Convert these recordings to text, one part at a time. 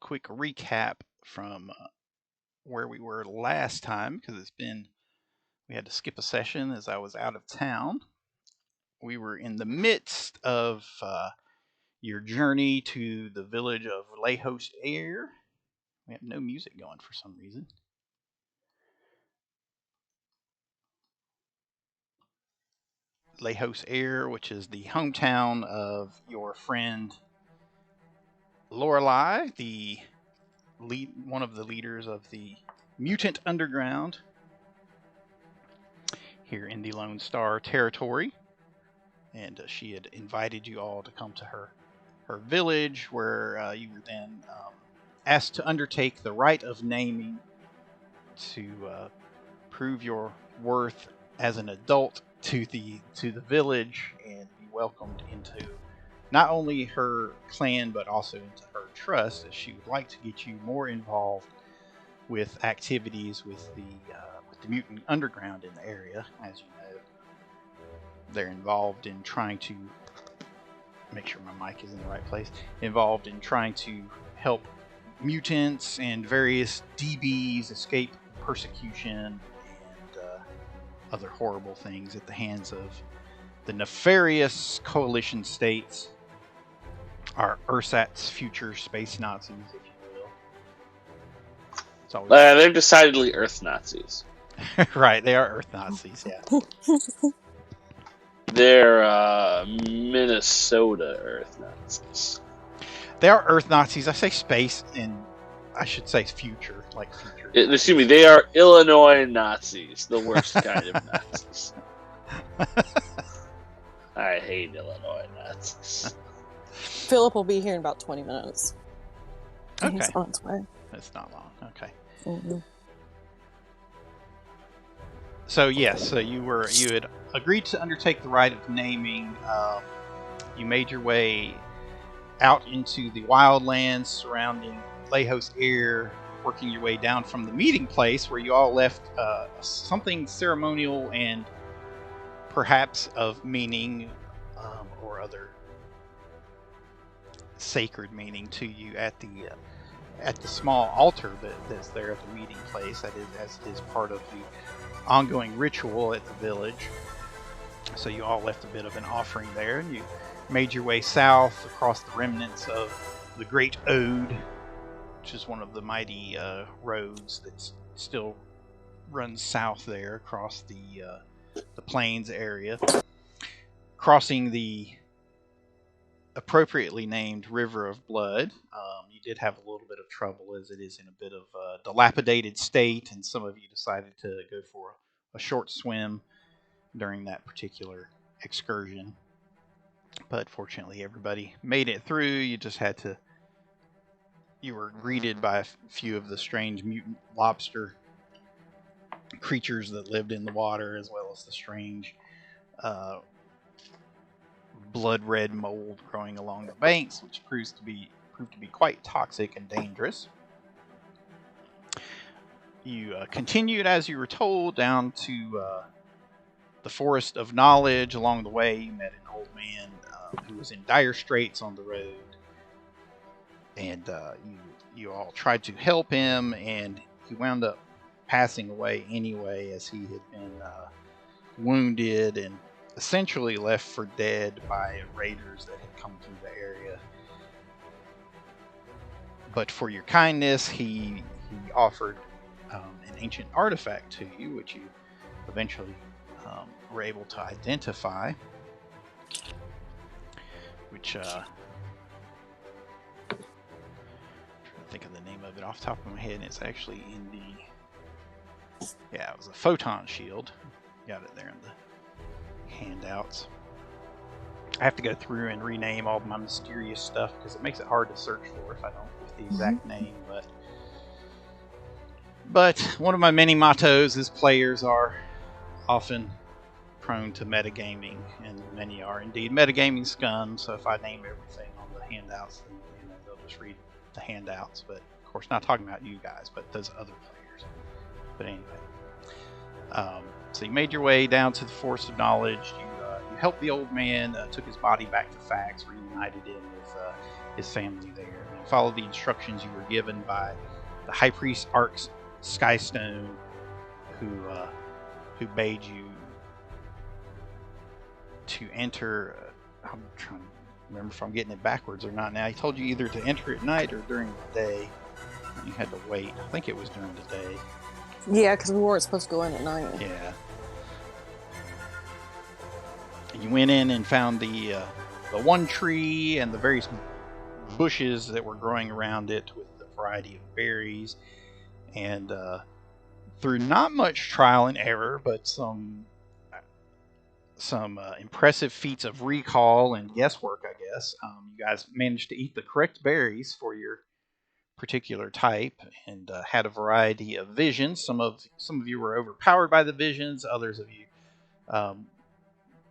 quick recap from where we were last time, because we had to skip a session as I was out of town. We were in the midst of your journey to the village of Lejos. We have no music going for some reason. Lejos, which is the hometown of your friend Lorelei, one of the leaders of the Mutant Underground here in the Lone Star territory. And she had invited you all to come to her village, where you were then asked to undertake the rite of naming to prove your worth as an adult to the village and be welcomed into not only her clan but also into her trust, as she would like to get you more involved with activities with the mutant underground in the area. As you know, they're involved in trying to make sure my mic is in the right place. Involved in trying to help mutants and various DBs escape persecution and other horrible things at the hands of the nefarious coalition states, our ersatz future space Nazis, if you will. They're decidedly Earth Nazis. Right, they are Earth Nazis, yeah. They're Minnesota Earth Nazis. They are Earth Nazis. I say space, and I should say future, like future. Excuse me, they are Illinois Nazis, the worst kind of Nazis. I hate Illinois Nazis. Philip will be here in about 20 minutes. Okay. He's on his way. That's not long. Okay. Mm-hmm. So yes, so you had agreed to undertake the rite of naming. You made your way out into the wildlands surrounding Lejos, working your way down from the meeting place where you all left something ceremonial and perhaps of meaning or other sacred meaning to you at the small altar that's there at the meeting place. That is part of the ongoing ritual at the village. So you all left a bit of an offering there, and you made your way south across the remnants of the Great Ode, which is one of the mighty roads that still runs south there across the plains area, crossing the appropriately named River of Blood. You did have a little bit of trouble, as it is in a bit of a dilapidated state, and some of you decided to go for a short swim during that particular excursion. But fortunately, everybody made it through. You were greeted by a few of the strange mutant lobster creatures that lived in the water, as well as the strange blood red mold growing along the banks, which proved to be quite toxic and dangerous. You continued, as you were told, down to the Forest of Knowledge. Along the way, you met an old man who was in dire straits on the road, and you all tried to help him, and he wound up passing away anyway, as he had been wounded and essentially left for dead by raiders that had come through the area. But for your kindness, he offered an ancient artifact to you, which you eventually were able to identify, which I'm trying to think of the name of it off the top of my head, and it's actually in it was a photon shield. Got it there in the handouts. I have to go through and rename all my mysterious stuff because it makes it hard to search for if I don't with the exact name. But one of my many mottos is players are often prone to metagaming, and many are indeed metagaming scum. So if I name everything on the handouts, then they'll just read the handouts. But of course, not talking about you guys, but those other players. But anyway, so you made your way down to the Forest of Knowledge. You helped the old man, took his body back to Fax, reunited him with his family there, and follow the instructions you were given by the High Priest Arx Skystone, who bade you to enter. I'm trying to remember if I'm getting it backwards or not now. He told you either to enter at night or during the day. You had to wait. I think it was during the day. Yeah, because we weren't supposed to go in at night. Yeah. You went in and found the one tree and the various bushes that were growing around it with a variety of berries. And through not much trial and error, but some impressive feats of recall and guesswork, I guess, you guys managed to eat the correct berries for your particular type, and had a variety of visions. Some of you were overpowered by the visions. Others of you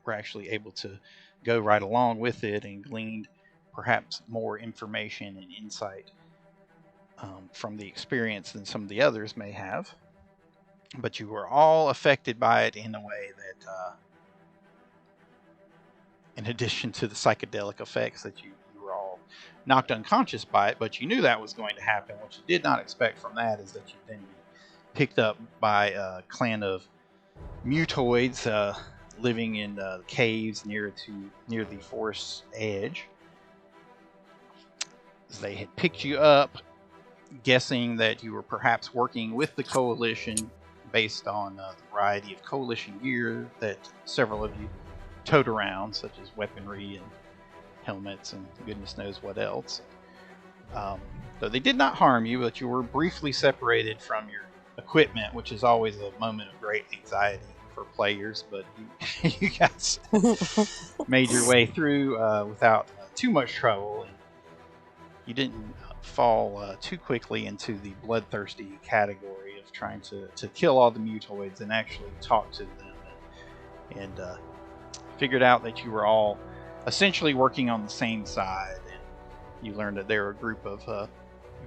were actually able to go right along with it and gleaned perhaps more information and insight from the experience than some of the others may have. But you were all affected by it in a way that, in addition to the psychedelic effects, that you were all knocked unconscious by it, but you knew that was going to happen. What you did not expect from that is that you'd then be picked up by a clan of mutoids living in caves near the forest's edge. They had picked you up, guessing that you were perhaps working with the Coalition based on the variety of Coalition gear that several of you towed around, such as weaponry and helmets and goodness knows what else. Though they did not harm you, but you were briefly separated from your equipment, which is always a moment of great anxiety for players, but you guys made your way through without too much trouble, and you didn't fall too quickly into the bloodthirsty category of trying to kill all the mutoids and actually talk to them and figured out that you were all essentially working on the same side, and you learned that they were a group of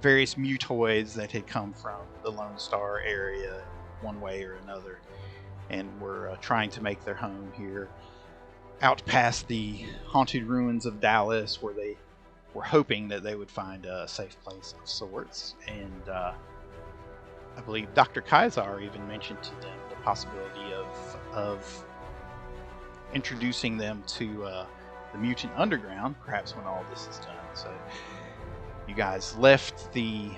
various mutoids that had come from the Lone Star area one way or another and were trying to make their home here out past the haunted ruins of Dallas, where they were hoping that they would find a safe place of sorts. And I believe Dr. Kaisar even mentioned to them the possibility of introducing them to the Mutant Underground, perhaps when all this is done. So you guys left the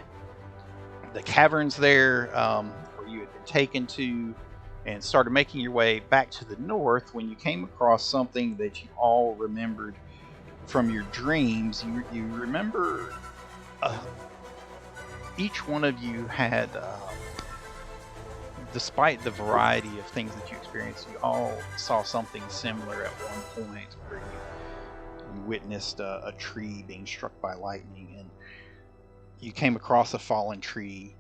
caverns there where you had been taken to, and started making your way back to the north when you came across something that you all remembered from your dreams. You remember each one of you had, despite the variety of things that you experienced, you all saw something similar at one point where you witnessed a tree being struck by lightning, and you came across a fallen tree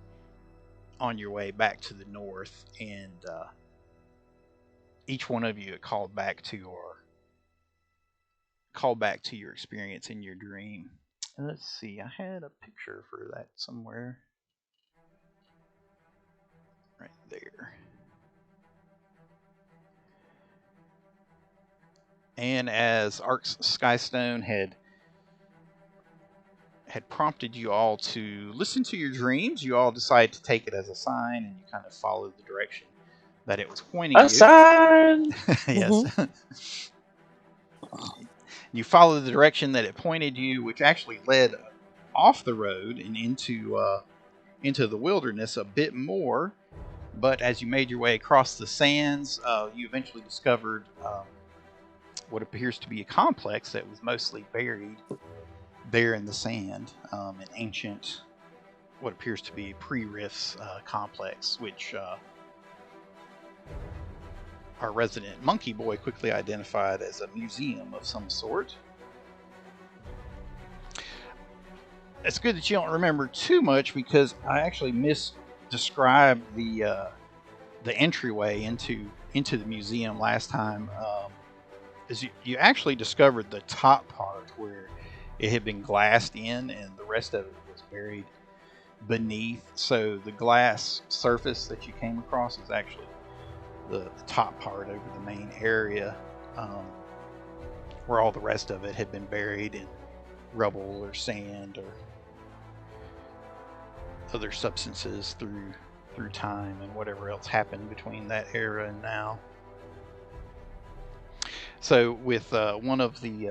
on your way back to the north, and each one of you called back to your experience in your dream. And let's see, I had a picture for that somewhere. Right there. And as Arx Skystone had prompted you all to listen to your dreams, you all decided to take it as a sign, and you kind of followed the direction that it was pointing you. A sign! Yes. You followed the direction that it pointed you, which actually led off the road and into the wilderness a bit more. But as you made your way across the sands, you eventually discovered what appears to be a complex that was mostly buried there in the sand, an ancient, what appears to be a pre-RIFTS complex, which our resident monkey boy quickly identified as a museum of some sort. It's good that you don't remember too much, because I actually misdescribed the entryway into the museum last time. Is you actually discovered the top part where it had been glassed in, and the rest of it was buried beneath. So the glass surface that you came across is actually the top part over the main area, where all the rest of it had been buried in rubble or sand or other substances through time and whatever else happened between that era and now. So with one of the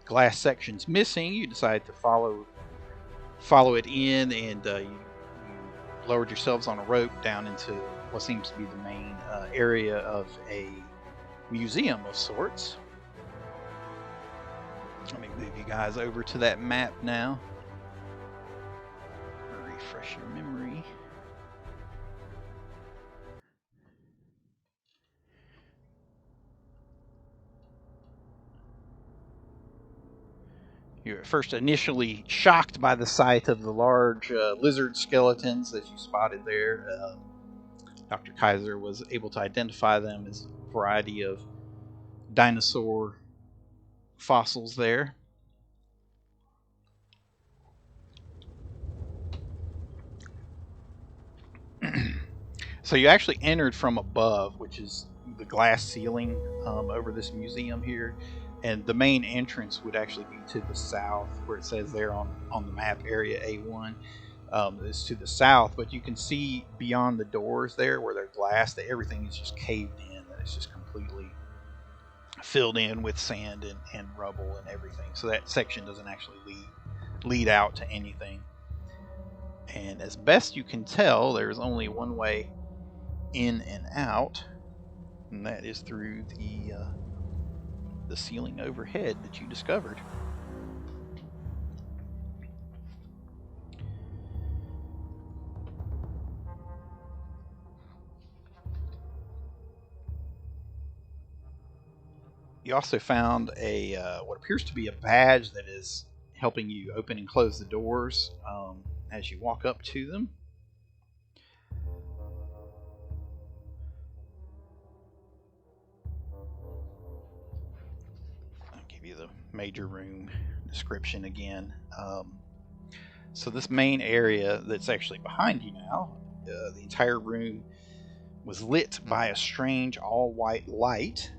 glass sections missing, you decide to follow it in, and you lowered yourselves on a rope down into what seems to be the main area of a museum of sorts. Let me move you guys over to that map now. Refresh your memory. You were first initially shocked by the sight of the large lizard skeletons that you spotted there. Dr. Kaiser was able to identify them as a variety of dinosaur fossils there. So you actually entered from above, which is the glass ceiling over this museum here. And the main entrance would actually be to the south, where it says there on the map, Area A1. Is to the south, but you can see beyond the doors there, where they're glass, that everything is just caved in, that it's just completely filled in with sand and rubble and everything. So that section doesn't actually lead out to anything. And as best you can tell, there's only one way in and out, and that is through the ceiling overhead that you discovered. You also found a what appears to be a badge that is helping you open and close the doors as you walk up to them. I'll give you the major room description again. So this main area that's actually behind you now, the entire room was lit by a strange all-white light,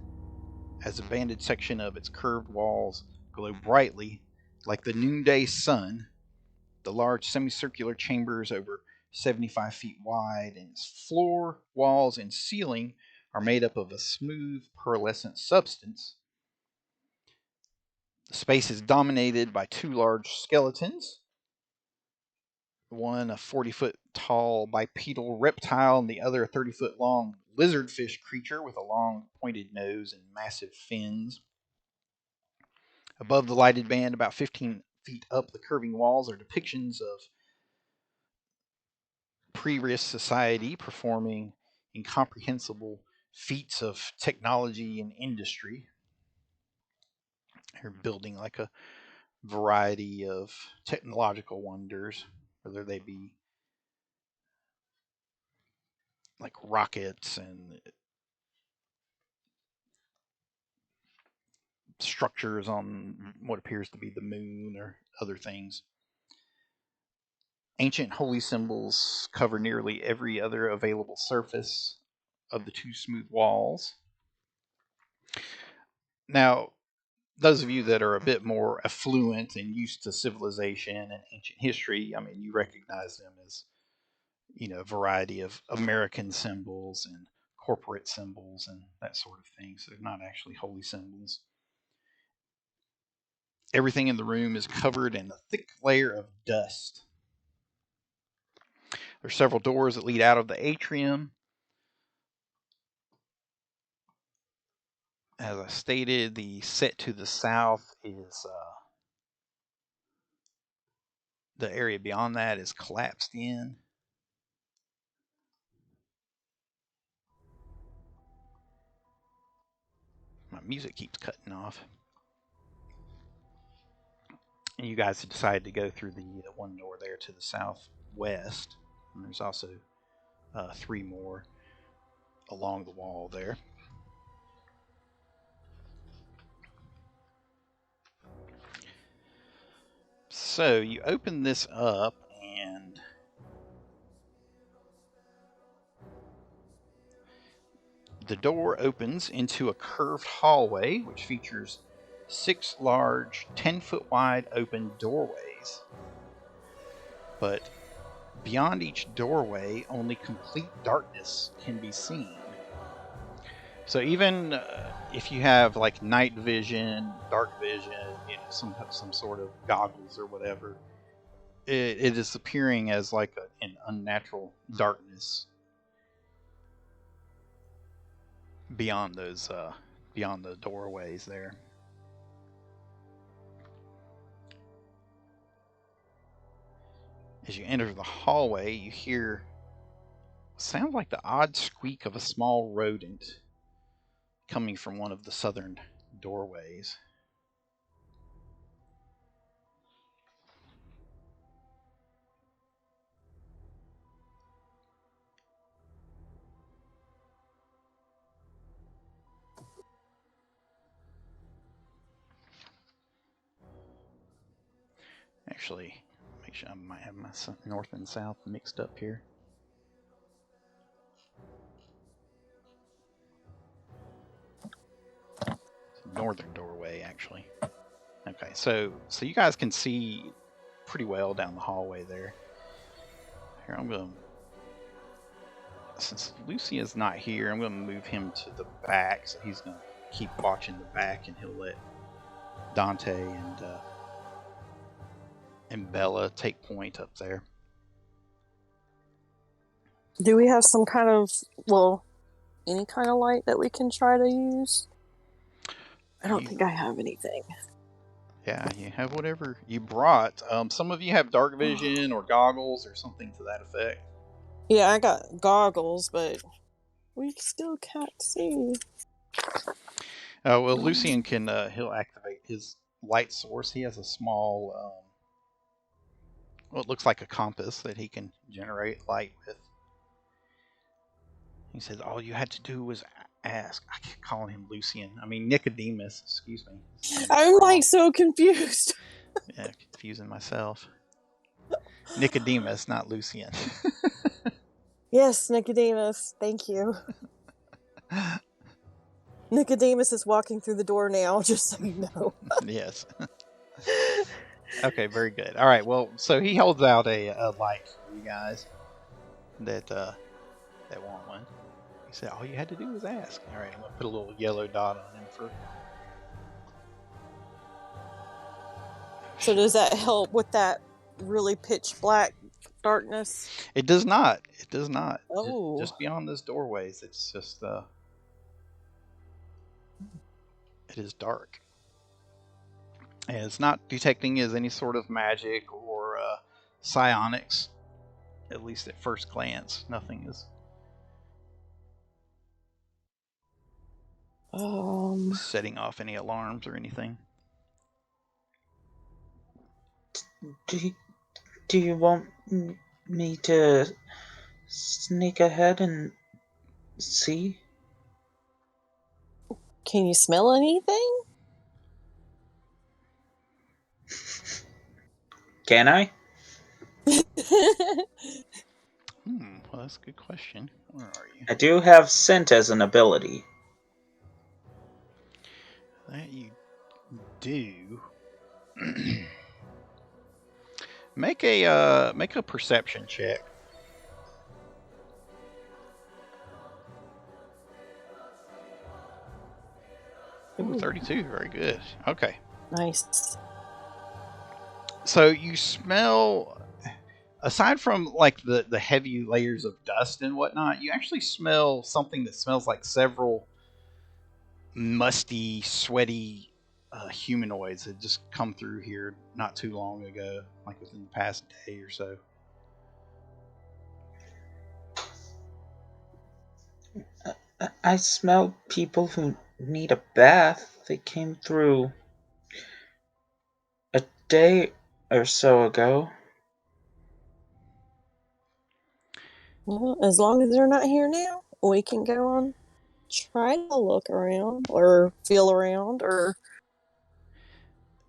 as a banded section of its curved walls glow brightly like the noonday sun. The large semicircular chambers, over 75 feet wide, and its floor, walls, and ceiling are made up of a smooth, pearlescent substance. The space is dominated by two large skeletons. One a 40-foot tall bipedal reptile, and the other a 30-foot long lizardfish creature with a long pointed nose and massive fins. Above the lighted band, about 15 feet up the curving walls, are depictions of pre-risk society performing incomprehensible feats of technology and industry. They're building like a variety of technological wonders, whether they be like rockets and structures on what appears to be the moon or other things. Ancient holy symbols cover nearly every other available surface of the two smooth walls. Now, those of you that are a bit more affluent and used to civilization and ancient history, I mean, you recognize them as, a variety of American symbols and corporate symbols and that sort of thing. So they're not actually holy symbols. Everything in the room is covered in a thick layer of dust. There's several doors that lead out of the atrium. As I stated, the set to the south is the area beyond that is collapsed in. My music keeps cutting off. And you guys have decided to go through the one door there to the southwest. And there's also three more along the wall there. So you open this up, and the door opens into a curved hallway, which features 6 large, 10-foot wide open doorways. But beyond each doorway, only complete darkness can be seen. So even if you have like night vision, dark vision, some sort of goggles or whatever, it is appearing as like an unnatural darkness beyond beyond the doorways there. As you enter the hallway, you hear what sounds like the odd squeak of a small rodent coming from one of the southern doorways. Actually, make sure I might have my north and south mixed up here. Northern doorway, actually. Okay, so you guys can see pretty well down the hallway there. Here, I'm going to, since Lucia's not here, I'm going to move him to the back, so he's going to keep watching the back, and he'll let Dante and Bella take point up there. Do we have some kind of, any kind of light that we can try to use? I don't think I have anything. Yeah, you have whatever you brought. Some of you have dark vision or goggles or something to that effect. Yeah, I got goggles, but we still can't see. Well, Lucian can, he'll activate his light source. He has a small, it looks like a compass that he can generate light with. He says, all you had to do was ask. I keep calling him Lucian. I mean, Nicodemus, excuse me. I'm like so confused. Yeah, confusing myself. Nicodemus, not Lucian. Yes, Nicodemus. Thank you. Nicodemus is walking through the door now, just so you know. Yes. Okay, very good. All right, well, so he holds out a light for you guys that want one. He said, all you had to do was ask. All right, I'm going to put a little yellow dot on him for... So does that help with that really pitch black darkness? It does not. It does not. Oh. Just beyond those doorways, it's just... it is dark. And it's not detecting as any sort of magic or psionics, at least at first glance. Nothing is setting off any alarms or anything. Do you want me to sneak ahead and see? Can you smell anything? Can I? Well, that's a good question. Where are you? I do have scent as an ability. That you do. Make a perception check. Ooh, 32. Very good. Okay. Nice. So you smell, aside from like the heavy layers of dust and whatnot, you actually smell something that smells like several musty, sweaty humanoids that just come through here not too long ago, like within the past day or so. I smell people who need a bath. They came through a day or so ago. Well, as long as they're not here now, we can go on, try to look around or feel around or...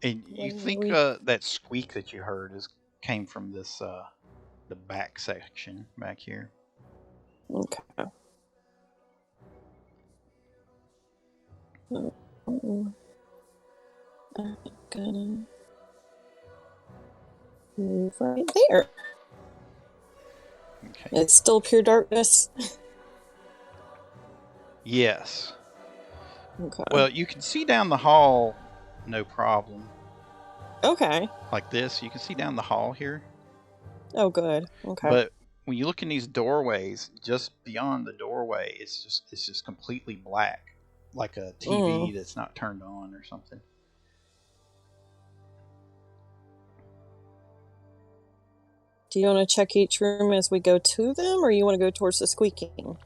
And you think that squeak that you heard came from this the back section back here. Okay. I'm gonna move right there. Okay. It's still pure darkness. Yes. Okay. Well, you can see down the hall, no problem. Okay. Like this, you can see down the hall here. Oh, good. Okay. But when you look in these doorways, just beyond the doorway, it's just completely black, like a TV that's not turned on or something. Do you want to check each room as we go to them, or you want to go towards the squeaking?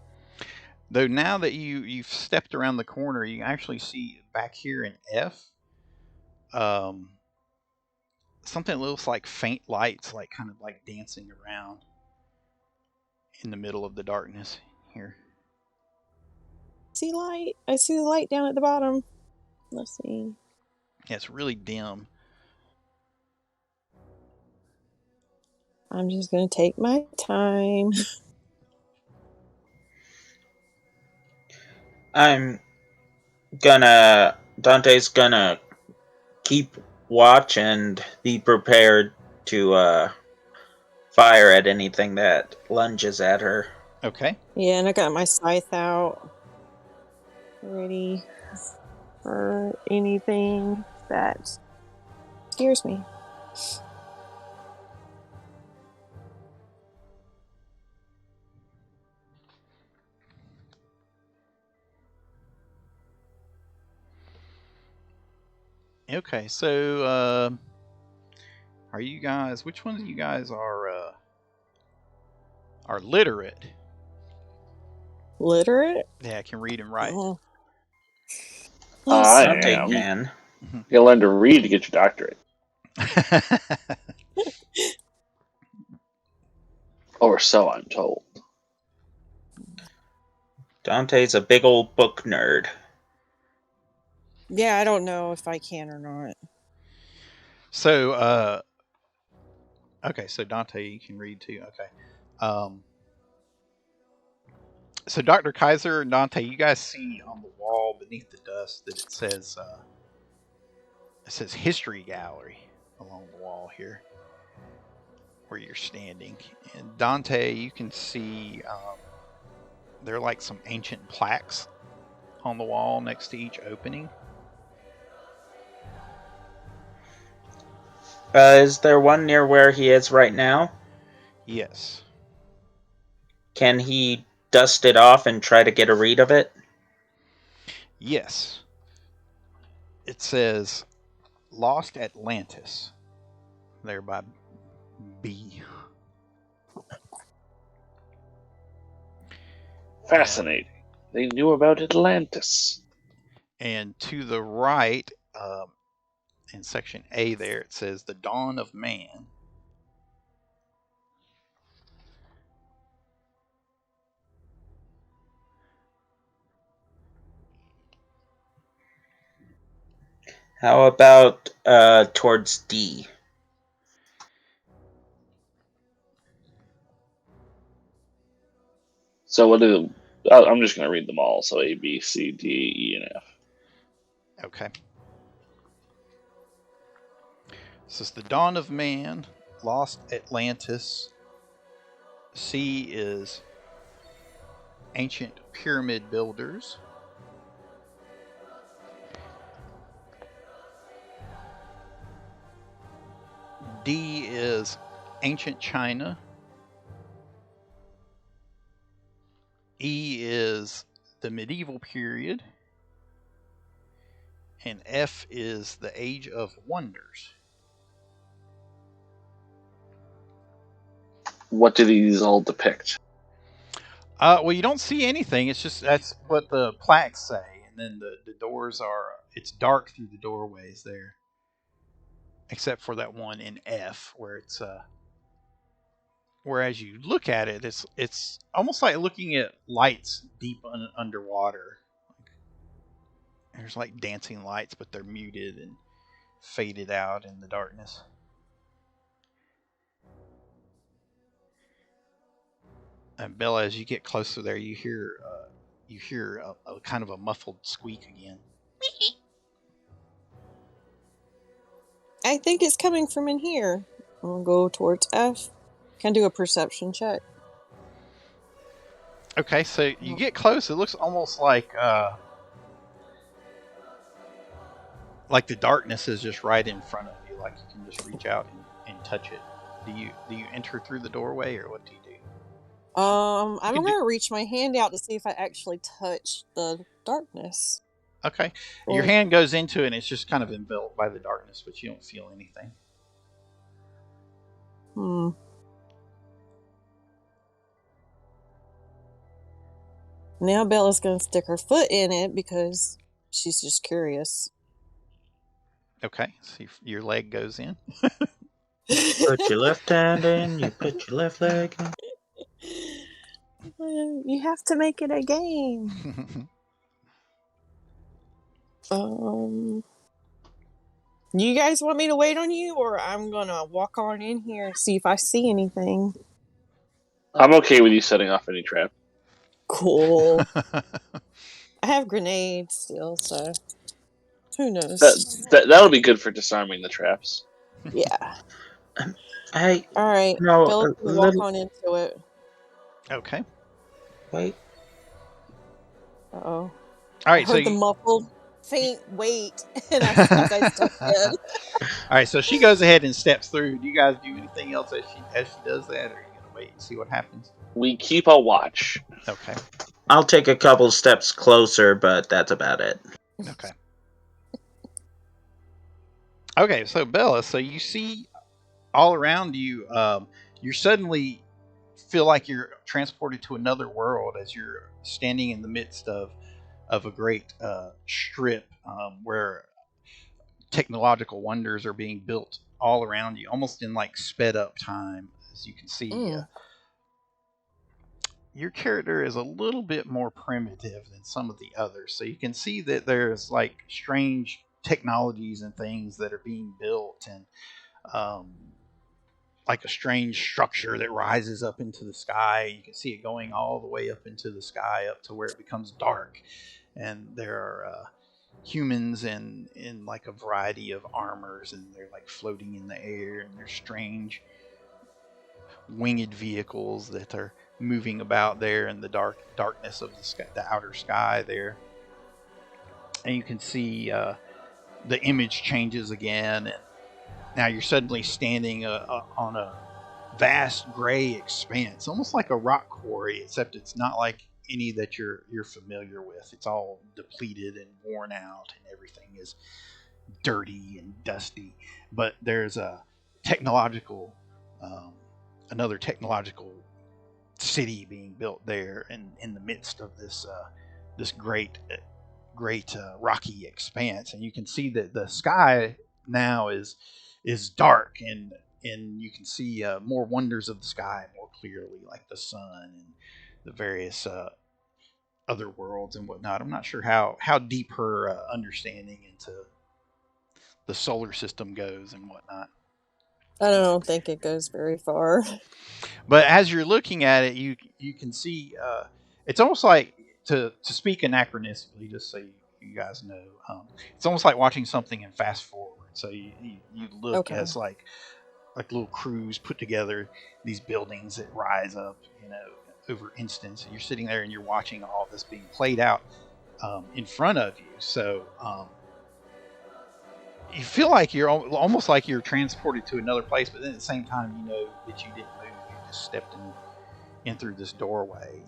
Though now that you've stepped around the corner, you actually see back here in F, something that looks like faint lights, like kind of like dancing around in the middle of the darkness here. See light? I see the light down at the bottom. Let's see. Yeah, it's really dim. I'm just gonna take my time. Dante's gonna keep watch and be prepared to fire at anything that lunges at her. Okay. Yeah, and I got my scythe out, ready for anything that scares me. Okay, so are you guys? Which ones of you guys are literate? Literate? Yeah, can read and write. Oh. I Dante am. can. You gotta learn to read to get your doctorate. Or so I'm told. Dante's a big old book nerd. Yeah, I don't know if I can or not. So, okay, so Dante, you can read too. Okay. So Dr. Kaiser and Dante, you guys see on the wall beneath the dust that it says History Gallery along the wall here where you're standing. And Dante, you can see there are like some ancient plaques on the wall next to each opening. Is there one near where he is right now? Yes. Can he dust it off and try to get a read of it? Yes. It says Lost Atlantis. There by B. Fascinating. They knew about Atlantis. And to the right, in section A there, it says The Dawn of Man. How about towards D? So I'm just going to read them all. So A, B, C, D, E, and F. Okay. This is The Dawn of Man, Lost Atlantis. C is Ancient Pyramid Builders. D is Ancient China. E is the Medieval Period. And F is the Age of Wonders. What do these all depict? Well, you don't see anything. It's just that's what the plaques say, and then the doors are. It's dark through the doorways there, except for that one in F where it's where as you look at it, it's almost like looking at lights deep underwater. There's like dancing lights, but they're muted and faded out in the darkness. And Bella, as you get closer there, you hear a kind of a muffled squeak again. I think it's coming from in here. I'll go towards F. Can I do a perception check? Okay, so you get close. It looks almost like the darkness is just right in front of you. Like you can just reach out and touch it. Do you enter through the doorway, or what do you do? I'm can gonna reach my hand out to see if I actually touch the darkness. Okay. Your Or hand goes into it and it's just kind of enveloped by the darkness, but you don't feel anything. Now Bella's gonna stick her foot in it because she's just curious. Okay. So your leg goes in. Put your left hand in, you put your left leg in. You have to make it a game. You guys want me to wait on you, or I'm gonna walk on in here and see if I see anything? I'm okay with you setting off any trap. Cool. I have grenades still, so who knows? That'll be good for disarming the traps. Yeah. Hey, All right. no, Bella's gonna walk on into it. Okay. wait. Uh-oh. All right. I heard the muffled, faint wait, and I stepped in. All right. So she goes ahead and steps through. Do you guys do anything else as she does that, or are you gonna wait and see what happens? We keep a watch. Okay. I'll take a couple steps closer, but that's about it. Okay. Okay. So Bella, so you see all around you, you suddenly feel like you're transported to another world as you're standing in the midst of a great strip where technological wonders are being built all around you, almost in like sped up time. As you can see, your character is a little bit more primitive than some of the others, so you can see that there's like strange technologies and things that are being built, and like a strange structure that rises up into the sky. You can see it going all the way up into the sky, up to where it becomes dark. And there are humans in like a variety of armors, and they're like floating in the air, and they're strange winged vehicles that are moving about there in the darkness of the sky, the outer sky there. And you can see the image changes again, and now you're suddenly standing on a vast gray expanse, almost like a rock quarry, except it's not like any that you're familiar with. It's all depleted and worn out, and everything is dirty and dusty. But there's a technological, another technological city being built there, in the midst of this great rocky expanse, and you can see that the sky now is dark, and you can see more wonders of the sky more clearly, like the sun and the various other worlds and whatnot. I'm not sure how deep her understanding into the solar system goes and whatnot. I don't think it goes very far. But as you're looking at it, you can see it's almost like, to speak anachronistically, just so you guys know, it's almost like watching something in fast forward. So you look as like little crews put together these buildings that rise up, over instance. And you're sitting there and you're watching all this being played out in front of you. So you feel like you're almost like you're transported to another place, but then at the same time, you know that you didn't move. You just stepped in through this doorway,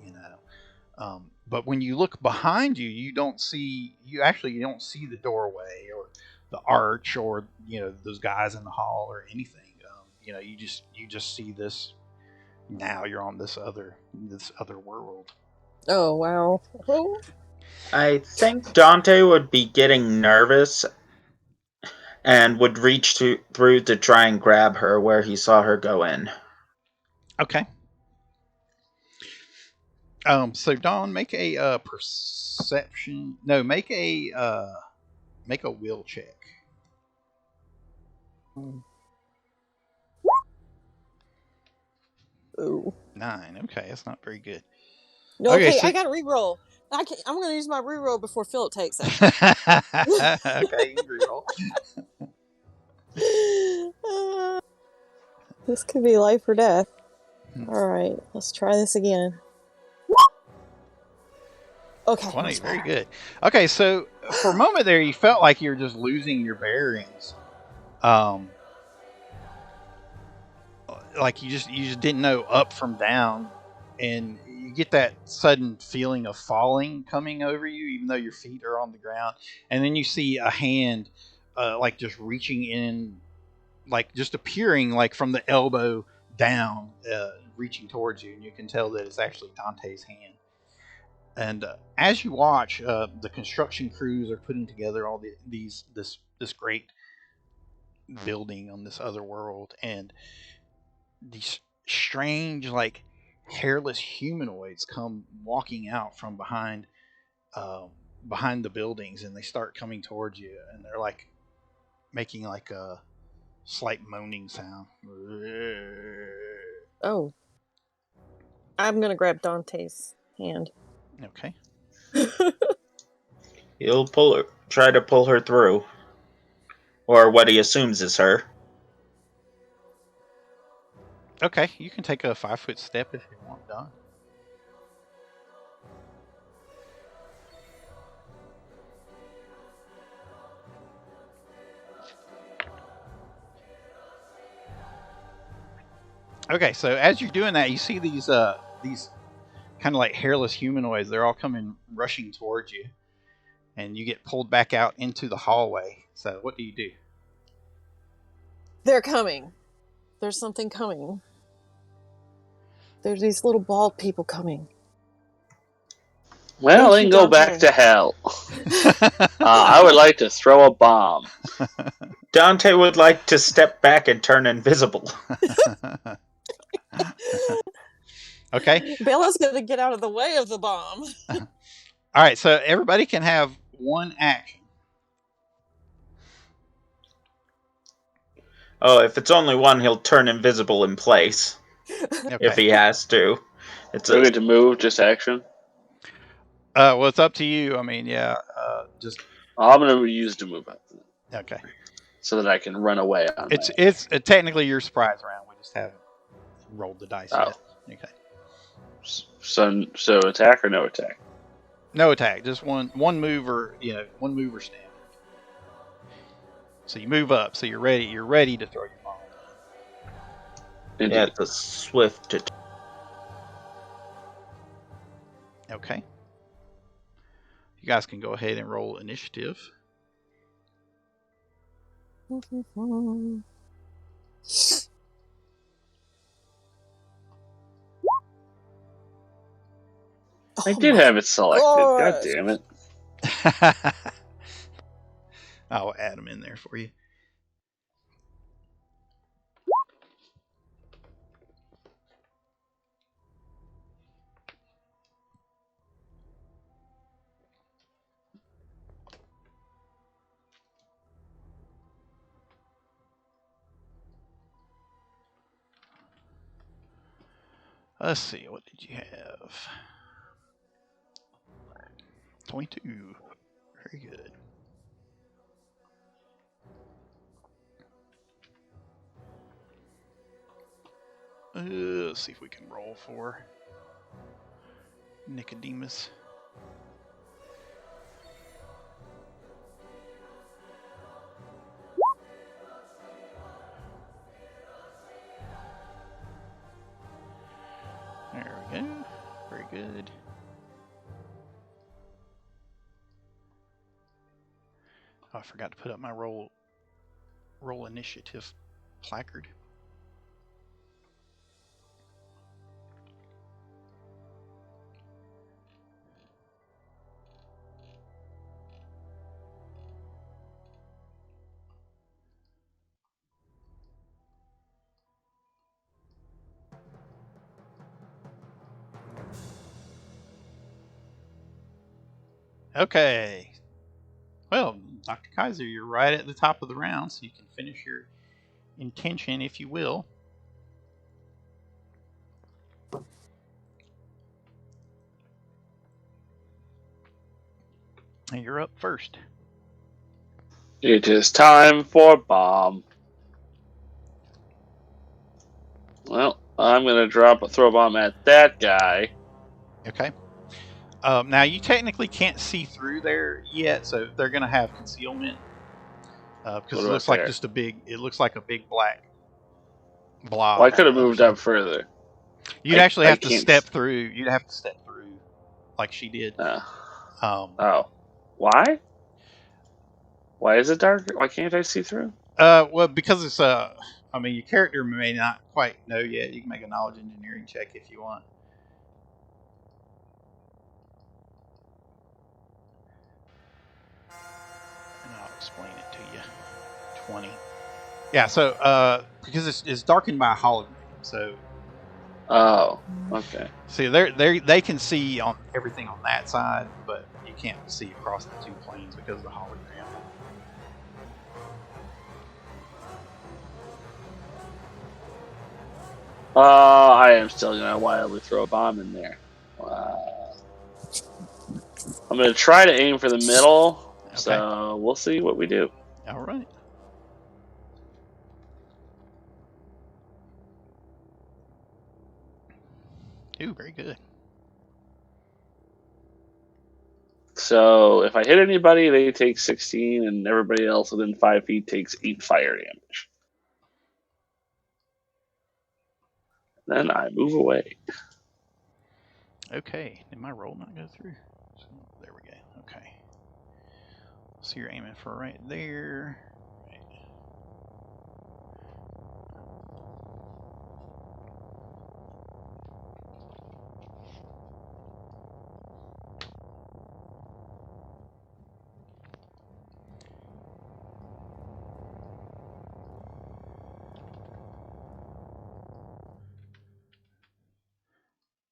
but when you look behind you, you don't see the doorway or the arch or those guys in the hall or anything. You just see this. Now you're on this other world. Oh wow! I think Dante would be getting nervous and would reach through to try and grab her where he saw her go in. Okay. So Dawn, make a perception. No, make a will check. Ooh. 9. Okay, that's not very good. No, okay, I got to reroll. I'm going to use my reroll before Philip takes it. Okay, reroll. This could be life or death. All right, let's try this again. Okay. 20, much very better. good. Okay, so for a moment there, you felt like you were just losing your bearings. Like you just didn't know up from down, and you get that sudden feeling of falling coming over you, even though your feet are on the ground. And then you see a hand, like just reaching in, like just appearing like from the elbow down, reaching towards you, and you can tell that it's actually Dante's hand. And as you watch, the construction crews are putting together all this great building on this other world, and these strange, like hairless humanoids come walking out from uh, behind the buildings, and they start coming towards you, and they're like making like a slight moaning sound. Oh. I'm gonna grab Dante's hand. Okay. He'll try to pull her through, or what he assumes is her. Okay, you can take a 5-foot step if you want, Don. Okay, so as you're doing that, you see these kind of like hairless humanoids. They're all coming rushing towards you, and you get pulled back out into the hallway. So what do you do? They're coming. There's something coming. There's these little bald people coming. Well, Thank then you, go Dante. back to hell. I would like to throw a bomb. Dante would like to step back and turn invisible. Okay. Bella's gonna get out of the way of the bomb. All right, so everybody can have one action. Oh, if it's only one, he'll turn invisible in place Okay. if he has to. It's Do we get to move, just action? Well, it's up to you. I mean, yeah, just I'm going to use to move up okay. so that I can run away on It's my it's technically your surprise round. We just haven't rolled the dice Oh. yet. Okay. So attack or no attack? No attack, just one move or one move or stand. So you move up, so you're ready to throw your bomb. Indeed. Yeah, it's a swift attack. Okay. You guys can go ahead and roll initiative. I did have it selected. God gosh. damn it. I'll add them in there for you. Let's see, what did you have? 22. Very good. Let's see if we can roll for Nicodemus. There we go. Very good. Oh, I forgot to put up my roll initiative placard. Okay. Well, Dr. Kaiser, you're right at the top of the round, so you can finish your intention if you will. And you're up first. It is time for bomb. Well, I'm going to throw a bomb at that guy. Okay. Now you technically can't see through there yet, so they're gonna have concealment because What it about looks like there? just a big. It looks like a big black blob. Well, I could on have the other moved side. up further. You'd actually I have to can't step through. You'd have to step through, like she did. Oh. Why? Why is it dark? Why can't I see through? Well, because it's I mean, your character may not quite know yet. You can make a knowledge engineering check if you want. And I'll explain it to you. 20. Yeah, so because it's darkened by a hologram, so Oh, okay. see they can see on everything on that side, but you can't see across the two planes because of the hologram. I am still gonna wildly throw a bomb in there. I'm gonna try to aim for the middle, Okay. so we'll see what we do. All right. Ooh, very good. So if I hit anybody, they take 16, and everybody else within 5 feet takes 8 fire damage. Then I move away. Okay, did my roll not go through? So, there we go. Okay. So you're aiming for right there. Right.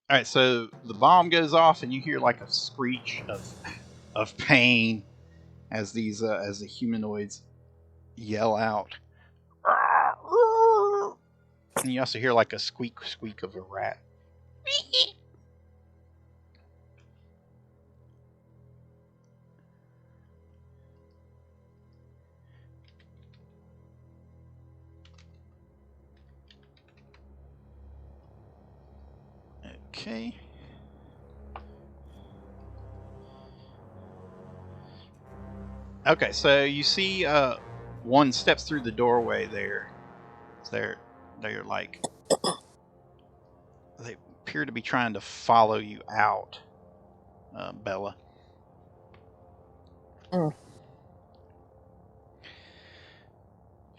All right, so the bomb goes off, and you hear like a screech of pain as these as the humanoids yell out. And you also hear like a squeak of a rat. Okay. Okay, so you see one steps through the doorway there. They're like they appear to be trying to follow you out, Bella. Mm.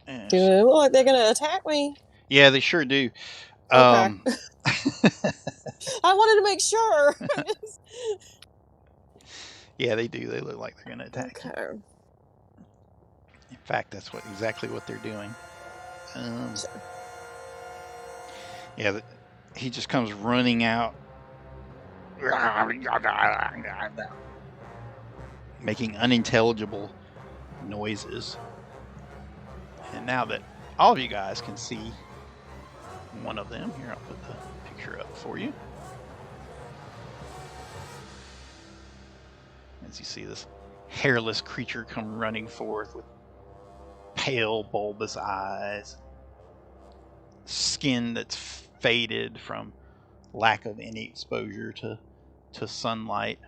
And Do they look like they're gonna attack me? yeah, they sure do. Okay. I wanted to make sure. Yeah, they do. They look like they're going to attack you. Okay. In fact, that's exactly what they're doing. Yeah, he just comes running out, making unintelligible noises. And now that all of you guys can see one of them, here, I'll put the picture up for you. As you see this hairless creature come running forth with pale, bulbous eyes, skin that's faded from lack of any exposure to sunlight.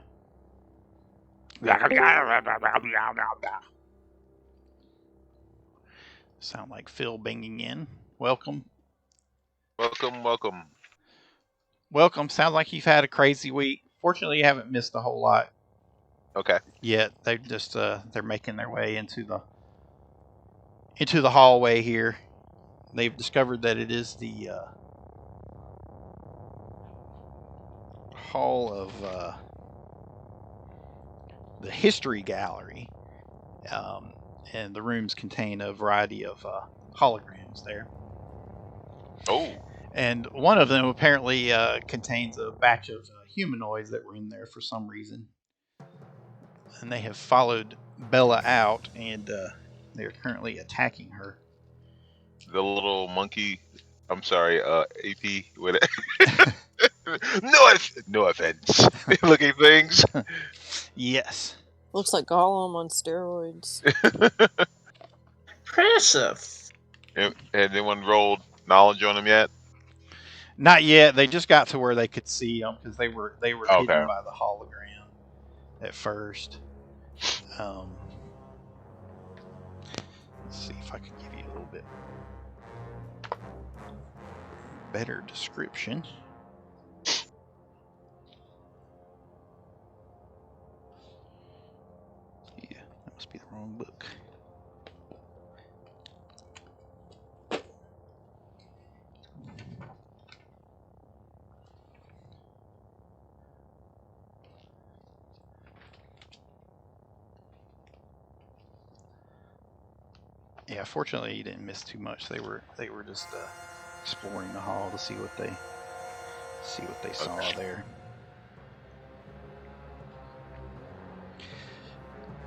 Sound like Phil banging in. Welcome. Welcome. Sounds like you've had a crazy week. Fortunately, you haven't missed a whole lot. Okay. Yet they've just they're making their way into the hallway here. They've discovered that it is the hall of the history gallery, and the rooms contain a variety of holograms there. Oh. And one of them apparently contains a batch of humanoids that were in there for some reason. And they have followed Bella out, and they're currently attacking her. The little monkey. I'm sorry, AP. With no offense. Looking things. Yes. Looks like Gollum on steroids. Impressive. Has anyone rolled knowledge on him yet? Not yet. They just got to where they could see them because they were Okay. hidden by the hologram at first. Let's see if I can give you a little bit better description. Yeah, that must be the wrong book. Yeah, fortunately you didn't miss too much. They were just exploring the hall to see what they saw there.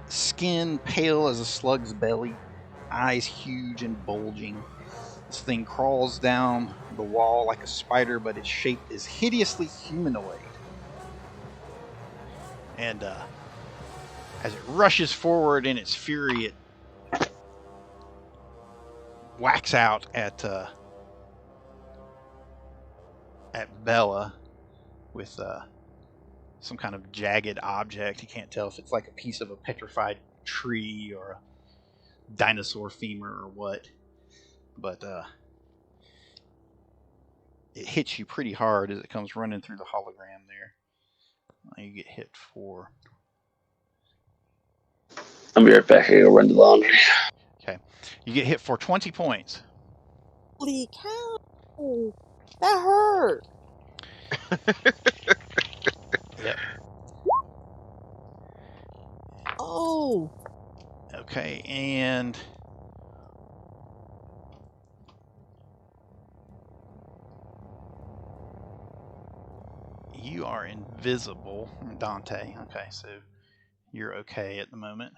Skin pale as a slug's belly, eyes huge and bulging. This thing crawls down the wall like a spider, but its shape is hideously humanoid. And as it rushes forward in its fury, it whacks out at Bella with some kind of jagged object. You can't tell if it's like a piece of a petrified tree or a dinosaur femur or what. But it hits you pretty hard as it comes running through the hologram there. You get hit for... I'll be right back. I gotta run the laundry. Okay. You get hit for 20 points. Holy cow! That hurt! Yep. Oh! Okay, and... you are invisible, Dante. Okay, so you're okay at the moment.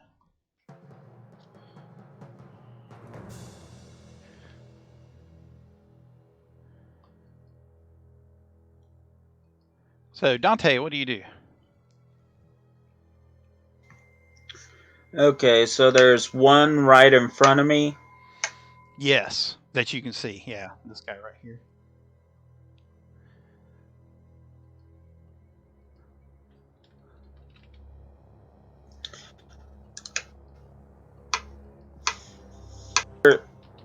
So, Dante, what do you do? Okay, so there's one right in front of me. Yes, that you can see. Yeah, this guy right here.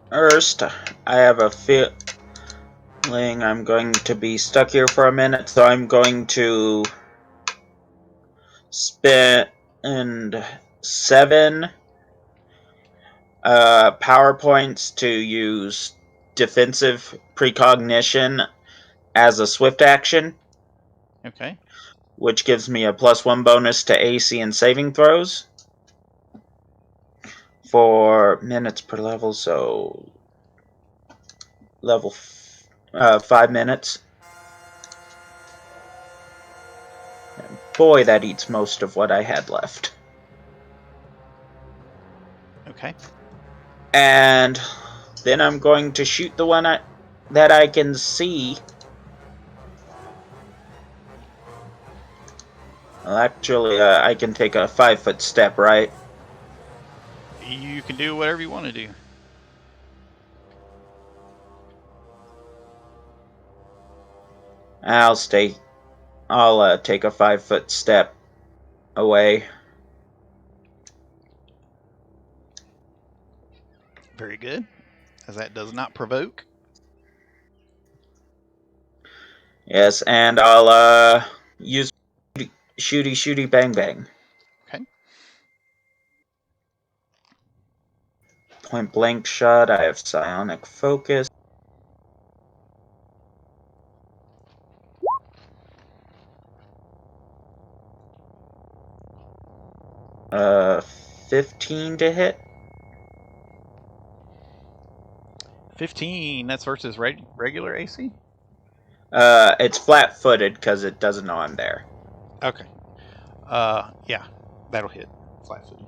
First, I have a feeling I'm going to be stuck here for a minute, so I'm going to spend 7 power points to use defensive precognition as a swift action. Okay. Which gives me a +1 bonus to AC and saving throws for minutes per level, so level 5 minutes. And boy, that eats most of what I had left. Okay. And then I'm going to shoot the one that I can see. Well, actually, I can take a 5-foot step, right? You can do whatever you want to do. I'll take a 5-foot step away. Very good, as that does not provoke. Yes, and I'll use shooty bang bang. Okay. Point blank shot. I have psionic focus. 15 to hit. 15. That's versus regular AC. It's flat-footed because it doesn't know I'm there. Okay. Yeah, that'll hit. Flat-footed.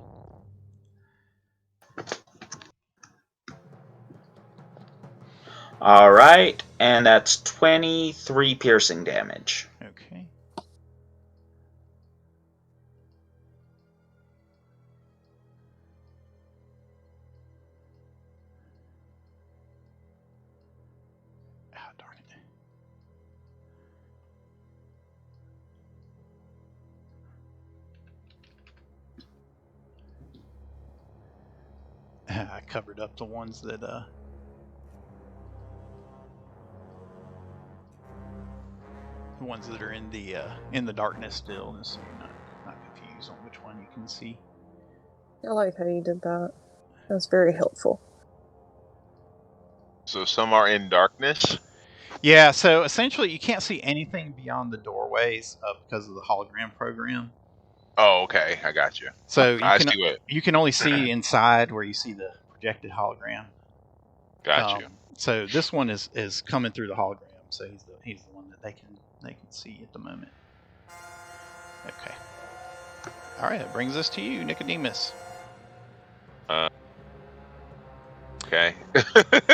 All right, and that's 23 piercing damage. Okay. Ah, darn it. covered up the ones that the ones that are in the darkness still, just so you're not confused on which one you can see. I like how you did that. That's very helpful. So some are in darkness. Yeah, so essentially you can't see anything beyond the doorways because of the hologram program. Oh, okay, I got you. So you can only see inside where you see the projected hologram. Got you. So this one is coming through the hologram. So he's the one that they can see at the moment. Okay. All right, that brings us to you, Nicodemus. Okay.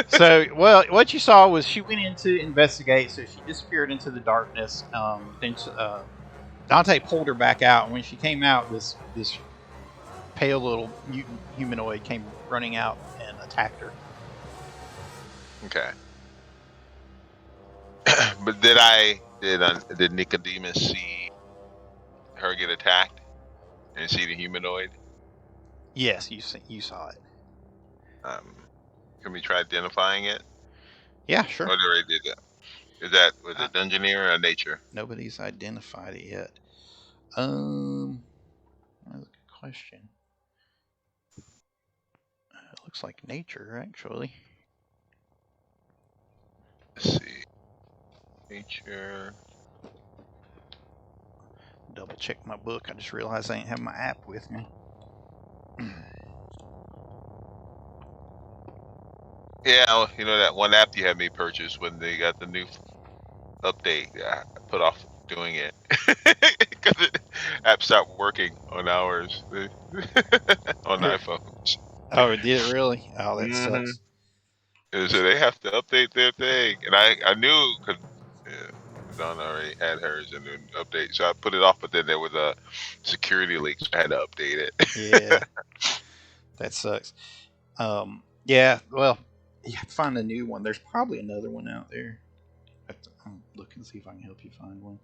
So, well, what you saw was she went in to investigate, so she disappeared into the darkness. Then Dante pulled her back out, and when she came out, this pale little mutant humanoid came running out and attacked her. Okay. But did Nicodemus see her get attacked and see the humanoid? Yes, you saw it. Can we try identifying it? Yeah, sure. Or they already did that. Was it Dungeoneer or Nature? Nobody's identified it yet. That's a good question. It looks like Nature, actually. Let's see. Nature. Double check my book. I just realized I ain't have my app with me. Yeah, you know that one app you had me purchase when they got the new update. I put off doing it because the app stopped working on ours on iPhones. Oh, it did really? Oh, that sucks. And so they have to update their thing, and I knew because Donna already had hers in the update, so I put it off. But then there was a security leak, so I had to update it. Yeah, that sucks. Yeah, well, you have to find a new one. There's probably another one out there. I'm looking to see if I can help you find one.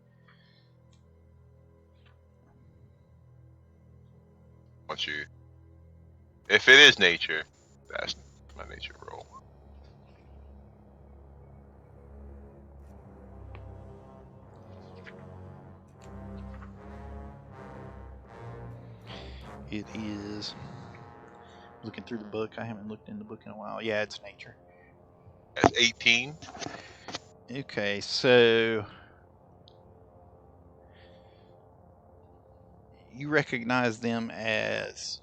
If it is Nature, that's my Nature role. It is. Looking through the book. I haven't looked in the book in a while. Yeah, it's Nature. That's 18. Okay, so you recognize them as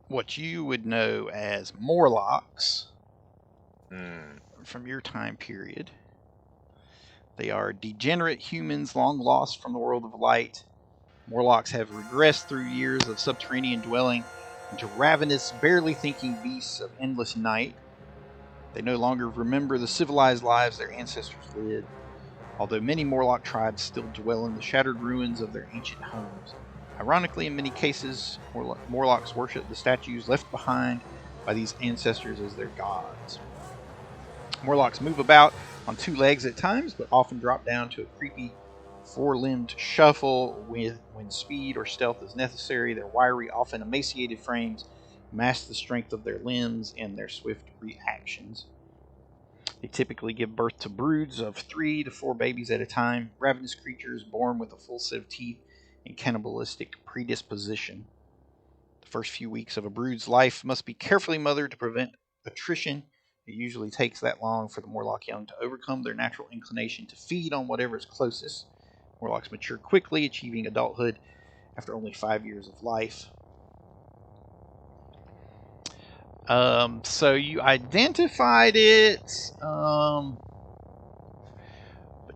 what you would know as Morlocks from your time period. They are degenerate humans long lost from the world of light. Morlocks have regressed through years of subterranean dwelling into ravenous, barely thinking beasts of endless night. They no longer remember the civilized lives their ancestors led, although many Morlock tribes still dwell in the shattered ruins of their ancient homes. Ironically, in many cases, Morlocks worship the statues left behind by these ancestors as their gods. Morlocks move about on two legs at times, but often drop down to a creepy four-limbed shuffle when speed or stealth is necessary. Their wiry, often emaciated frames mask the strength of their limbs and their swift reactions. They typically give birth to broods of 3 to 4 babies at a time, ravenous creatures born with a full set of teeth and cannibalistic predisposition. The first few weeks of a brood's life must be carefully mothered to prevent attrition. It usually takes that long for the Morlock young to overcome their natural inclination to feed on whatever is closest. Morlocks mature quickly, achieving adulthood after only 5 years of life. So you identified it,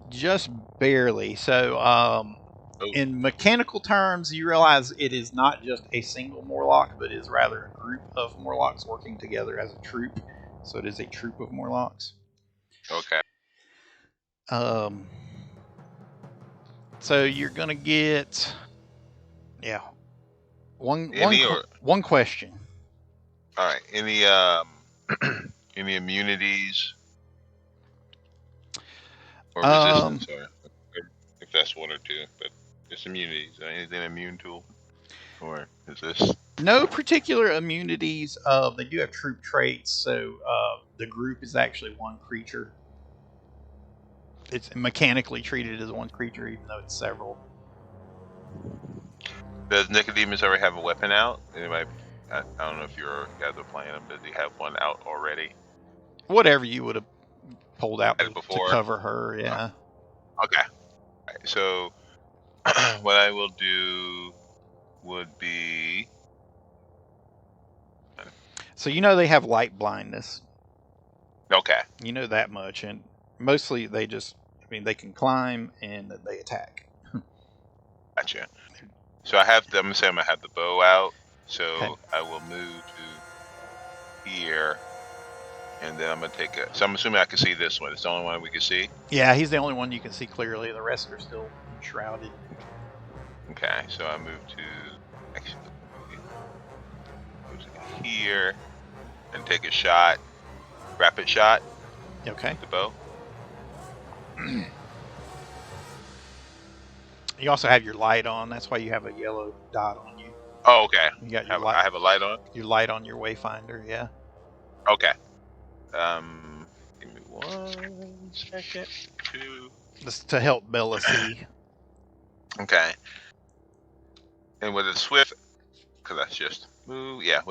just barely. So, in mechanical terms, you realize it is not just a single Morlock, but is rather a group of Morlocks working together as a troop. So it is a troop of Morlocks. Okay. So you're gonna get, one question. All right. Any any immunities or resistance, or if that's one or two, but it's immunities. Anything immune to, or is this No particular immunities. They do have troop traits, so the group is actually one creature. It's mechanically treated as one creature, even though it's several. Does Nicodemus already have a weapon out? Anybody? I don't know if you guys are playing him. Does he have one out already? Whatever you would have pulled out to Before? cover her, yeah. Okay. Right, so what I will do would be. So you know they have light blindness. Okay. You know that much, and mostly they just. I mean, they can climb and they attack. Gotcha. So I have. I'm gonna say I'm gonna have the bow out. So Okay. I will move to here, and then I'm gonna take a. So I'm assuming I can see this one. It's the only one we can see. Yeah, he's the only one you can see clearly. The rest are still enshrouded. Okay. So I move to actually move to here and take a shot. Rapid shot. Okay. With the bow. You also have your light on. That's why you have a yellow dot on you. Oh, okay. You got your I have a light on. Your light on your wayfinder, yeah. Okay. Give me 1 second. 2. Just to help Bella see. Okay. And with a swift, because that's just move. Yeah.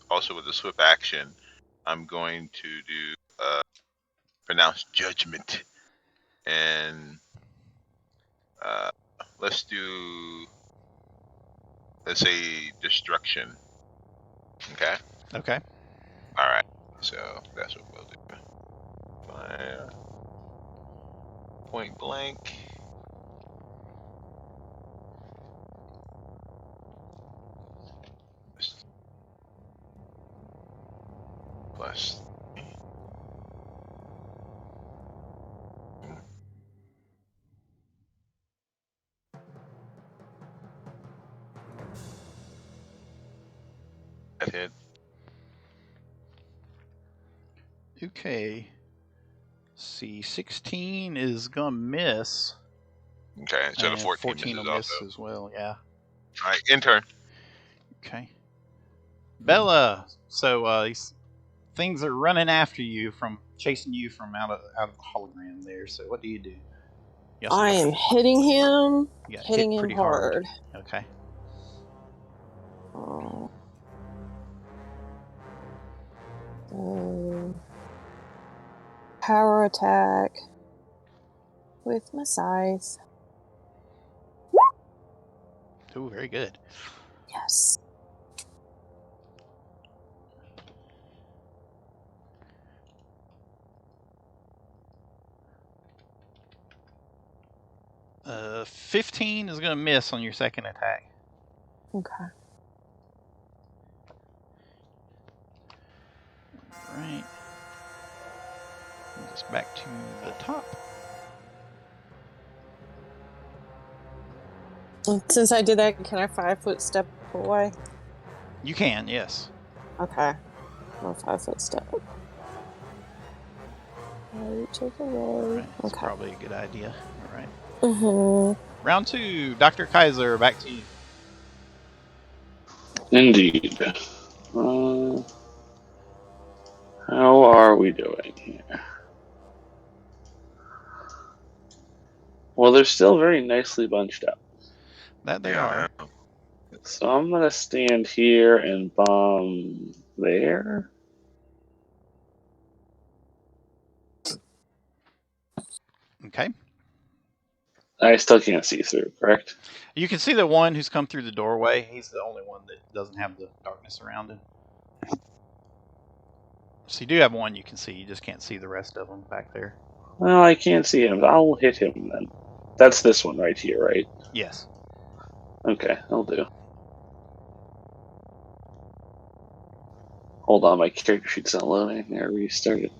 Also with a swift action, I'm going to do pronounce judgment, and let's say destruction. Okay. Okay. All right. So that's what we'll do. Fire. Point blank. Plus. That hit. Okay. See, 16 is gonna miss. Okay, so the 14 will miss also as well, yeah. Alright, intern. Okay. Bella, so these things are running after you from chasing you from out of the hologram there. So what do you do? I am hitting him. You got Hitting hit him pretty hard. Okay. Power attack with my scythe. Ooh, very good. Yes. Uh, 15 is gonna miss on your second attack. Okay. Alright. Just back to the top. Since I did that, can I 5-foot step away? You can, yes. Okay. I'll 5-foot step. Take away. Right. That's probably a good idea. Alright. Mm-hmm. Round 2, Dr. Kaiser, back to you. Indeed. How are we doing here? Well, they're still very nicely bunched up. That they are. So I'm going to stand here and bomb there. Okay. I still can't see through, correct? You can see the one who's come through the doorway. He's the only one that doesn't have the darkness around him. So you do have one you can see. You just can't see the rest of them back there. Well, I can't see him. I'll hit him then. That's this one right here, right? Yes. Okay, I'll do. Hold on, my character sheet's not loading. I restarted.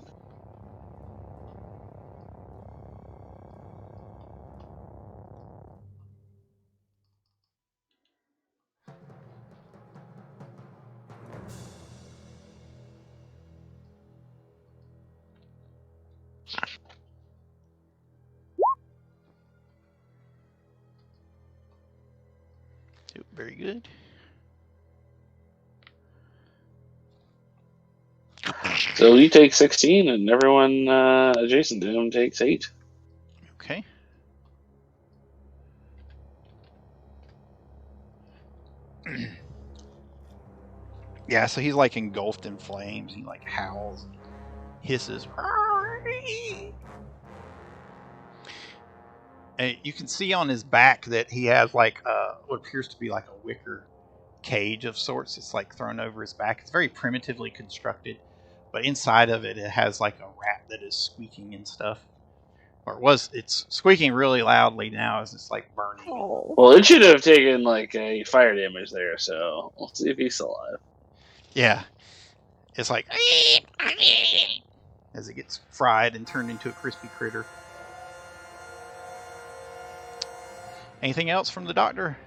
Very good. So you take 16, and everyone adjacent to him takes 8. Okay. Yeah, so he's like engulfed in flames. He like howls, hisses. And you can see on his back that he has like what appears to be like a wicker cage of sorts. It's like thrown over his back. It's very primitively constructed, but inside of it, it has like a rat that is squeaking and stuff. Or it's squeaking really loudly now as it's like burning. Oh. Well, it should have taken like a fire damage there, so we'll see if he's still alive. Yeah. It's like as it gets fried and turned into a crispy critter. Anything else from the doctor?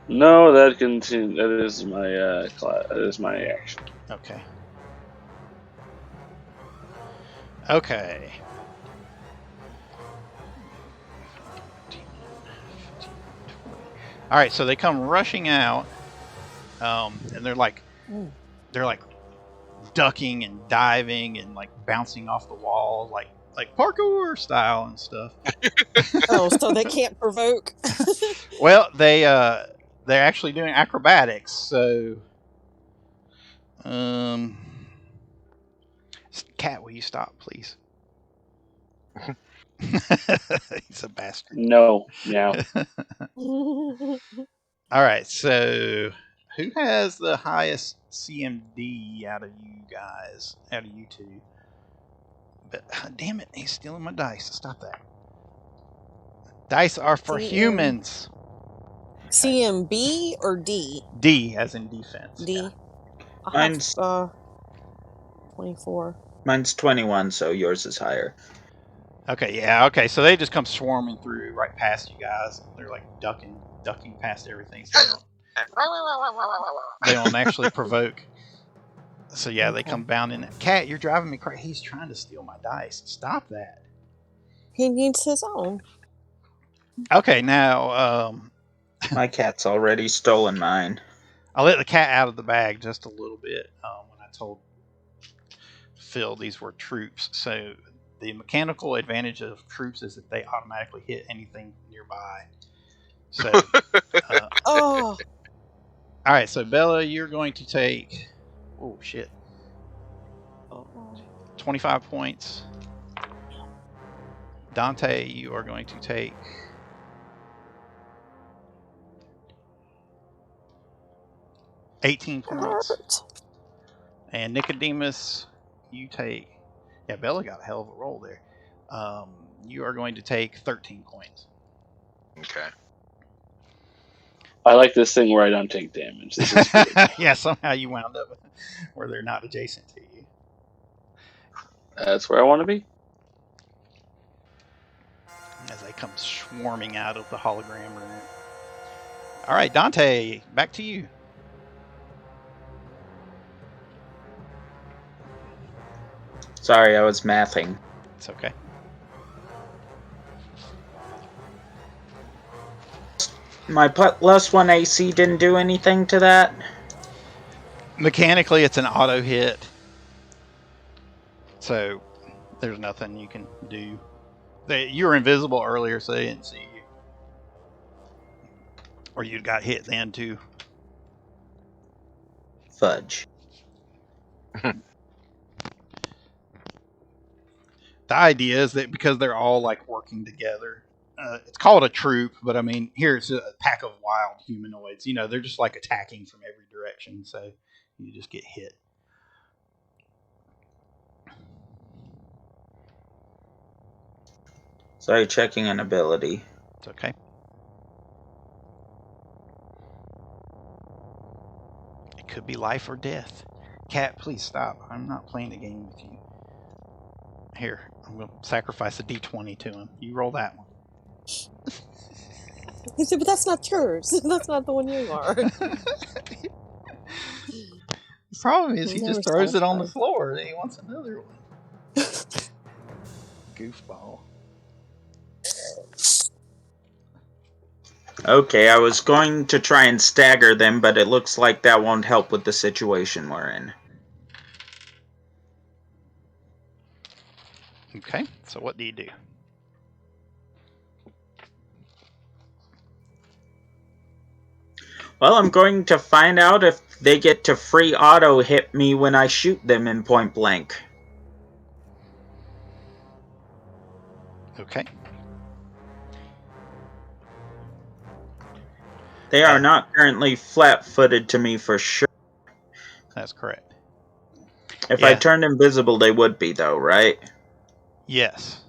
No, that is my that is my action. Okay. Okay. All right, so they come rushing out, and they're like ducking and diving and like bouncing off the wall, like parkour style and stuff. Oh, so they can't provoke. Well, they're actually doing acrobatics, so Cat, will you stop, please? He's a bastard. No, yeah. All right, so who has the highest CMD out of you guys? Out of you two? But damn it, he's stealing my dice. Stop that. Dice are for humans. CMB or D? D as in defense. D. Yeah. Mine's 24. Mine's 21, so yours is higher. Okay, yeah, okay. So they just come swarming through right past you guys. They're like ducking past everything. So they don't actually provoke. So yeah, they come bounding. Cat, you're driving me crazy. He's trying to steal my dice. Stop that. He needs his own. Okay, now My cat's already stolen mine. I let the cat out of the bag just a little bit when I told Phil these were troops. So the mechanical advantage of troops is that they automatically hit anything nearby. So, Oh. All right. So Bella, you're going to take. Oh shit. 25 points. Dante, you are going to take 18 points. And Nicodemus, you take... Yeah, Bella got a hell of a roll there. You are going to take 13 points. Okay. I like this thing where I don't take damage. This is good. Yeah, somehow you wound up where they're not adjacent to you. That's where I want to be. As they come swarming out of the hologram room. All right, Dante, back to you. Sorry, I was mathing. It's okay. My +1 AC didn't do anything to that? Mechanically, it's an auto hit. So, there's nothing you can do. You were invisible earlier, so they didn't see you. Or you got hit then, too. Fudge. The idea is that because they're all like working together, it's called a troop, but I mean, here it's a pack of wild humanoids. You know, they're just like attacking from every direction, so you just get hit. Sorry, checking an ability. It's okay. It could be life or death. Cat, please stop. I'm not playing a game with you. Here, I'm going to sacrifice a d20 to him. You roll that one. He said, but that's not yours. That's not the one you are. The problem is he just throws it on the floor. Then he wants another one. Goofball. Okay, I was going to try and stagger them, but it looks like that won't help with the situation we're in. Okay, so what do you do? Well, I'm going to find out if they get to free auto hit me when I shoot them in point blank. Okay. They are not currently flat-footed to me for sure. That's correct. If I turned invisible, they would be, though, right? Yes.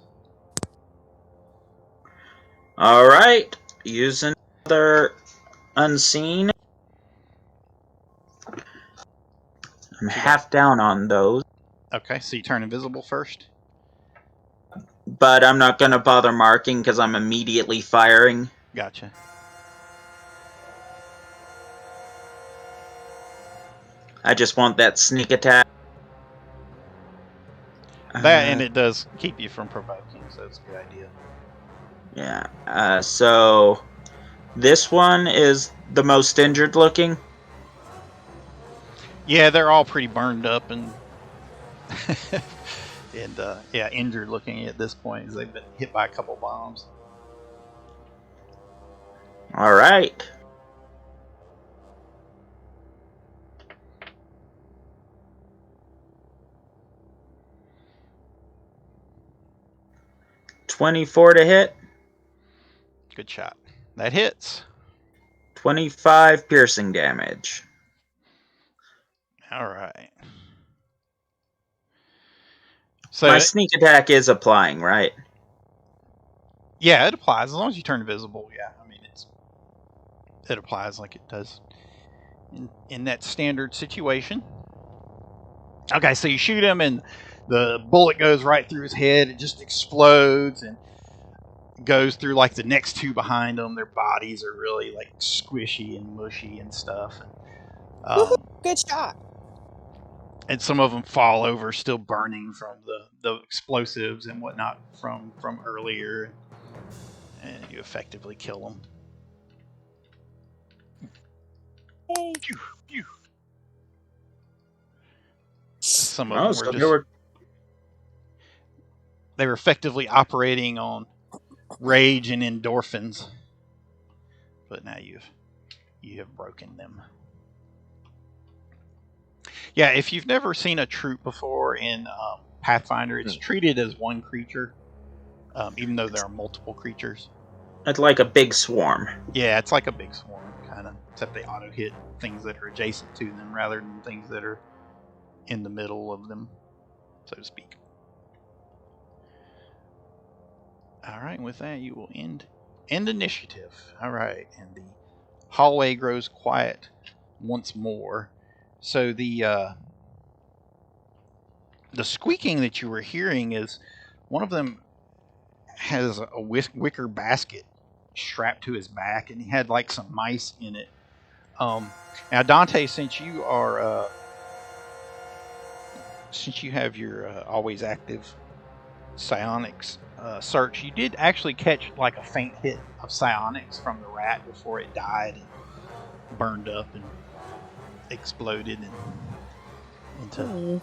Alright. Use another unseen. I'm half down on those. Okay, so you turn invisible first? But I'm not going to bother marking because I'm immediately firing. Gotcha. I just want that sneak attack. That, and it does keep you from provoking, so it's a good idea. Yeah, so this one is the most injured looking. Yeah, they're all pretty burned up and and injured looking at this point as they've been hit by a couple bombs. All right. $24 to hit. Good shot. That hits. 25 piercing damage. All right. So my sneak attack is applying, right? Yeah, it applies as long as you turn invisible. Yeah, I mean it applies like it does in that standard situation. Okay, so you shoot him and the bullet goes right through his head. It just explodes and goes through like the next two behind them. Their bodies are really like squishy and mushy and stuff. And, good shot. And some of them fall over, still burning from the explosives and whatnot from earlier. And you effectively kill them. Hey. Some of them they were effectively operating on rage and endorphins, but now you have broken them. Yeah, if you've never seen a troop before in Pathfinder, it's treated as one creature, even though there are multiple creatures. It's like a big swarm. Yeah, it's like a big swarm, kind of, except they auto-hit things that are adjacent to them rather than things that are in the middle of them, so to speak. All right, with that, you will end initiative. All right, and the hallway grows quiet once more. So the squeaking that you were hearing is one of them has a wicker basket strapped to his back, and he had like some mice in it. Now, Dante, since you are since you have your always active psionics search, you did actually catch like a faint hit of psionics from the rat before it died and burned up and exploded and into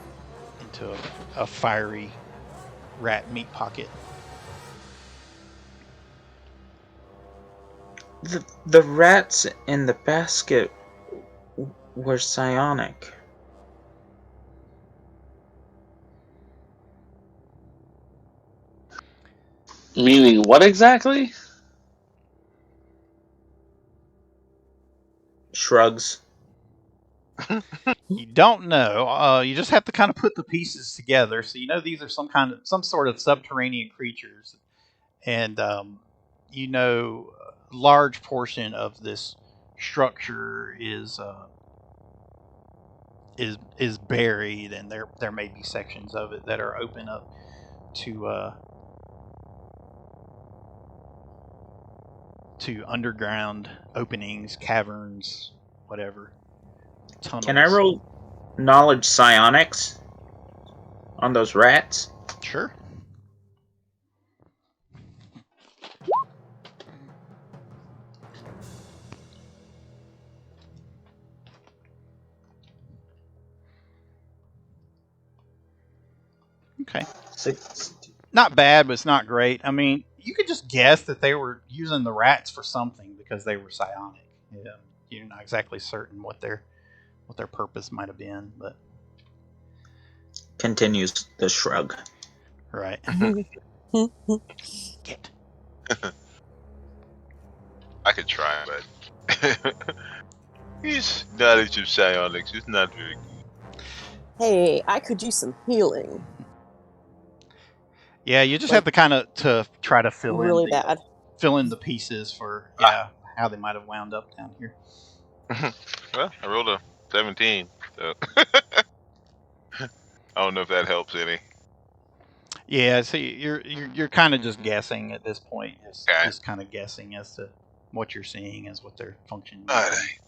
a fiery rat meat pocket. The rats in the basket were psionic. Meaning what exactly? Shrugs. You don't know. You just have to kind of put the pieces together. So you know these are some sort of subterranean creatures, and you know a large portion of this structure is buried, and there may be sections of it that are open up to underground openings, caverns, whatever. Tunnels. Can I roll knowledge psionics on those rats? Sure. Okay. not bad, but it's not great. I mean, you could just guess that they were using the rats for something because they were psionic. Yeah, you're not exactly certain what their purpose might have been, but Continues the shrug. right. Get. I could try, but he's knowledge of psionics is not very good. Hey, I could use some healing. Yeah, you just have to kind of to try to fill Really in bad. the pieces for how they might have wound up down here. Well, I rolled a 17, so I don't know if that helps any. Yeah, so you're kind of just guessing at this point. Just kind of guessing as to what you're seeing as what their function is. All right.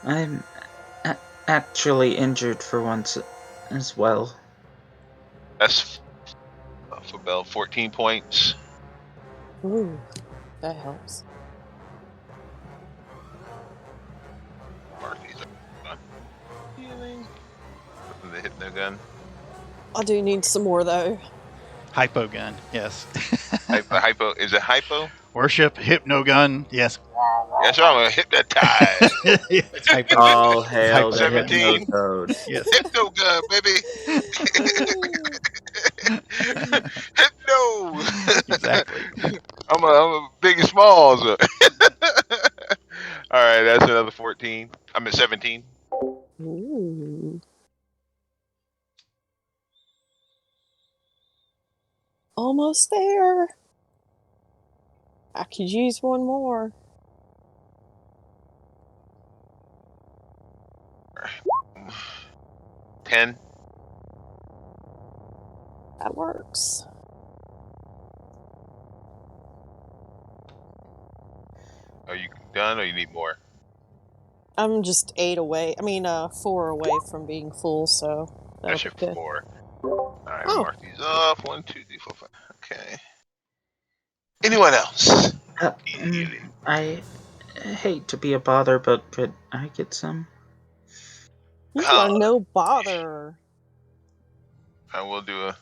I'm actually injured for once as well. That's for Bell, 14 points. Ooh, that helps. Mark these up. Healing. The hypno gun. I do need some more though. Hypo gun, yes. Hypo, is it hypo? Worship hypno gun, yes. Yes, I'm gonna hypnotize. It's hypo. All hail Hypo the 17. hypnocode. Yes. Hypno gun, baby. Hypno. Exactly. I'm a big and small. So. All right, that's another 14. I'm at 17. Ooh. Almost there. I could use one more. Right. 10. That works. Are you done or you need more? I'm just 4 away from being full, so That's that'll your be good. 4. Alright, Oh. mark these off. 1, 2, 3, 4, 5. Okay. Anyone else? I hate to be a bother, but could I get some? You are no bother. I will do a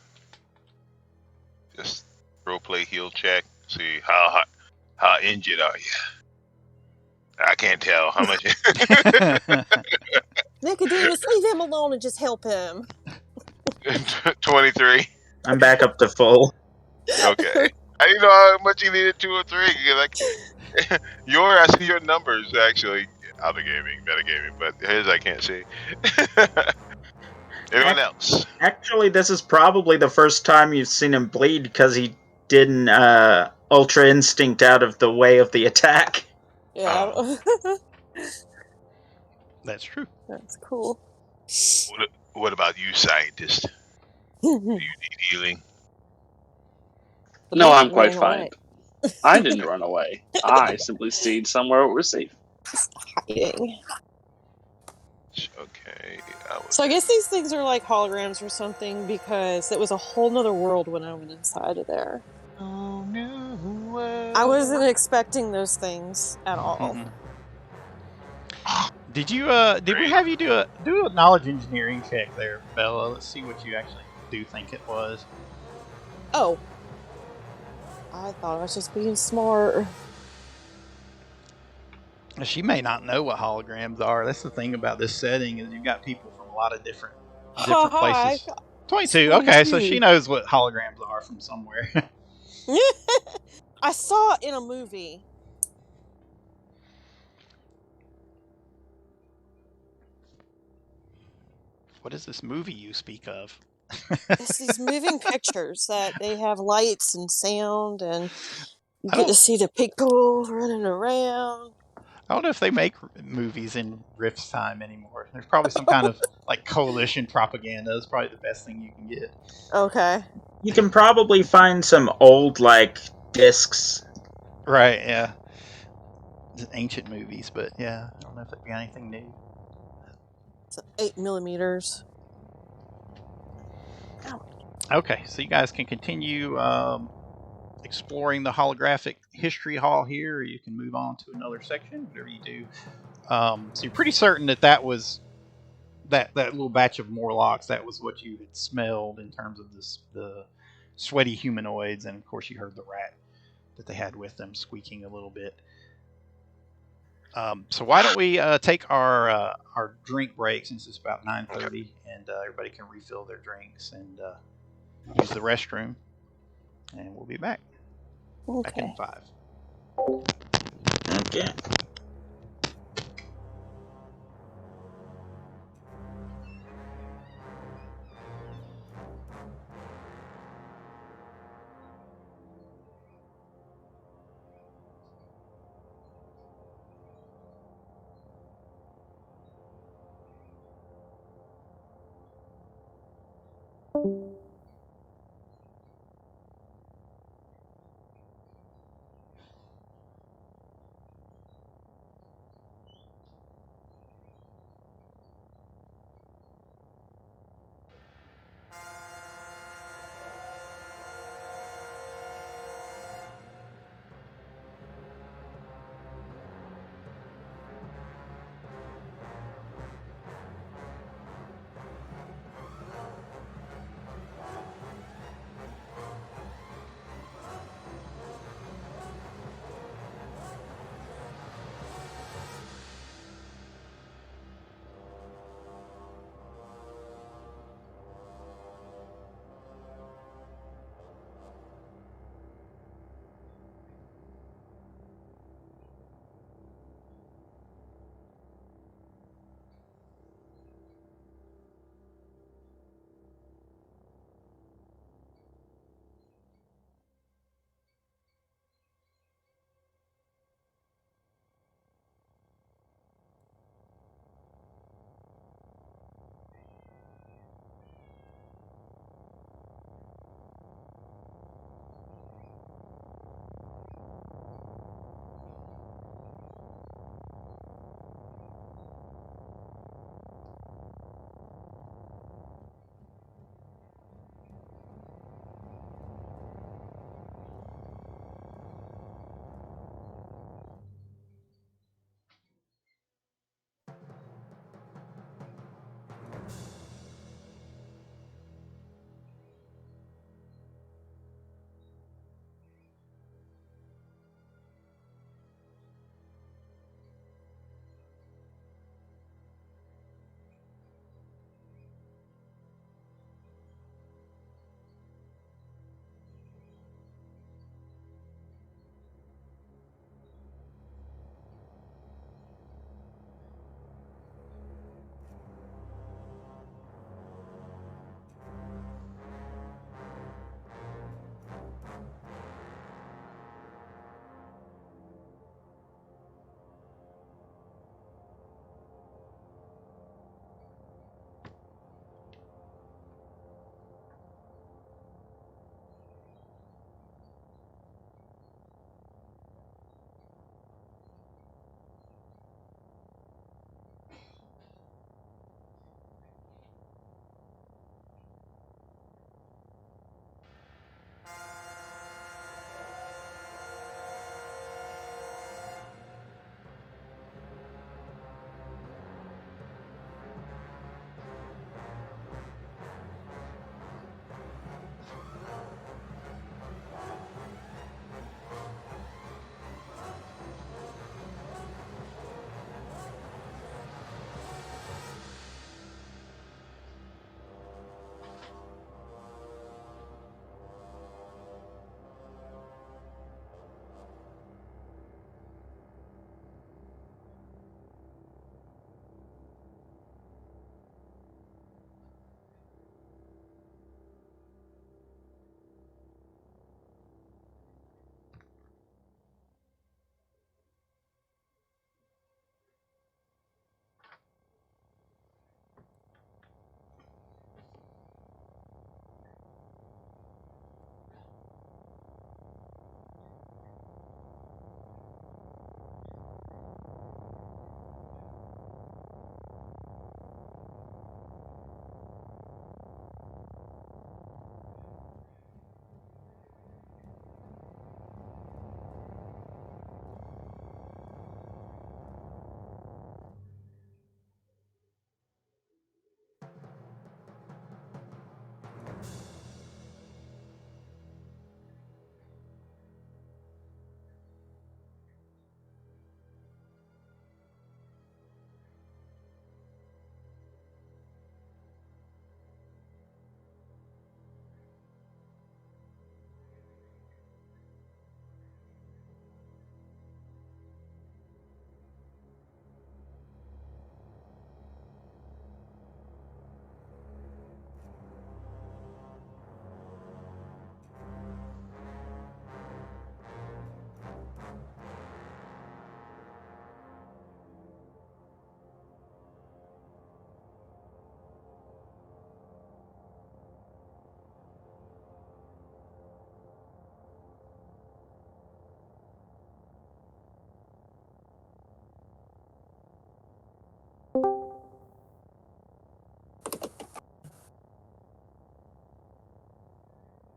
just roleplay heal check. See how injured are you? I can't tell how much. Nicodemus, leave him alone and just help him. 23. I'm back up to full. Okay. I didn't know how much you needed, 2 or 3. Like I see your numbers actually. Other gaming, metagaming, but his I can't see. Anyone else? Actually, this is probably the first time you've seen him bleed because he didn't Ultra Instinct out of the way of the attack. Yeah. Oh. That's true. That's cool. What about you, scientist? Do you need healing? No, I'm quite fine. I didn't run away. I simply stayed somewhere where we're safe. Just hiding. Okay. So I guess these things are like holograms or something because it was a whole nother world when I went inside of there. Oh no! I wasn't expecting those things at all. Mm-hmm. Did you? Did we have you do a knowledge engineering check there, Bella? Let's see what you actually do think it was. Oh, I thought I was just being smart. She may not know what holograms are. That's the thing about this setting is you've got people from a lot of different places. 22. Okay, so she knows what holograms are from somewhere. I saw it in a movie. What is this movie you speak of? It's these moving pictures that they have lights and sound, and you get to see the people running around. I don't know if they make movies in RIFTS time anymore. There's probably some kind of like coalition propaganda. It's probably the best thing you can get. Okay. You can probably find some old like discs. Right. Yeah. Ancient movies, but yeah, I don't know if it'd be anything new. It's 8mm. Okay, so you guys can continue exploring the holographic history hall here, or you can move on to another section, whatever you do. So you're pretty certain that was that little batch of Morlocks, that was what you had smelled in terms of the sweaty humanoids, and of course you heard the rat that they had with them squeaking a little bit. So why don't we take our drink break, since it's about 9:30, and everybody can refill their drinks and use the restroom, and we'll be back. Back in Okay. 5. Okay.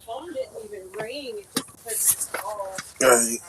phone didn't even ring. It just said call. Alright.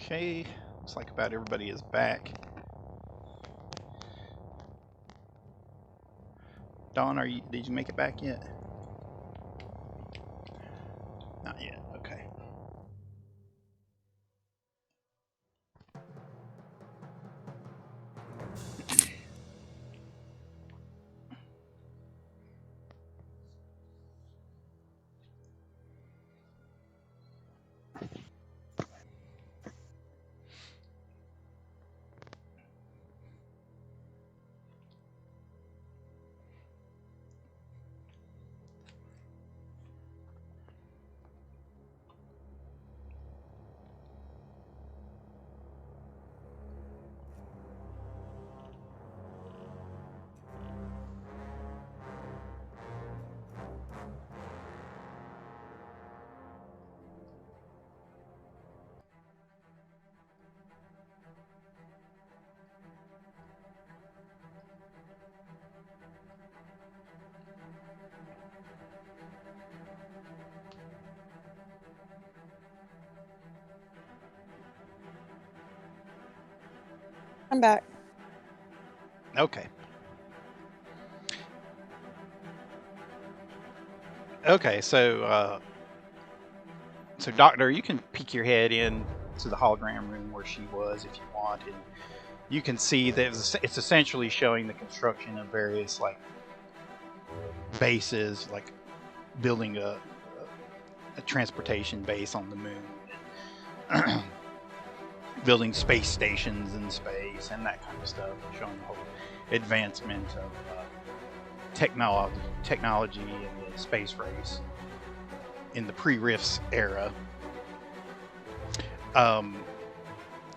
Okay, looks like about everybody is back. Dawn, did you make it back yet? Not yet, okay. I'm back. Okay. Okay, so Doctor, you can peek your head in to the hologram room where she was if you want, and you can see that it's essentially showing the construction of various like bases, like building a transportation base on the moon, building space stations in space, and that kind of stuff, showing the whole advancement of technology in the space race in the pre-RIFTS era.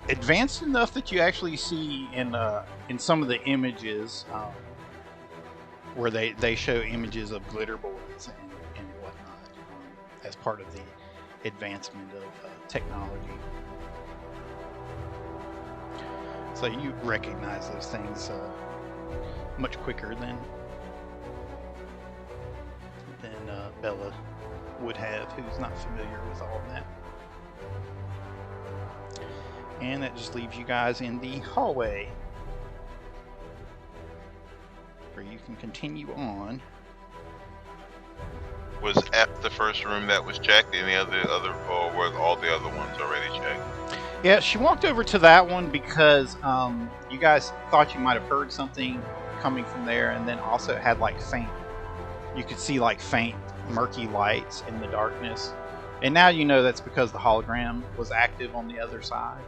Advanced enough that you actually see in some of the images where they show images of glitter boards and whatnot as part of the advancement of technology. So you recognize those things much quicker than Bella would have, who's not familiar with all of that. And that just leaves you guys in the hallway, where you can continue on. Was F the first room that was checked? Any other, or were all the other ones already checked? Yeah, she walked over to that one because you guys thought you might have heard something coming from there, and then also it had like faint. You could see like faint, murky lights in the darkness, and now you know that's because the hologram was active on the other side.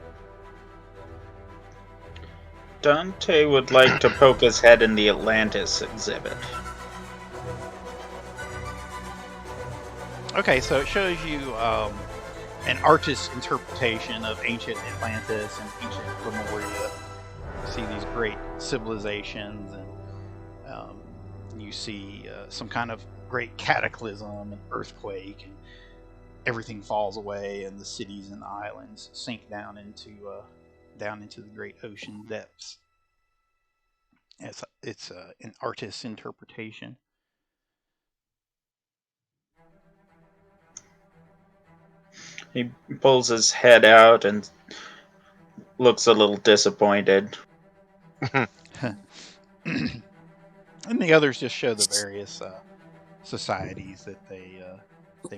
Dante would like to poke his head in the Atlantis exhibit. Okay, so it shows you an artist's interpretation of ancient Atlantis and ancient Lemuria. You see these great civilizations, and you see some kind of great cataclysm and earthquake, and everything falls away, and the cities and the islands sink down into the great ocean depths. It's an artist's interpretation. He pulls his head out and looks a little disappointed. And the others just show the various societies that they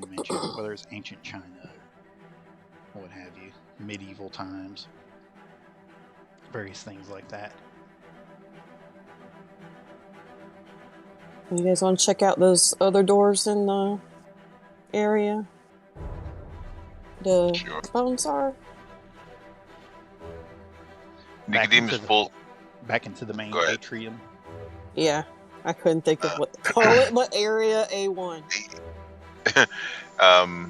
mention, whether it's ancient China or what have you, medieval times, various things like that. You guys want to check out those other doors in the area? The Sure. phones are? Nicodemus pulled. Back into the main Go ahead. atrium. Yeah. I couldn't think of what to call it, but area A1.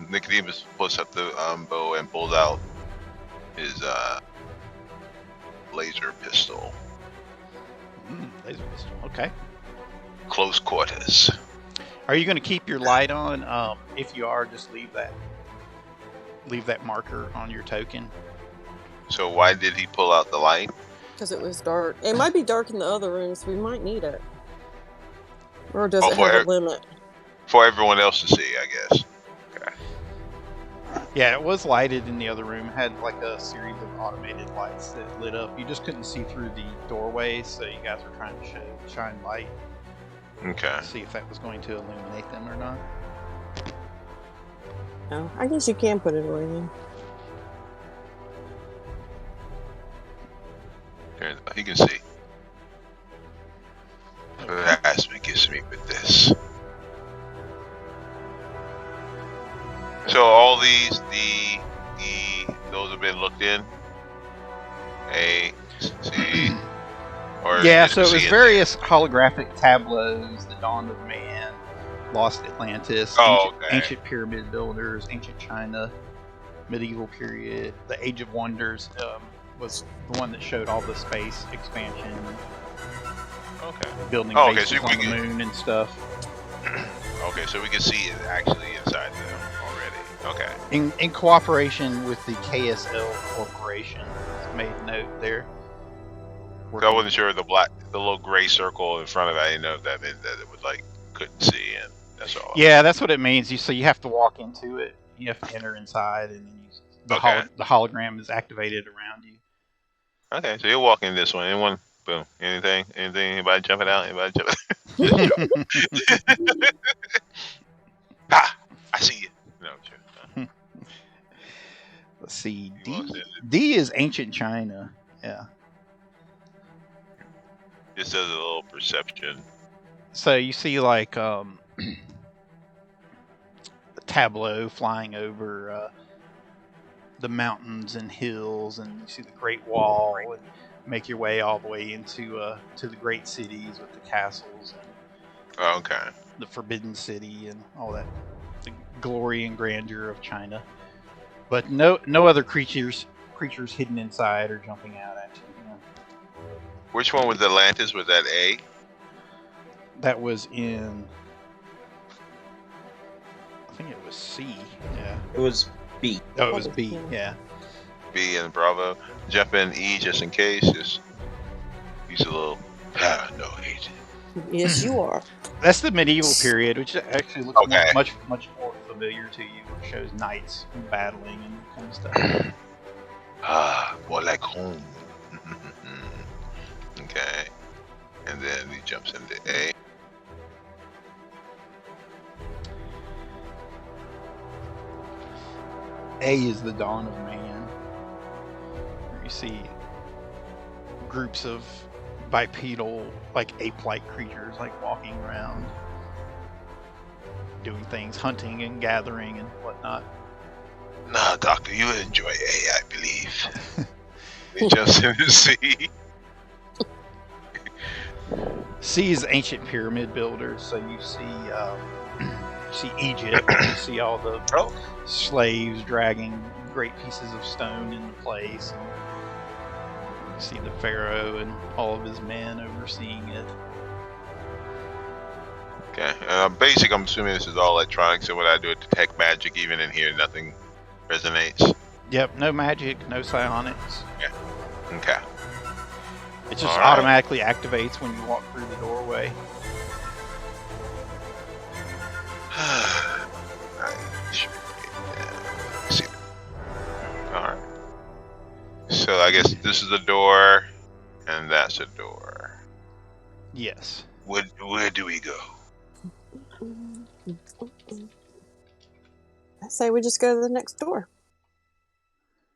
Nicodemus pulls up the bow and pulls out his laser pistol. Laser pistol. Okay. Close quarters. Are you going to keep your light on? If you are, just leave that marker on your token. So why did he pull out the light? Because it was dark. It might be dark in the other rooms. We might need it. Or does it for have a limit? For everyone else to see, I guess. Okay. Yeah, it was lighted in the other room. It had like a series of automated lights that lit up. You just couldn't see through the doorways, so you guys were trying to shine light. Okay. See if that was going to illuminate them or not. No, I guess you can put it away then. He can see. That's what gets me with this. So all these, those have been looked in. A, C, or Yeah, so it was various holographic tableaus: the Dawn of Man, Lost Atlantis, ancient pyramid builders, ancient China, medieval period, the Age of Wonders was the one that showed all the space expansion. Okay. Building so bases on the moon and stuff. Okay, so we can see it actually inside them already. Okay. In cooperation with the KSL Corporation, made note there. So I wasn't sure the little gray circle in front of it. I didn't know if that meant that it was like couldn't see, and that's all. Yeah, that's what it means. So you have to walk into it. You have to enter inside, and then the hologram is activated around you. Okay, so you're walking this one. Anyone? Boom. Anything? Anybody jumping out? Anybody jumping? I see you. No, sure. Let's see. D is ancient China. Yeah. This does a little perception. So you see like a tableau flying over the mountains and hills, and you see the Great Wall, and make your way all the way into to the great cities with the castles and the Forbidden City and all that, the glory and grandeur of China. But no other creatures hidden inside or jumping out at you. Which one was Atlantis? Was that A? That was in, I think it was C. Yeah. It was B. Oh, it was B. Yeah. B and Bravo. Jump in E just in case. Just use a little paranoid. Yes, you are. That's the medieval period, which actually looks much more familiar to you. It shows knights battling and kind of stuff. More like home. Okay. And then he jumps into A. A is the Dawn of Man. You see groups of bipedal, like ape-like creatures, like walking around, doing things, hunting and gathering and whatnot. Nah, Doctor, you would enjoy A, I believe. He jumps into C. C is ancient pyramid builders, so you see Egypt, you see all the slaves dragging great pieces of stone into place. And you see the pharaoh and all of his men overseeing it. Okay, basic, I'm assuming this is all electronic, so when I do a detect magic, even in here, nothing resonates? Yep, no magic, no psionics. Yeah. Okay. It just automatically activates when you walk through the doorway. See. Alright. So I guess this is a door, and that's a door. Yes. Where do we go? I say we just go to the next door.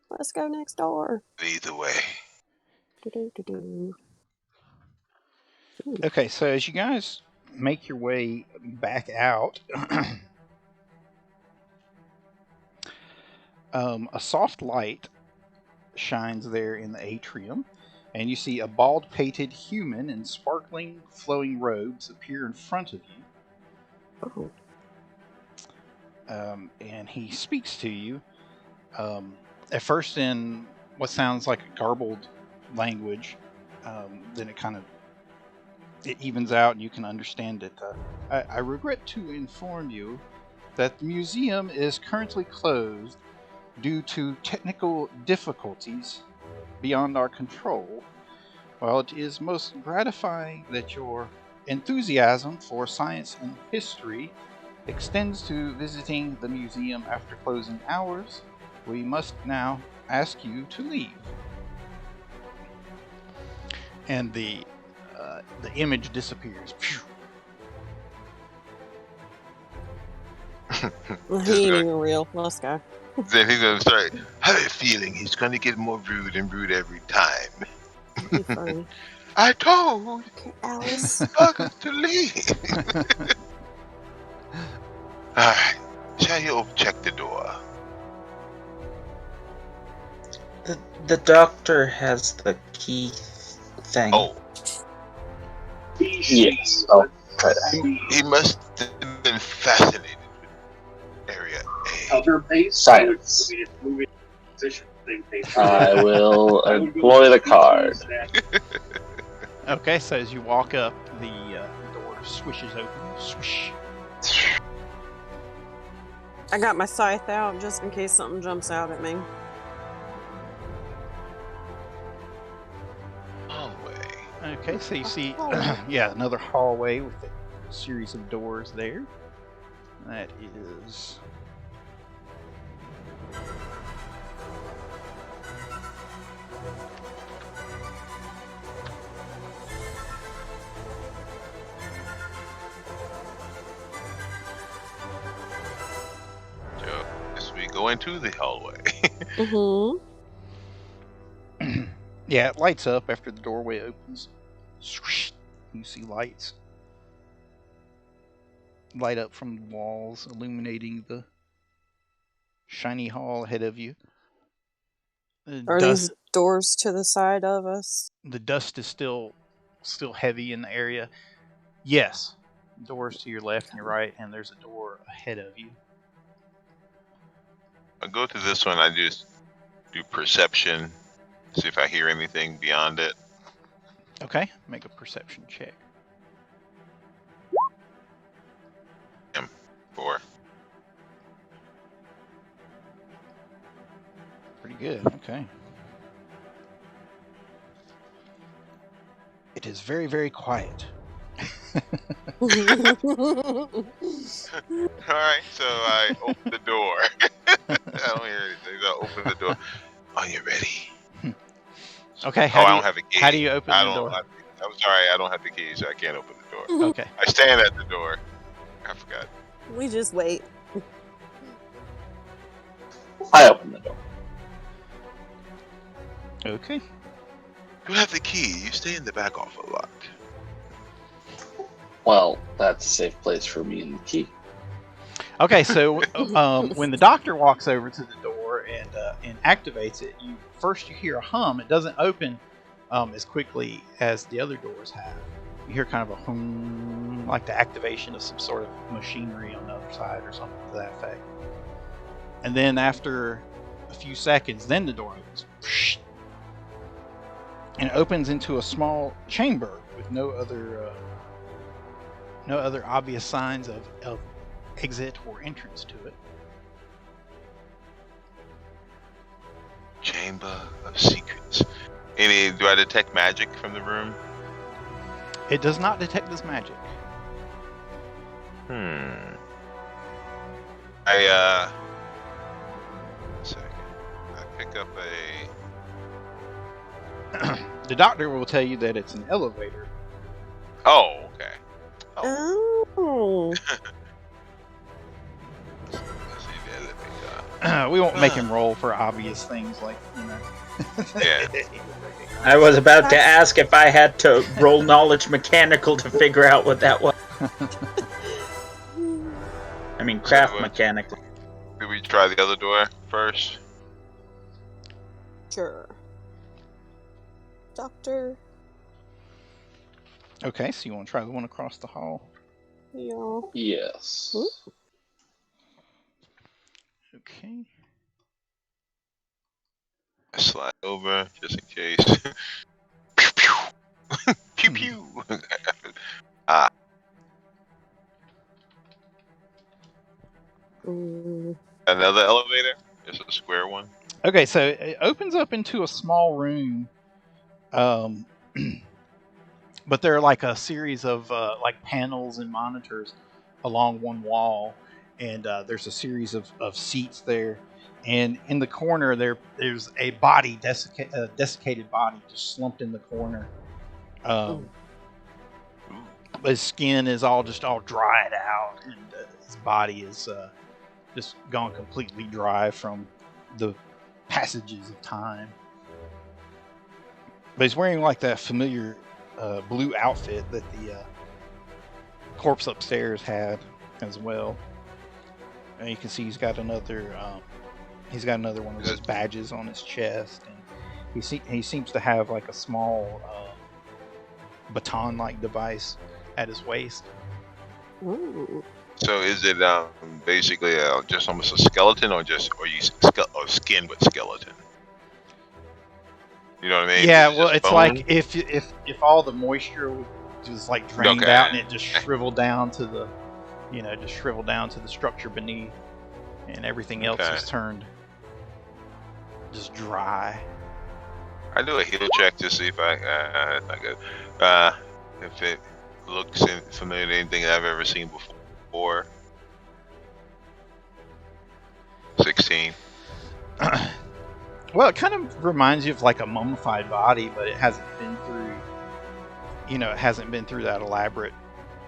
Let's go next door. Lead the way. Do-do-do-do. Okay, so as you guys make your way back out, a soft light shines there in the atrium, and you see a bald-pated human in sparkling, flowing robes appear in front of you. Oh. And he speaks to you, at first in what sounds like a garbled language, then it evens out and you can understand it. I regret to inform you that the museum is currently closed due to technical difficulties beyond our control. While it is most gratifying that your enthusiasm for science and history extends to visiting the museum after closing hours, we must now ask you to leave. And the image disappears. He ain't even real. Let's go. Then he's gonna start. I have a feeling he's gonna get more rude and rude every time. Be funny. I told Okay, Alice. Buggers to leave. Alright, shall you check the door? The doctor has the key thing. Oh, Yes. Oh, try that. he must have been fascinated with Area A. Science. I will employ the card. Okay, so as you walk up, the door swishes open. Swish. I got my scythe out just in case something jumps out at me. Hallway. Okay, so you see, hallway. yeah, another hallway with a series of doors there. That is... So, as we go into the hallway. Mm-hmm. Yeah, it lights up after the doorway opens. Swish. You see lights light up from the walls, illuminating the shiny hall ahead of you. Are these doors to the side of us? The dust is still heavy in the area. Yes, doors to your left and your right, and there's a door ahead of you. I go to this one, I just do perception, see if I hear anything beyond it. Okay, make a perception check. 4. Pretty good, okay. It is very, very quiet. Alright, so I open the door. I don't hear anything, so I open the door. Are you ready? Okay, I don't have a key. how do you open the door? I'm sorry, I don't have the key, so I can't open the door. Okay. I stand at the door. I forgot. We just wait. I open the door. Okay. You have the key. You stay in the back off a lot. Well, that's a safe place for me and the key. Okay, so when the doctor walks over to the door and activates it, you hear a hum. It doesn't open as quickly as the other doors have. You hear kind of a hum, like the activation of some sort of machinery on the other side or something to that effect. And then after a few seconds, then the door opens. And it opens into a small chamber with no other obvious signs of exit or entrance to it. Chamber of Secrets. Do I detect magic from the room? It does not detect this magic. Second. I pick up The doctor will tell you that it's an elevator. Oh, okay. Oh. I see the elevator. We won't make him roll for obvious things like, Yeah. I was about to ask if I had to roll knowledge mechanical to figure out what that was. I mean, craft mechanical. Did we try the other door first? Sure. Doctor. Okay, so you want to try the one across the hall? Yeah. Yes. Ooh. Okay. Slide over just in case. Pew pew. Pew pew. Ah. Another elevator? Just a square one? Okay, so it opens up into a small room, but there are like a series of like panels and monitors along one wall, and there's a series of seats there, and in the corner there's a body, desiccated body, just slumped in the corner. His skin is all dried out, and his body is just gone completely dry from the passages of time. But he's wearing like that familiar blue outfit that the corpse upstairs had as well. And you can see he's got another one of those badges on his chest, and he seems to have like a small baton-like device at his waist. Ooh. So is it basically just almost a skeleton, or you skin with skeleton? You know what I mean? Yeah, Is it well, just it's bone? like if all the moisture was like drained out and it just shriveled down to the, structure beneath, and everything else was turned just dry. I do a heal check to see if it's not good. If it looks familiar to anything I've ever seen before. 16. Well, it kind of reminds you of like a mummified body, but it hasn't been through that elaborate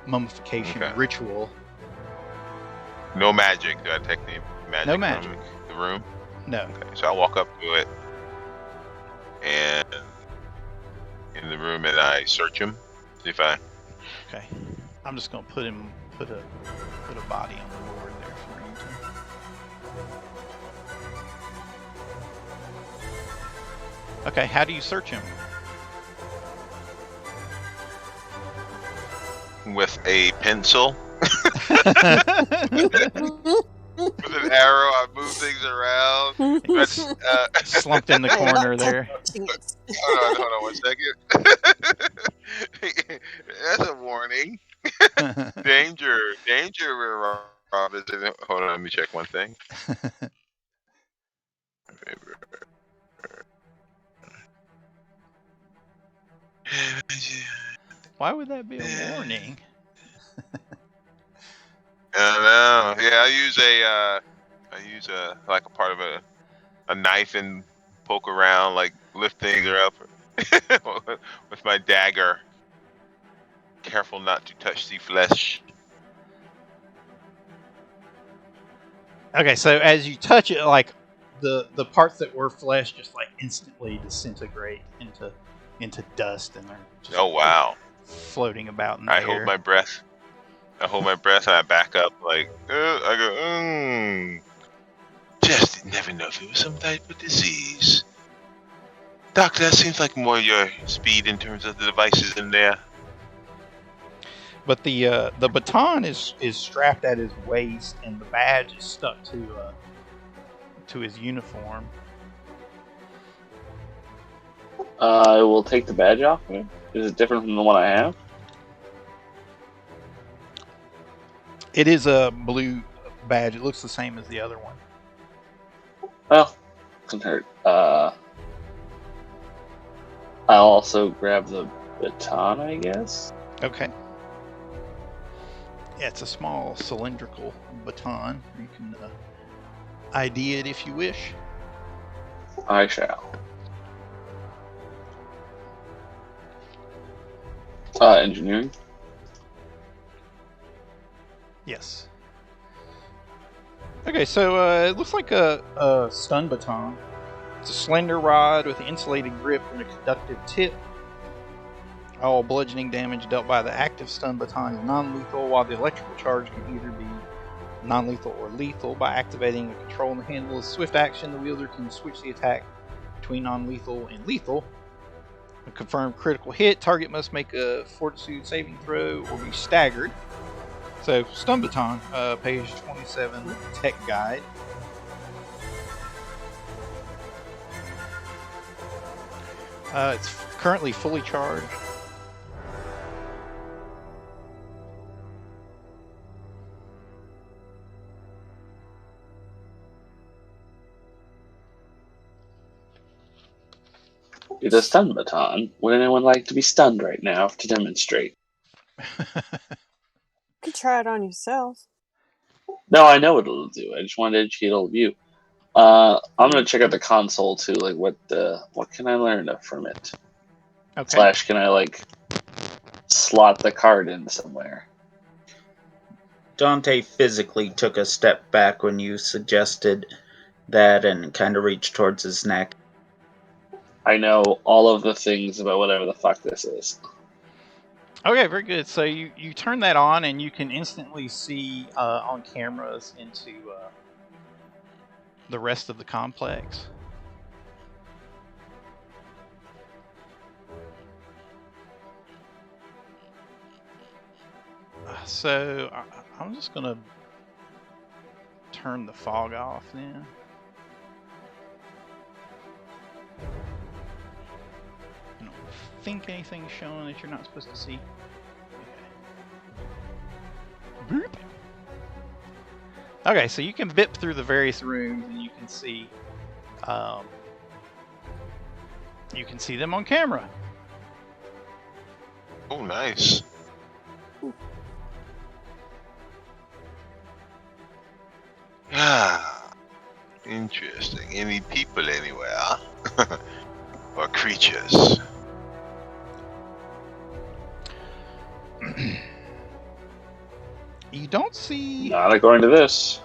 mummification ritual. No magic. Do I take the magic? No magic. From the room? No. Okay, so I walk up to it, and in the room, and I search him. See if I. Okay. I'm just gonna put a body on the board there for you. Okay, how do you search him? With a pencil. With an arrow, I move things around. That's, slumped in the corner there. Hold on 1 second. That's a warning. Danger, Robinson. Hold on, let me check one thing. Why would that be a warning? I don't know. Yeah, I use a like a part of a knife and poke around, like lift things up with my dagger. Careful not to touch the flesh. Okay, so as you touch it, like the parts that were flesh just like instantly disintegrate into dust, and they're just floating about in the air. I hold my breath and I back up like I go. Just never know if it was some type of disease. Doctor, that seems like more your speed in terms of the devices in there. But the baton is strapped at his waist, and the badge is stuck to his uniform. I will take the badge off. Is it different from the one I have? It is a blue badge. It looks the same as the other one. Well, doesn't hurt. I'll also grab the baton, I guess. Okay. Yeah, it's a small cylindrical baton. You can ID it if you wish. I shall. Engineering. Yes. Okay, so it looks like a stun baton. It's a slender rod with an insulated grip and a conductive tip. All bludgeoning damage dealt by the active stun baton is non-lethal, while the electrical charge can either be non-lethal or lethal. By activating a control on the handle, a swift action, the wielder can switch the attack between non-lethal and lethal. A confirmed critical hit, target must make a fortitude saving throw or be staggered. So, stun baton, page 27, tech guide. It's currently fully charged. It's a stun baton. Would anyone like to be stunned right now to demonstrate? You could try it on yourself. No, I know what it'll do. I just wanted to educate all of you. I'm gonna check out the console too. Like, what can I learn from it? Okay. / can I slot the card in somewhere? Dante physically took a step back when you suggested that and kind of reached towards his neck. I know all of the things about whatever the fuck this is. Okay, very good. So you turn that on and you can instantly see on cameras into the rest of the complex. So I'm just going to turn the fog off then. I don't think anything's showing that you're not supposed to see. Okay. Boop. Okay, so you can bip through the various rooms and you can see them on camera. Oh, nice. Ah, interesting. Any people anywhere? Or creatures? You don't see Not according to this.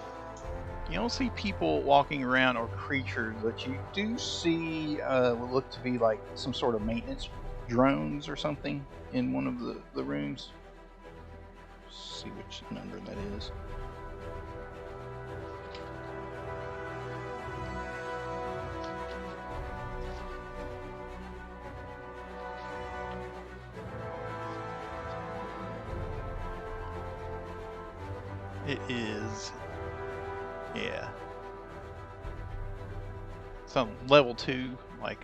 You don't see people walking around or creatures, but you do see what look to be like some sort of maintenance drones or something in one of the rooms. Let's see which number that is. It is, yeah. So level 2, like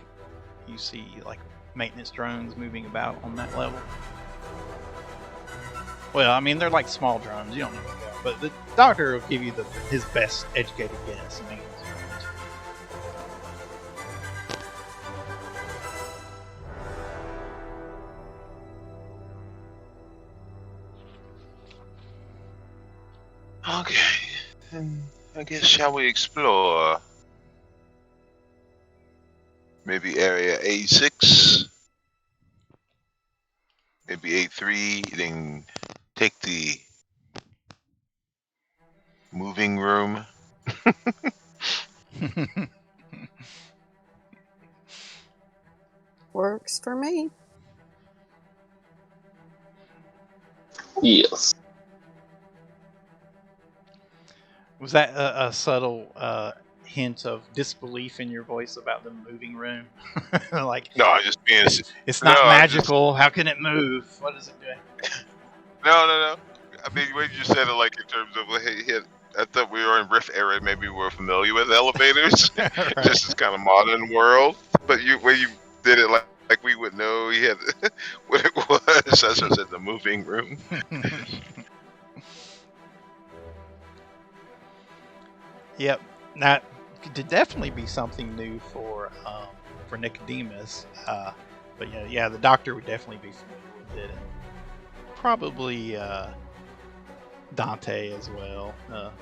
you see like maintenance drones moving about on that level. Well, I mean they're like small drones, you don't know what they are, but the doctor will give you his best educated guess. Maintenance drones. Okay, then I guess shall we explore? Maybe area A6, maybe A3, then take the moving room. Works for me. Yes. Was that a subtle hint of disbelief in your voice about the moving room? Like, No, I just being. it's not no, magical. How can it move? What is it doing? No. I mean, when you said it, like in terms of, I thought we were in Rift era. Maybe we're familiar with elevators. Right. This is kind of modern world, but when you did it like we would know, he had what it was. That's what I said, the moving room. Yep, that could definitely be something new for Nicodemus. But yeah, the doctor would definitely be familiar with it, and probably Dante as well.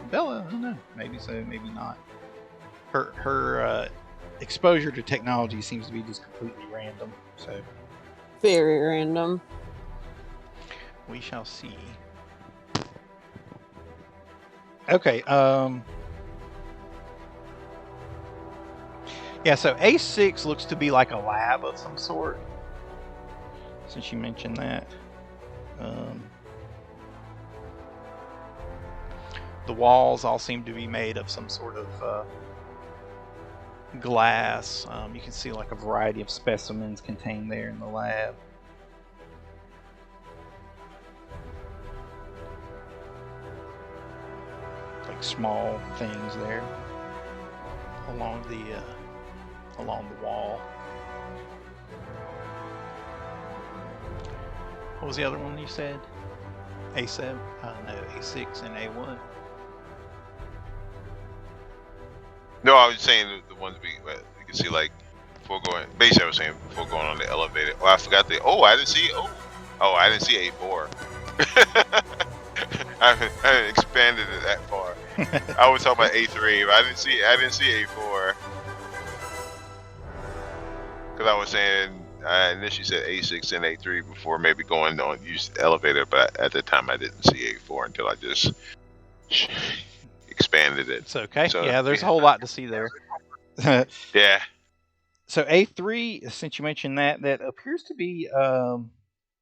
Bella, I don't know, maybe so, maybe not. Her exposure to technology seems to be just completely random. So Very random. We shall see. Okay, yeah, so A6 looks to be like a lab of some sort, since you mentioned that. The walls all seem to be made of some sort of glass. You can see like a variety of specimens contained there in the lab. Like small things there along the wall. What was the other one you said? A7? No, A6 and A1. No, I was saying the ones you can see, like, before going. Basically, I was saying before going on the elevator. Oh, I forgot the. Oh, I didn't see. I didn't see A4. I haven't expanded it that far. I was talking about A3, but I didn't see A4. Because I was saying I initially said A6 and A3 before maybe going on use the elevator, but at the time I didn't see A4 until I just expanded it. It's okay. So, yeah, there's a whole lot to see there. Yeah. So A3, since you mentioned that appears to be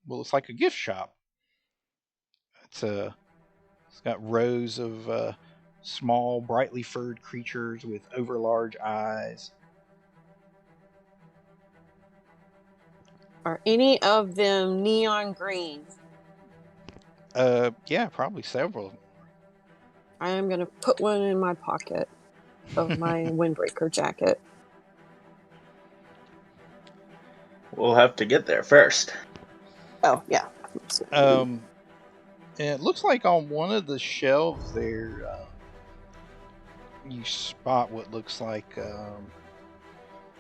it's like a gift shop. It's got rows of small, brightly furred creatures with overlarge eyes. Are any of them neon green? Yeah, probably several. I am going to put one in my pocket of my windbreaker jacket. We'll have to get there first. Oh, yeah. It looks like on one of the shelves there, you spot what looks like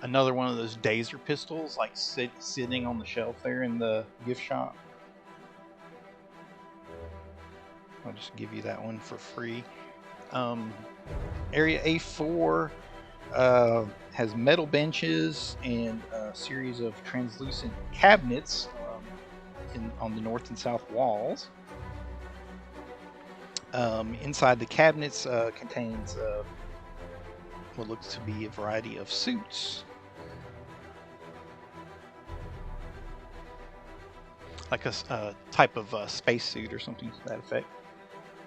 another one of those Dazer pistols, like sitting on the shelf there in the gift shop. I'll just give you that one for free. Area A4 has metal benches and a series of translucent cabinets on the north and south walls. Inside the cabinets contains what looks to be a variety of suits. Like a type of spacesuit or something to that effect.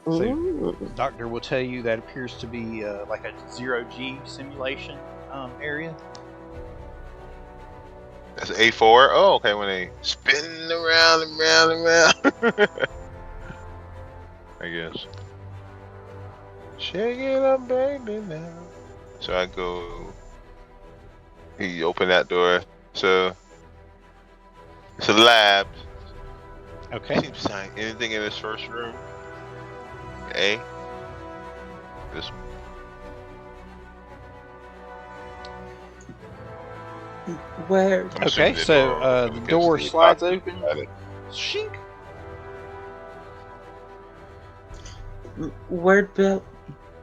So, the doctor will tell you that appears to be like a zero-G simulation area. That's A4? Oh, okay, when they spin around and round and round. I guess. Shake it up, baby, now. So I go. He opened that door. So it's a lab. Okay. Seems like anything in this first room? A. This one. Where? I'm assuming Okay, so the door slides open. Shink. Where'd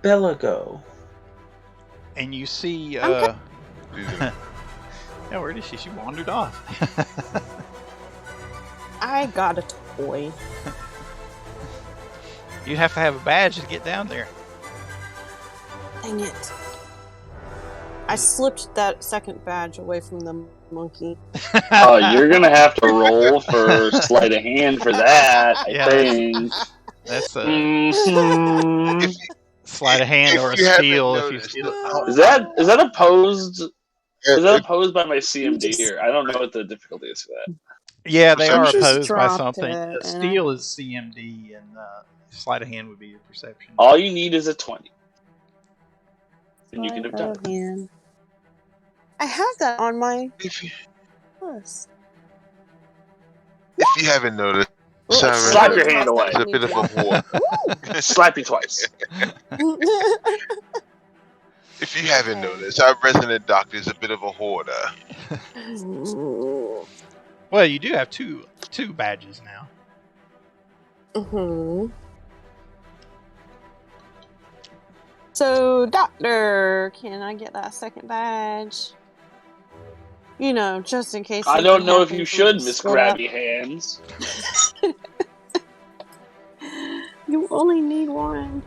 Bella go? And you see. She's Yeah, where is she? She wandered off. I got a toy. You have to have a badge to get down there. Dang it. I slipped that second badge away from the monkey. Oh, you're gonna have to roll for sleight of hand for that. Yeah, I think. That's a Mhm. sleight of hand or a steal if you steal it. Is that opposed? Is that opposed by my CMD? Or I don't know what the difficulty is for that. Yeah, they are Perception. opposed by Dropped something. it, A and steal is CMD, and sleight of hand would be your perception. All you need is a 20, and you can have done it. Hand. I have that on my If you list. haven't noticed, Well, Sarah, Slap your hand away. it's a bit of a whore. Slap you twice. If you haven't noticed, our resident doctor is a bit of a hoarder. Well, you do have two badges now. Mm-hmm. So, doctor, can I get that second badge? You know, just in case. I don't know if something you happens should, with Miss split up. Grabby Hands. You only need one.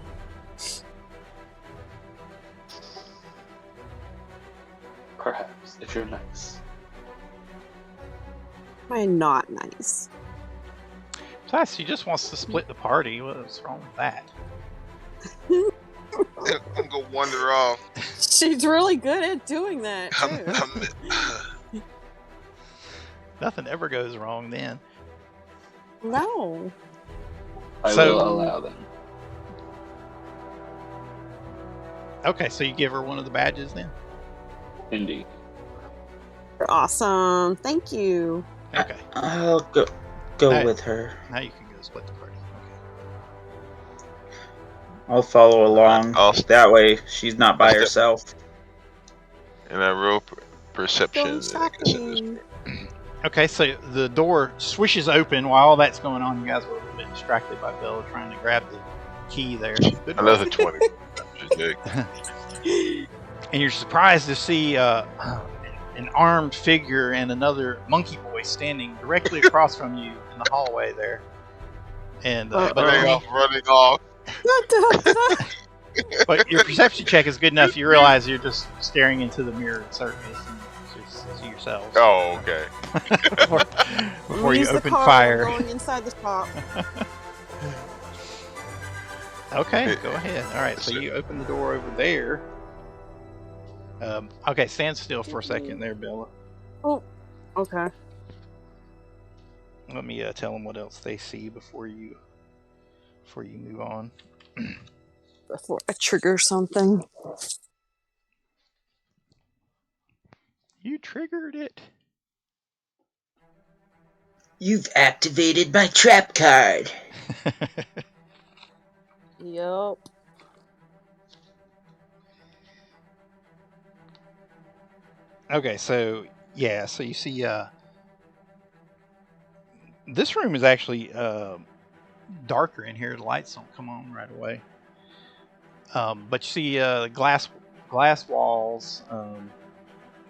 Perhaps, if you're nice. I'm not nice. Plus, she just wants to split the party. What's wrong with that? I'm gonna wander off. She's really good at doing that, too. Nothing ever goes wrong then. No. I So- will allow them. Okay, so you give her one of the badges then? Indeed. You're awesome. Thank you. Okay, I'll go Alright. with her. now you can go split the party. Okay. I'll follow along. I'll- That way, she's not by I'll step- herself. And I roll perception. Go I guess in this shopping. Okay, so the door swishes open. While all that's going on, you guys were a little bit distracted by Bella trying to grab the key there. Good Another work. 20. Which is good. And you're surprised to see an armed figure and another monkey boy standing directly across from you in the hallway there. And Running off. but your perception check is good enough. You realize you're just staring into the mirrored surface and just see yourselves Oh, okay. before you Use the open car fire. Going inside the shop. Okay, go ahead. All right, so you open the door over there. Okay, stand still for a second there, Bella. Oh, okay. Let me tell them what else they see before you move on. Before I trigger something. You triggered it. You've activated my trap card. Yup. Okay, so yeah, so you see, this room is actually darker in here. The lights don't come on right away. But you see glass walls.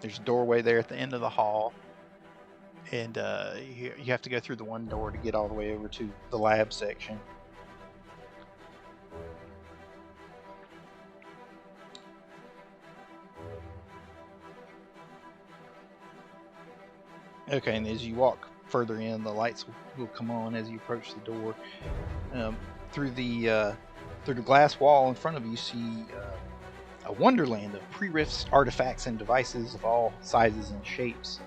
There's a doorway there at the end of the hall, and you have to go through the one door to get all the way over to the lab section. Okay, and as you walk further in, the lights will come on as you approach the door. Through the glass wall in front of you, see a wonderland of pre-RIFTS artifacts and devices of all sizes and shapes.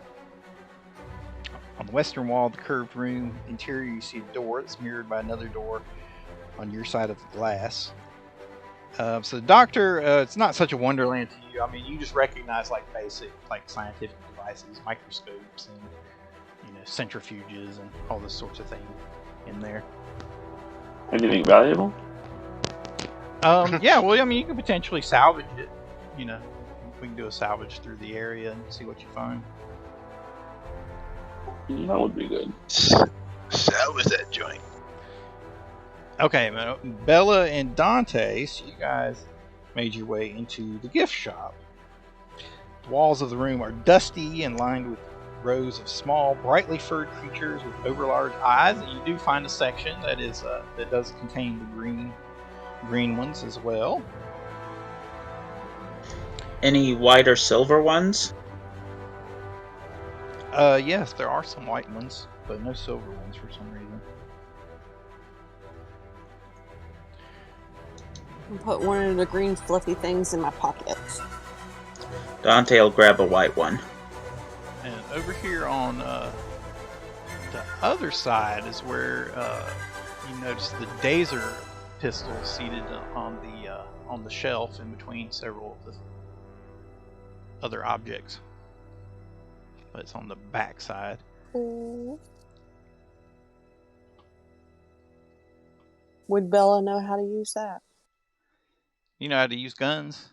On the western wall of the curved room interior, you see a door that's mirrored by another door on your side of the glass. So the doctor, it's not such a wonderland to you. I mean, you just recognize like basic like scientific devices, microscopes, and centrifuges and all this sorts of thing in there. Anything valuable? Yeah, well, I mean, you can potentially salvage it. We can do a salvage through the area and see what you find. That would be good. Salvage that joint. Okay, Bella and Dante, so you guys made your way into the gift shop. The walls of the room are dusty and lined with rows of small, brightly furred creatures with overlarge eyes. And you do find a section that does contain the green ones as well. Any white or silver ones? Yes, there are some white ones, but no silver ones for some reason. I'll put one of the green fluffy things in my pocket. Dante will grab a white one. And over here on the other side is where you notice the Dazer pistol seated on the shelf in between several of the other objects. But it's on the back side. Would Bella know how to use that? You know how to use guns?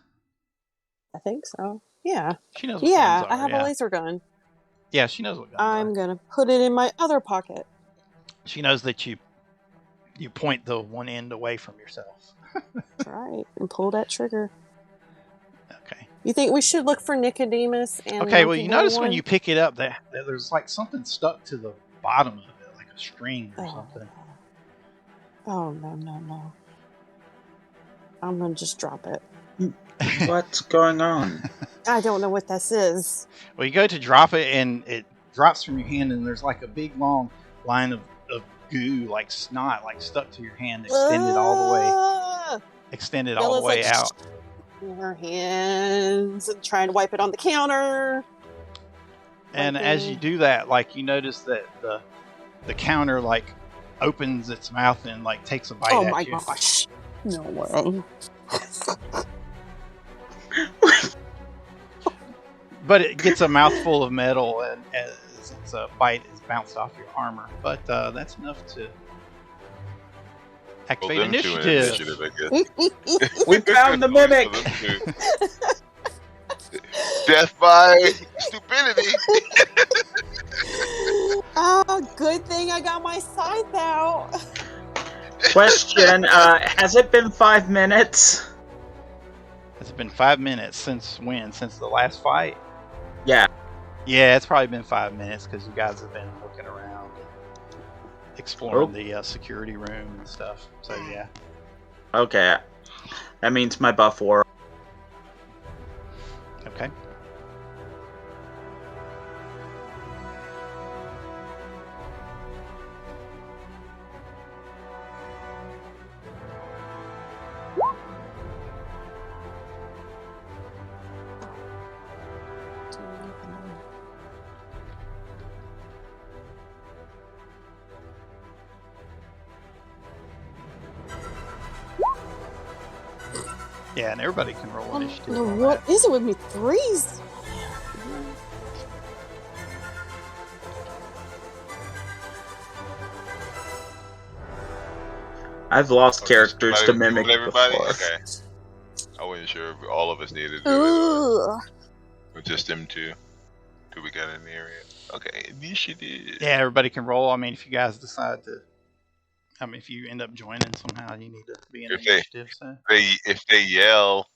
I think so. Yeah. She knows what Yeah, guns are. I have a laser gun. Yeah, she knows what guns I'm are. gonna put it in my other pocket. She knows that you point the one end away from yourself. That's right, and pull that trigger. Okay. You think we should look for Nicodemus and Okay, well, Monkey you Boy notice when one? you pick it up that there's like something stuck to the bottom of it, like a string or something. Oh, no. I'm gonna just drop it. What's going on? I don't know what this is. Well, you go to drop it, and it drops from your hand, and there's like a big long line of goo, like snot, like stuck to your hand, extended all the way Bella's like, out. in her hands and trying to wipe it on the counter. And as you do that, like you notice that the counter like opens its mouth and like takes a bite Oh at my you. gosh. No way. But it gets a mouthful of metal, and as its bite is bounced off your armor. But that's enough to activate Well, them two in initiative. I guess. We found the mimic! Death by stupidity. Oh, good thing I got my scythe out. Question, has it been 5 minutes? Has it been 5 minutes since when? Since the last fight? Yeah. Yeah, it's probably been 5 minutes because you guys have been looking around, exploring the security room and stuff. So yeah. Okay. That means my buff wore. Okay. Yeah, and everybody can roll initiative. What is it with me? Threes? I've lost characters to mimic everybody. before. Okay. I wasn't sure if all of us needed to do it or just them two. Who we got in the area? Okay, initiative. Yeah, everybody can roll. I mean, if you guys decide to, I mean, if you end up joining somehow, you need to be in initiative. So If they yell.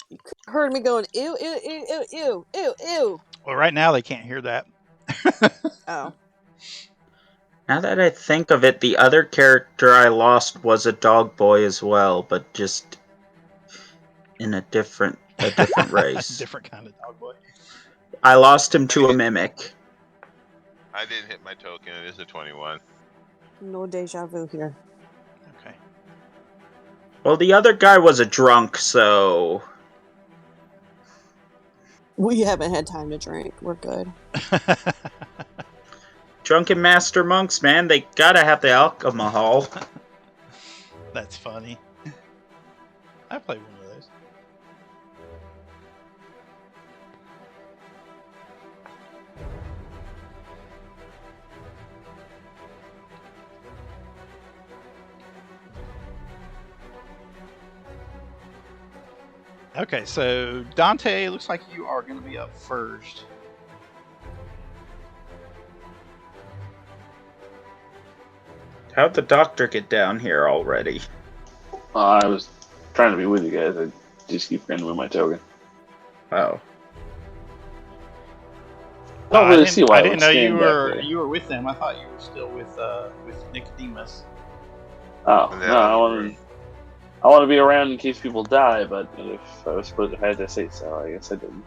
You heard me going, ew, ew, ew, ew, ew, ew, ew. Well, right now they can't hear that. Oh. Now that I think of it, the other character I lost was a dog boy as well, but just in a different race. Different kind of dog boy. I lost him to a mimic. I didn't hit my token. It is a 21. No deja vu here. Okay. Well, the other guy was a drunk, so... We haven't had time to drink. We're good. Drunken master monks, man, they gotta have the alcohol. That's funny. I played one of those. Okay, so Dante, looks like you are going to be up first. How'd the doctor get down here already? I was trying to be with you guys. I just keep forgetting to move my token. Oh. I don't really see why I didn't know you were were with them. I thought you were still with Nicodemus. Oh no, I want to be around in case people die, but if I was supposed to have to say so, I guess I didn't.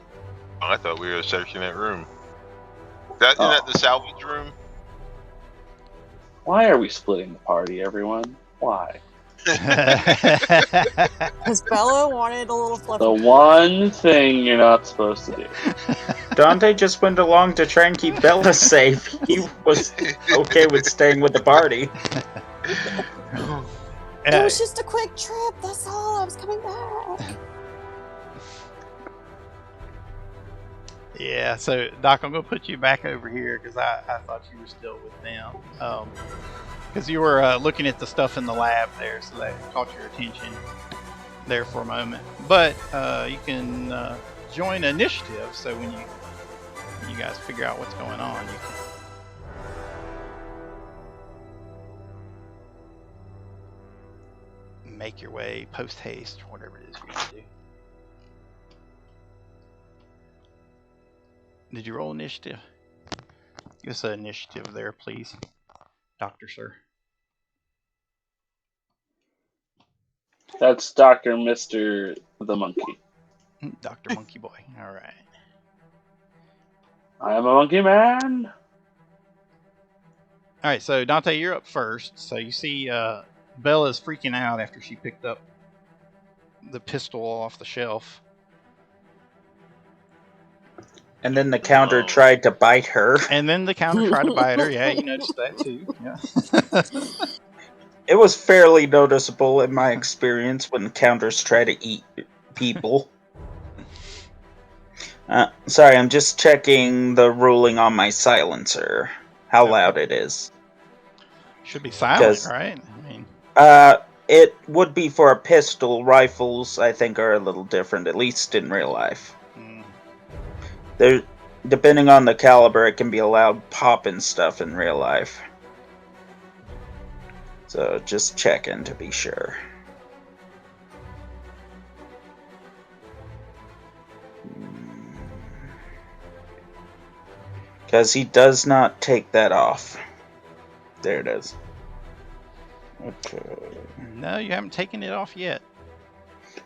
Oh, I thought we were searching that room. Isn't that the salvage room? Why are we splitting the party, everyone? Why? Because Bella wanted a little fluff. The one thing you're not supposed to do. Dante just went along to try and keep Bella safe. He was okay with staying with the party. It was just a quick trip, that's all. I was coming back. Yeah, so Doc, I'm going to put you back over here because I thought you were still with them. Because you were looking at the stuff in the lab there, so that caught your attention there for a moment. But you can join initiative, so when you guys figure out what's going on, you can make your way post haste or whatever it is you're going to do. Did you roll initiative? Give us an initiative there, please, Dr. Sir. That's Dr. Mr. the Monkey. Dr. Monkey Boy. All right. I am a monkey man. All right, so Dante, you're up first. So you see Bella's freaking out after she picked up the pistol off the shelf. And then the counter tried to bite her. And then the counter tried to bite her. Yeah, you noticed that too. Yeah. It was fairly noticeable in my experience when counters try to eat people. Sorry, I'm just checking the ruling on my silencer. How loud it is. Should be silent, right? I mean, it would be for a pistol. Rifles, I think, are a little different, at least in real life. There, depending on the caliber, it can be a loud pop and stuff in real life. So just checking to be sure. Because he does not take that off. There it is. Okay. No, you haven't taken it off yet.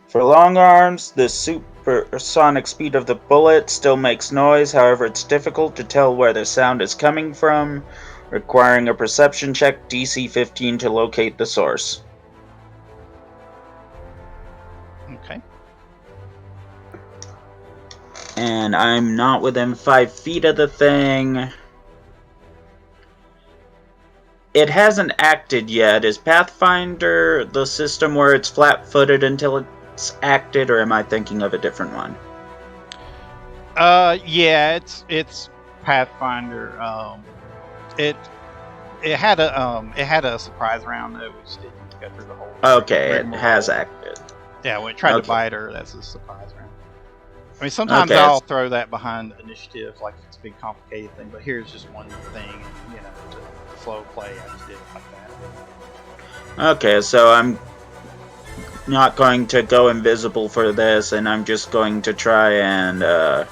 For long arms, the supersonic speed of the bullet still makes noise. However, it's difficult to tell where the sound is coming from, requiring a perception check DC 15 to locate the source. Okay. And I'm not within 5 feet of the thing. It hasn't acted yet. Is Pathfinder the system where it's flat-footed until it's acted, or am I thinking of a different one? Yeah, it's Pathfinder. It had a surprise round though. We just didn't go through the whole. Okay, it has acted. Yeah, when it tried to bite her, that's a surprise round. I mean, sometimes I'll throw that behind initiative, like if it's a big complicated thing. But here's just one thing, and to flow play, I just did it like that. Okay, so I'm not going to go invisible for this, and I'm just going to try and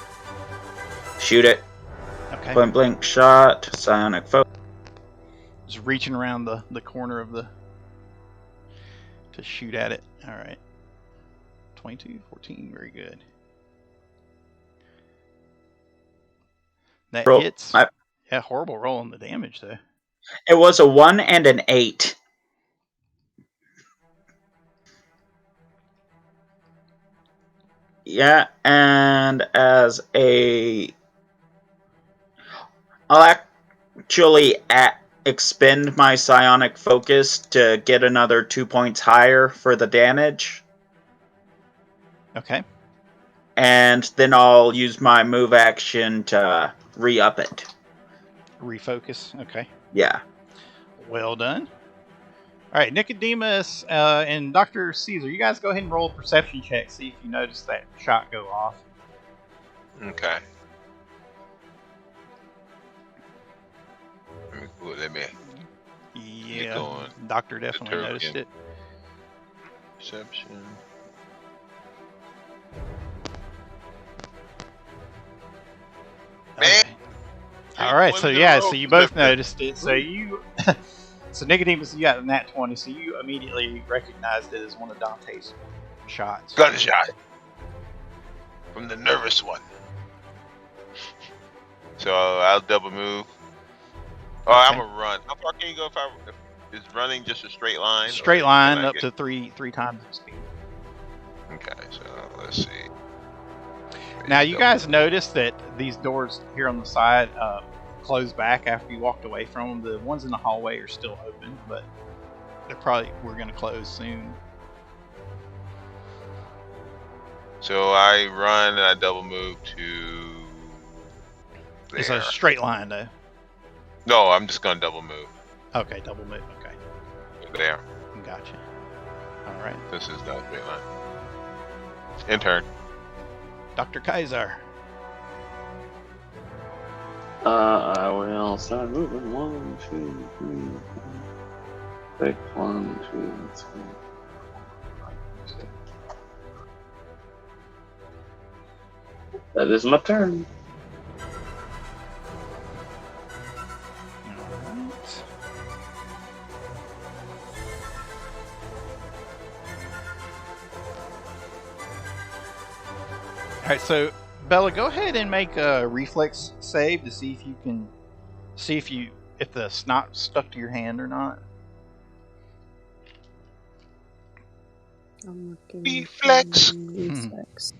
shoot it. Okay. Point blank shot, psionic focus. Just reaching around the corner of to shoot at it. All right. 22, 14, very good. That hits. Yeah, horrible roll on the damage though. It was a 1 and an 8. Yeah, and as a... I'll actually expend my psionic focus to get another 2 points higher for the damage. Okay. And then I'll use my move action to re-up it. Refocus, okay. Yeah. Well done. All right, Nicodemus and Dr. Caesar, you guys go ahead and roll a perception check, see if you notice that shot go off. Okay. Let me. Yeah, Doctor definitely noticed it. Perception. Man. All right, so yeah, so you both noticed it. So so Nicodemus, you got a nat 20, so you immediately recognized it as one of Dante's shots. Gunshot from the nervous one. So I'll double move. Oh, okay. I'm gonna run. How far can you go if is running just a straight line? Straight line up to three times the speed. Okay, so let's see. Now you guys notice that these doors here on the side close back after you walked away from them. The ones in the hallway are still open, but we're going to close soon. So I run and I double move to there. It's a straight line though. No, I'm just going to double move. Okay, double move. Okay. There. Gotcha. All right. This is not a straight line. In turn. Dr. Kaiser. I will start moving. 1, 2, 3, 4. Take 1, 2, 3, 4, 5, 6. That is my turn. Alright. right, so Bella, go ahead and make a reflex save to see if you can if the snot stuck to your hand or not. I'm looking. Reflex. Reflex.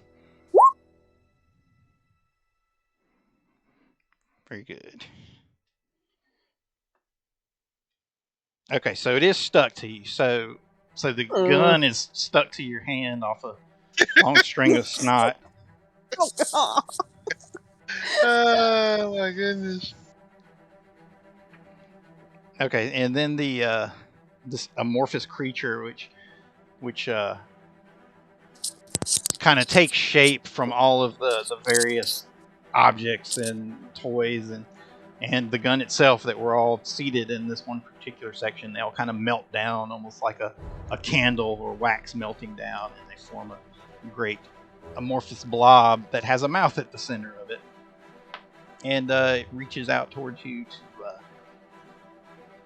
Very good. Okay, so it is stuck to you. So the gun is stuck to your hand off a long string of snot. Oh god. Oh my goodness. Okay, and then the this amorphous creature, which kind of takes shape from all of the various objects and toys and the gun itself that were all seated in this one particular section. They all kind of melt down, almost like a candle or wax melting down, and they form a great amorphous blob that has a mouth at the center of it, and it reaches out towards you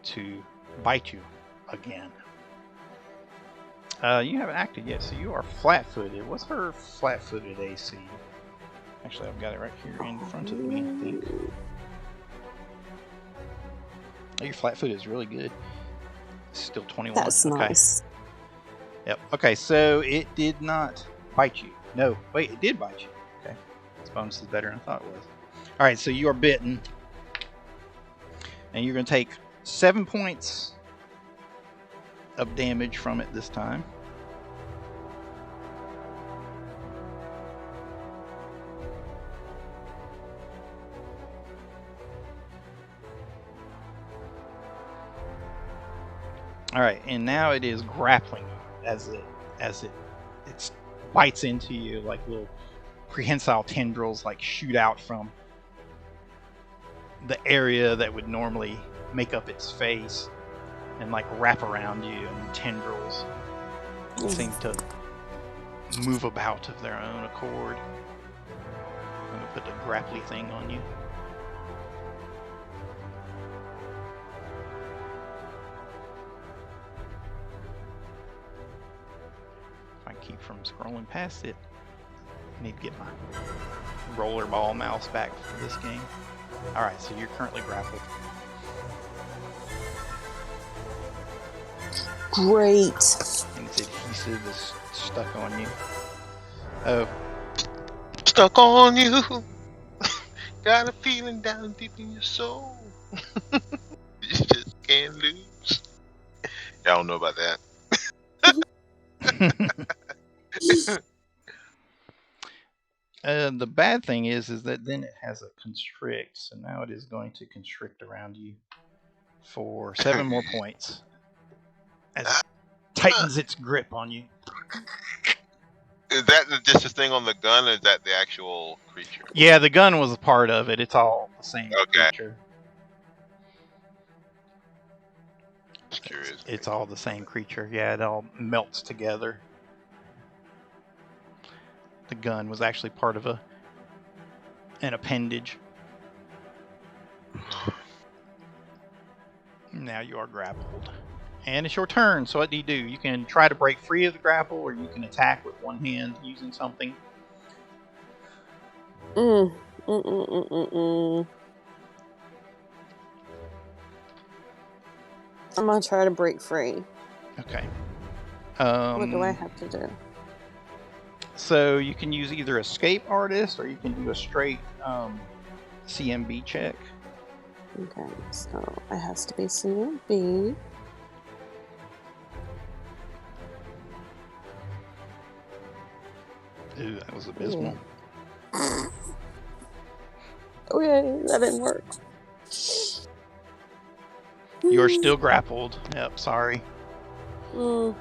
to bite you again. You haven't acted yet, so you are flat-footed. What's her flat-footed AC? Actually, I've got it right here in front of me, I think. Oh, your flat-footed is really good. It's still 21. That's okay. nice. Yep. Okay, so it did not bite you. No, wait, it did bite you. Okay. This bonus is better than I thought it was. All right, so you are bitten. And you're going to take 7 points of damage from it this time. All right, and now it is grappling as it bites into you, like little prehensile tendrils like shoot out from the area that would normally make up its face and like wrap around you, and tendrils seem to move about of their own accord. I'm gonna put the grapply thing on you. If I keep from scrolling past it, I need to get my rollerball mouse back for this game. Alright, so you're currently grappled. Great. And its adhesive is stuck on you. Oh. Stuck on you. Got a feeling down deep in your soul. You just can't lose. Y'all don't know about that. The bad thing is that then it has a constrict, so now it is going to constrict around you for 7 more points as it tightens its grip on you. Is that just a thing on the gun, or is that the actual creature? Yeah, the gun was a part of it. It's all the same creature. Just curious. It's all the same creature. Yeah, it all melts together. The gun was actually part of an appendage. Now you are grappled. And it's your turn, so what do? You can try to break free of the grapple, or you can attack with one hand using something. I'm gonna try to break free. Okay. What do I have to do? So you can use either Escape Artist, or you can do a straight CMB check. Okay, so it has to be CMB. Ooh, that was abysmal. Okay, that didn't work. You're still grappled. Yep, sorry. So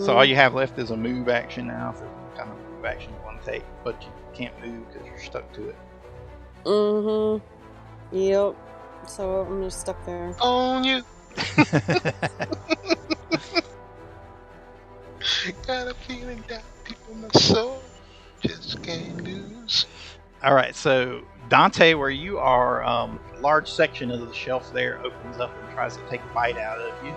all you have left is a move action now. So what kind of move action you want to take, but you can't move because you're stuck to it. Yep. So I'm just stuck there. On you. Got a feeling down deep in my soul. Just can't lose. All right, so Dante, where you are, a large section of the shelf there opens up and tries to take a bite out of you.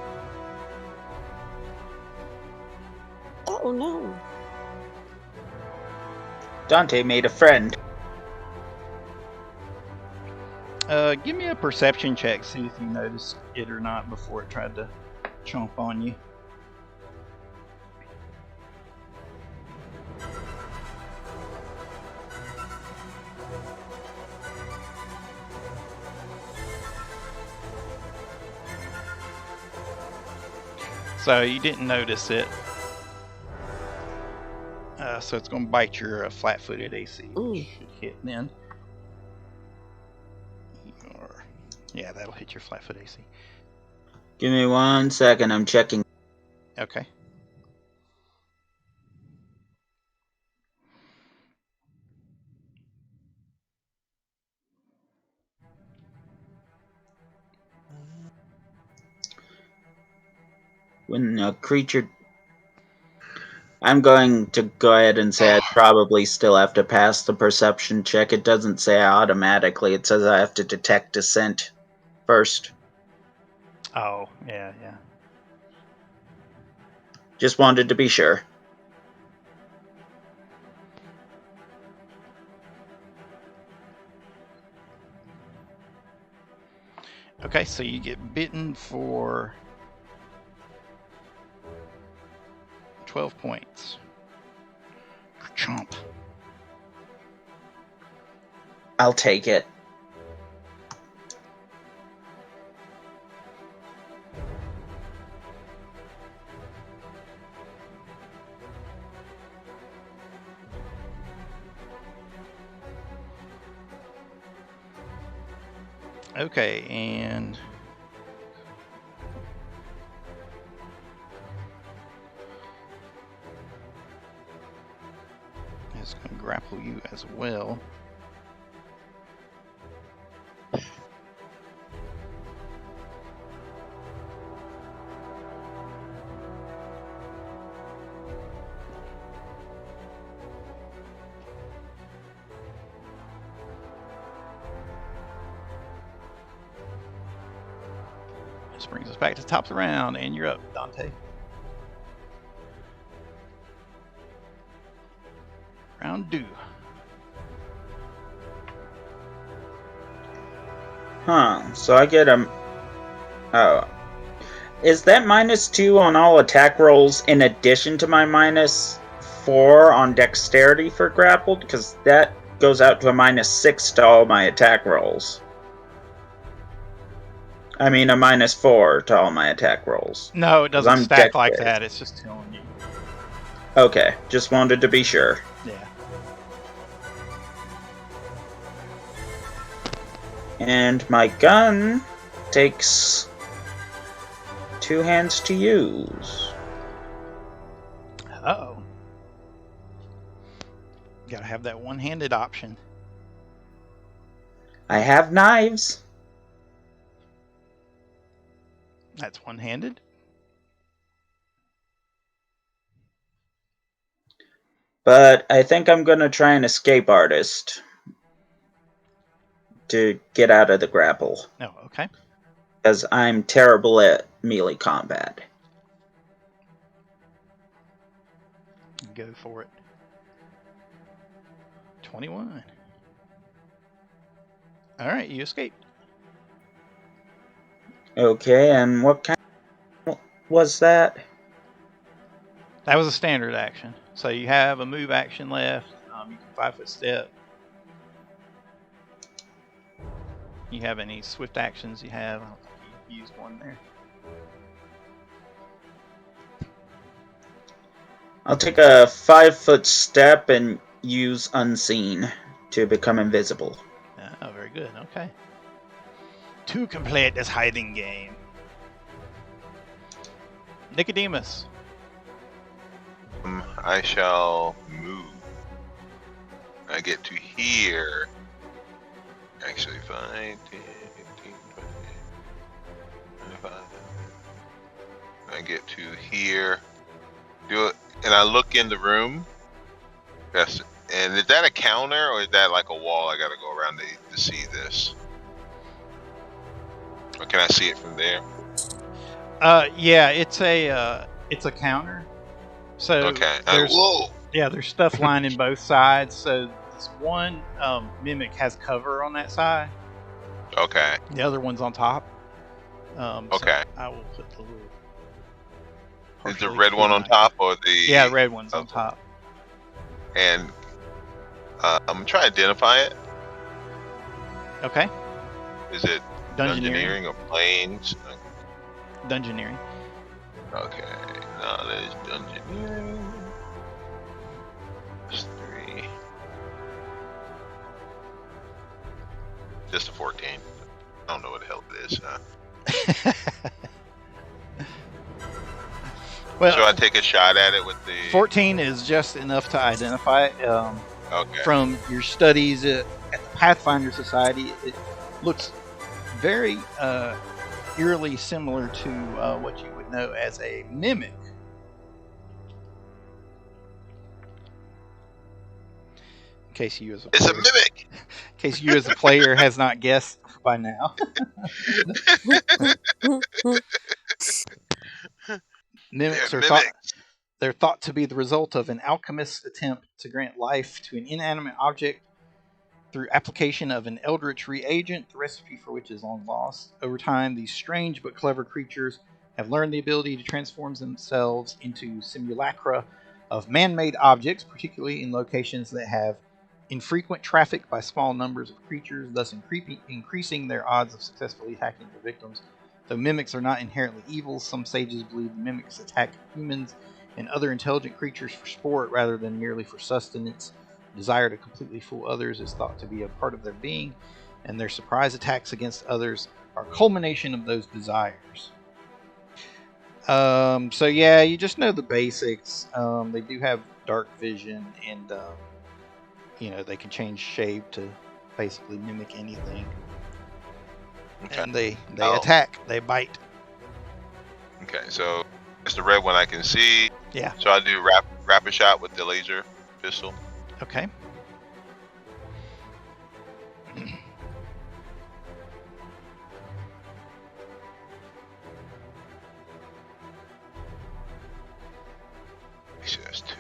Oh no. Dante made a friend. Give me a perception check, see if you noticed it or not before it tried to chomp on you. So you didn't notice it. So it's going to bite your flat-footed AC, which should hit then. Yeah, that'll hit your flat-foot AC. Give me 1 second, I'm checking. Okay. When a creature... I'm going to go ahead and say I probably still have to pass the perception check. It doesn't say automatically. It says I have to detect dissent first. Oh, yeah. Just wanted to be sure. Okay, so you get bitten for 12 points. Chomp. I'll take it. Okay, and it's going to grapple you as well. This brings us back to the top of the round, and you're up, Dante. Round 2. Huh, so I get a... Oh. Is that -2 on all attack rolls in addition to my -4 on dexterity for grappled? Because that goes out to a -6 to all my attack rolls. I mean, a -4 to all my attack rolls. No, it doesn't I'm stack like dexterous. that. It's just telling you. Okay, just wanted to be sure. Yeah. And my gun takes 2 hands to use. Uh-oh. Gotta have that one-handed option. I have knives. That's one-handed. But I think I'm going to try an escape artist to get out of the grapple. Oh, okay. Because I'm terrible at melee combat. Go for it. 21. Alright, you escaped. Okay, and what kind was that? That was a standard action. So you have a move action left. You can 5-foot step. You have any swift actions you have? I don't think you used one there. I'll take a 5-foot step and use Unseen to become invisible. Oh, very good. Okay. To complete this hiding game. Nicodemus. I shall move. I get to here. Actually, 5, 10, 15, 20, 25. I get to here. Do it, and I look in the room. Yes. And is that a counter or is that like a wall I gotta go around to see this? Or can I see it from there? Yeah, it's a counter. So Okay. there's, Whoa. Yeah, there's stuff lining both sides. So this one mimic has cover on that side. Okay. The other one's on top. Okay. So I will put the little. Is the partially red one on hidden top or the? Yeah, the red one's on Okay. top. And I'm trying to identify it. Okay. Is it Dungeoneering. dungeoneering or planes? Dungeoneering. Okay. Knowledge dungeoneering. That's 3. Just a 14. I don't know what the hell it is. Well, So I take a shot at it with the 14 is just enough to identify it. Okay. From your studies at the Pathfinder Society, it looks very eerily similar to what you would know as a mimic. In case you as a It's a player, mimic. in case you as a player has not guessed by now. Mimics They're are thought mimics. they're thought to be the result of an alchemist's attempt to grant life to an inanimate object through application of an eldritch reagent, the recipe for which is long lost. Over time, these strange but clever creatures have learned the ability to transform themselves into simulacra of man-made objects, particularly in locations that have infrequent traffic by small numbers of creatures, thus increasing their odds of successfully attacking their victims. Though mimics are not inherently evil, some sages believe mimics attack humans and other intelligent creatures for sport rather than merely for sustenance. Desire to completely fool others is thought to be a part of their being, and their surprise attacks against others are a culmination of those desires. So yeah, you just know the basics. They do have dark vision, and they can change shape to basically mimic anything. Okay. And they attack, they bite. Okay, so it's the red one I can see. Yeah. So I do rapid shot with the laser pistol. Okay. Actually, that's 2.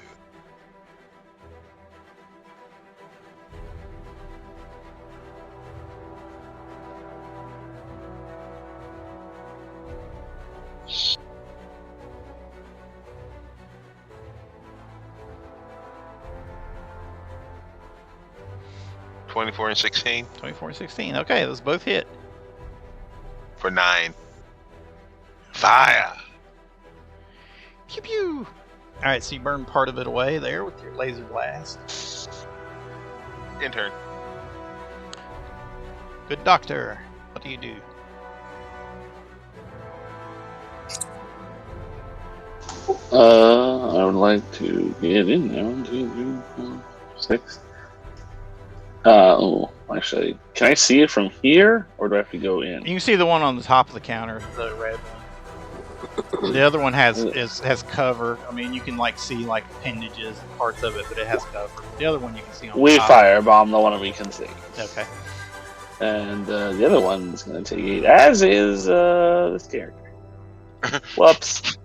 $24 and 16 24 and 16. Okay, those both hit. for 9. Fire. Pew pew. All right, so you burn part of it away there with your laser blast. Intern. Good doctor. What do you do? I would like to get in there. 1, 2, 3, 4, 6. Actually, can I see it from here, or do I have to go in? You can see the one on the top of the counter, the red one. The other one has cover. I mean, you can see appendages and parts of it, but it has cover. The other one you can see on We the top. firebomb the one we can see. Okay. And the other one's going to take 8, as is this character. Whoops.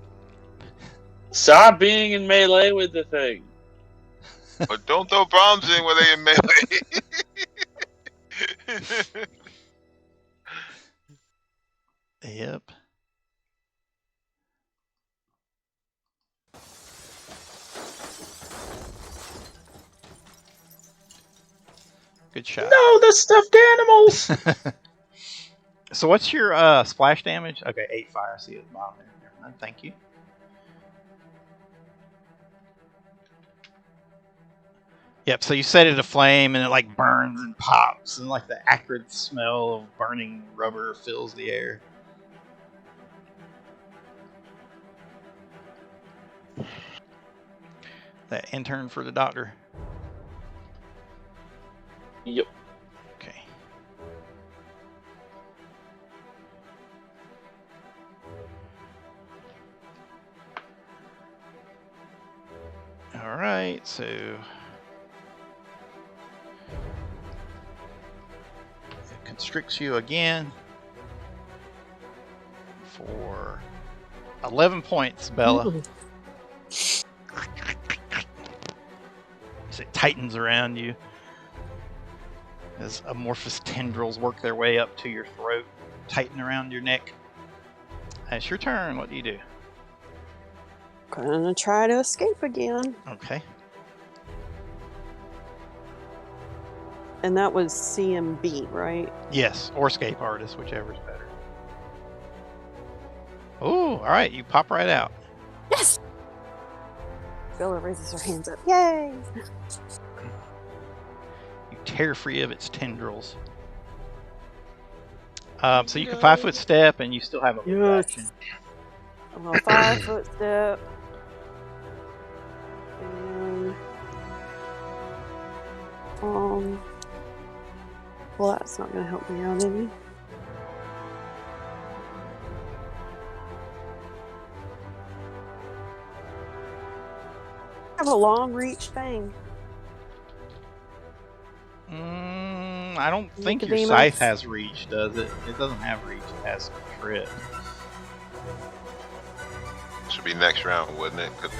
Stop being in melee with the thing. But don't throw bombs in where they in melee. Yep. Good shot. No, the stuffed animals! So what's your splash damage? Okay, 8 fire. I see it at the bottom there. Never mind. Thank you. Yep, so you set it aflame and it burns and pops and the acrid smell of burning rubber fills the air. That intern for the doctor. Yep. Okay. All right, so it constricts you again for 11 points, Bella. Ooh. as it tightens around you, as amorphous tendrils work their way up to your throat, tighten around your neck. It's your turn. What do you do? Gonna try to escape again. Okay. And that was CMB, right? Yes, or escape artist, whichever's better. Oh, all right. You pop right out. Yes! Bella raises her hands up. Yay! You tear free of its tendrils. So you can 5-foot step, and you still have a Yes. action. I'm gonna 5-foot step. And well, that's not gonna help me out any. I have a long reach thing. I don't think your Nicodemus. scythe has reach, does it? It doesn't have reach. It has crit. Should be next round, wouldn't it? Could be.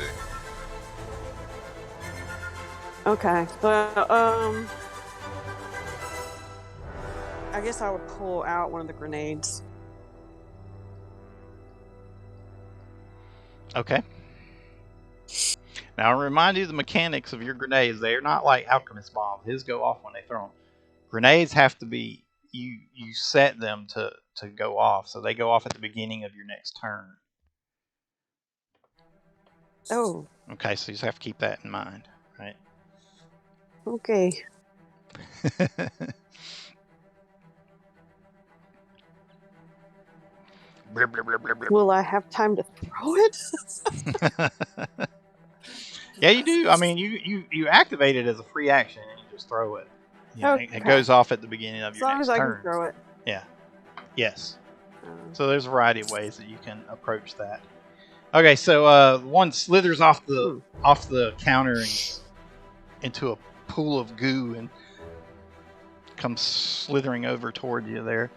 Okay, but I guess I would pull out one of the grenades. Okay. Now, I'll remind you the mechanics of your grenades. They're not like alchemist bombs. His go off when they throw them. Grenades have to be, you set them to go off, so they go off at the beginning of your next turn. Oh, Okay, so you just have to keep that in mind, right? okay. Will I have time to throw it? Yeah, you do. I mean, you activate it as a free action, and you just throw it. Yeah, Okay. it goes off at the beginning of As your long next as I turn. can throw it. Yeah. Yes. Uh, So there's a variety of ways that you can approach that. Okay, so one slithers off the counter and into a pool of goo and comes slithering over toward you there,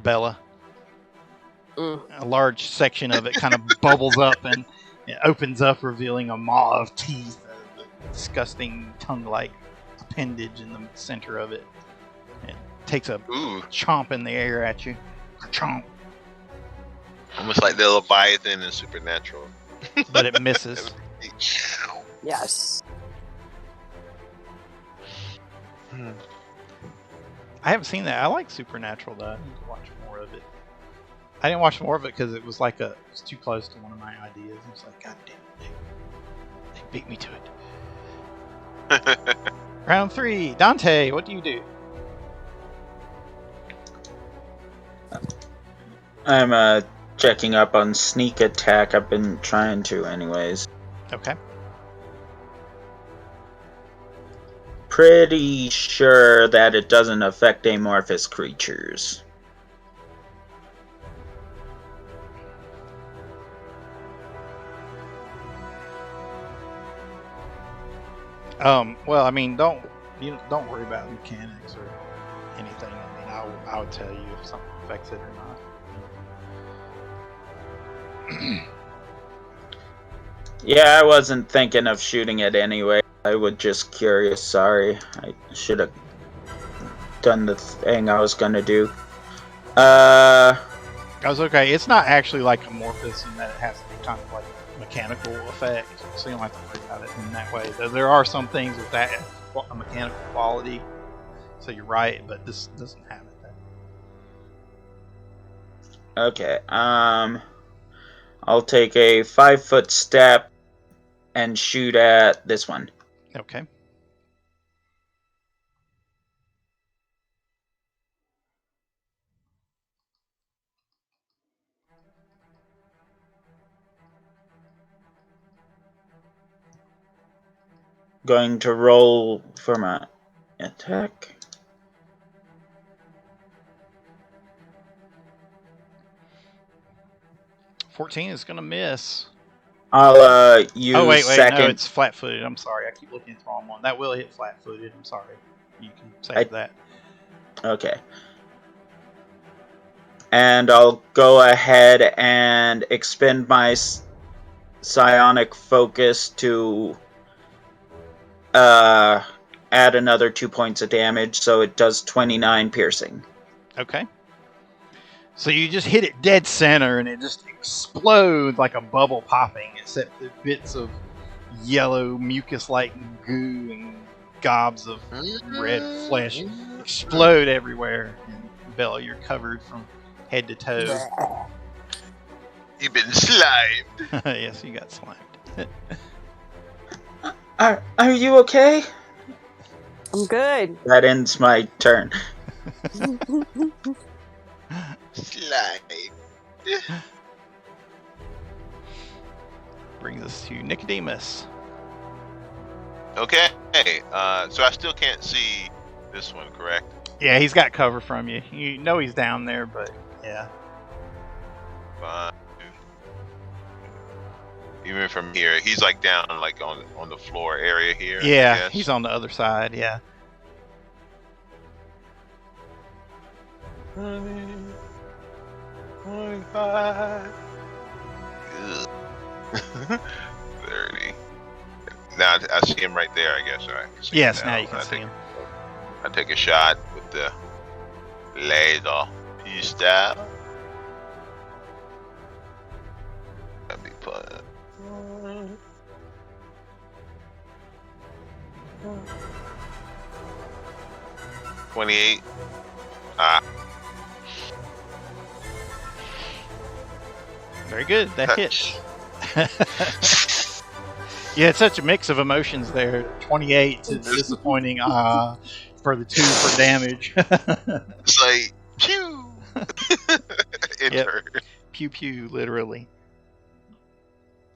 Bella. A large section of it kind of bubbles up and it opens up, revealing a maw of teeth, a disgusting tongue-like appendage in the center of it. It takes a Ooh, chomp in the air at you. Chomp. almost like the Leviathan in Supernatural. But it misses. yes. I haven't seen that. I like Supernatural, though. I need to watch more of it. I didn't watch more of it because it was like it's too close to one of my ideas. It's like, God damn it, they beat me to it. Round 3, Dante, what do you do? I'm checking up on sneak attack. I've been trying to anyways. Okay. Pretty sure that it doesn't affect amorphous creatures. Well, I mean, don't worry about mechanics or anything. I mean, I would tell you if something affects it or not. Yeah, I wasn't thinking of shooting it anyway. I was just curious. Sorry, I should have done the thing I was gonna do. I was okay. It's not actually like amorphous in that it has any kind of like mechanical effect, so you don't have to worry about it in that way. There are some things with that a mechanical quality, so you're right, but this doesn't have it. Okay. I'll take a 5-foot step and shoot at this one. Okay. Going to roll for my attack. $14 is gonna miss. I'll use Oh wait, second. no, it's flat-footed. I'm sorry, I keep looking at the wrong one. That will hit flat-footed. I'm sorry. You can save that. Okay. And I'll go ahead and expend my psionic focus to add another 2 points of damage, so it does 29 piercing. Okay. So you just hit it dead center, and it just explodes like a bubble popping, except the bits of yellow mucus-like goo and gobs of red flesh explode everywhere. And Bella, you're covered from head to toe. You've been slimed. Yes, you got slimed. Are you okay? I'm good. That ends my turn. Slime. Brings us to Nicodemus. Okay. So I still can't see this one, correct? Yeah, he's got cover from you. You know he's down there, but yeah. Fine. Even from here, he's like down, like on the floor area here. Yeah, he's on the other side. Yeah. 25. 30. Now I see him right there, I guess. Right? Yes, now you can see him. I take a shot with the laser pistol. That'd be fun. 28. Very good. That hits. Yeah, it's such a mix of emotions there. 28 to disappointing for the 2 for damage. It's like, pew! Yep. Pew pew, literally.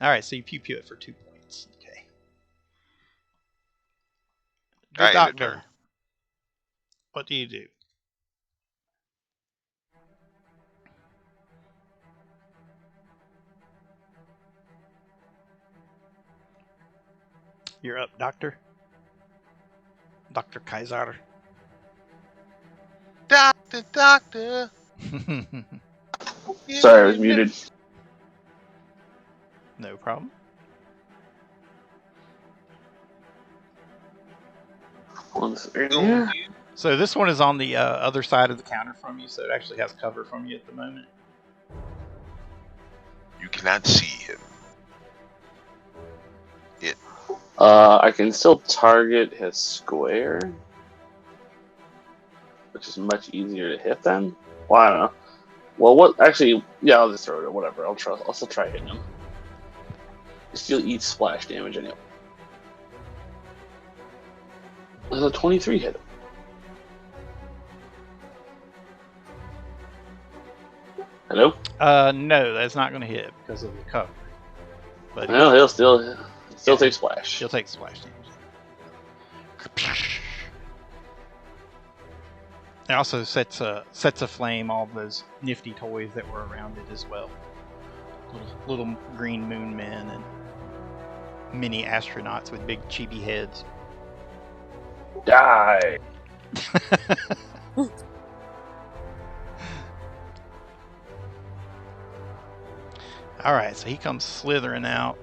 Alright, so you pew pew it for 2 points. Okay. The Alright, doctor. What do you do? You're up, Doctor. Dr. Kaiser. Doctor. Sorry, I was muted. No problem. One second here. So this one is on the other side of the counter from you, so it actually has cover from you at the moment. You cannot see him. I can still target his square, which is much easier to hit then. Well, I don't know. Well, what? Actually, yeah, I'll just throw it. Whatever. I'll still try hitting him. He still eats splash damage anyway. There's a 23 hit him. Hello? No, that's not going to hit because of the cover. But Well, he'll still take splash. He'll take splash damage. It also sets aflame all those nifty toys that were around it as well. Little green moon men and mini astronauts with big chibi heads. Die! Alright, so he comes slithering out.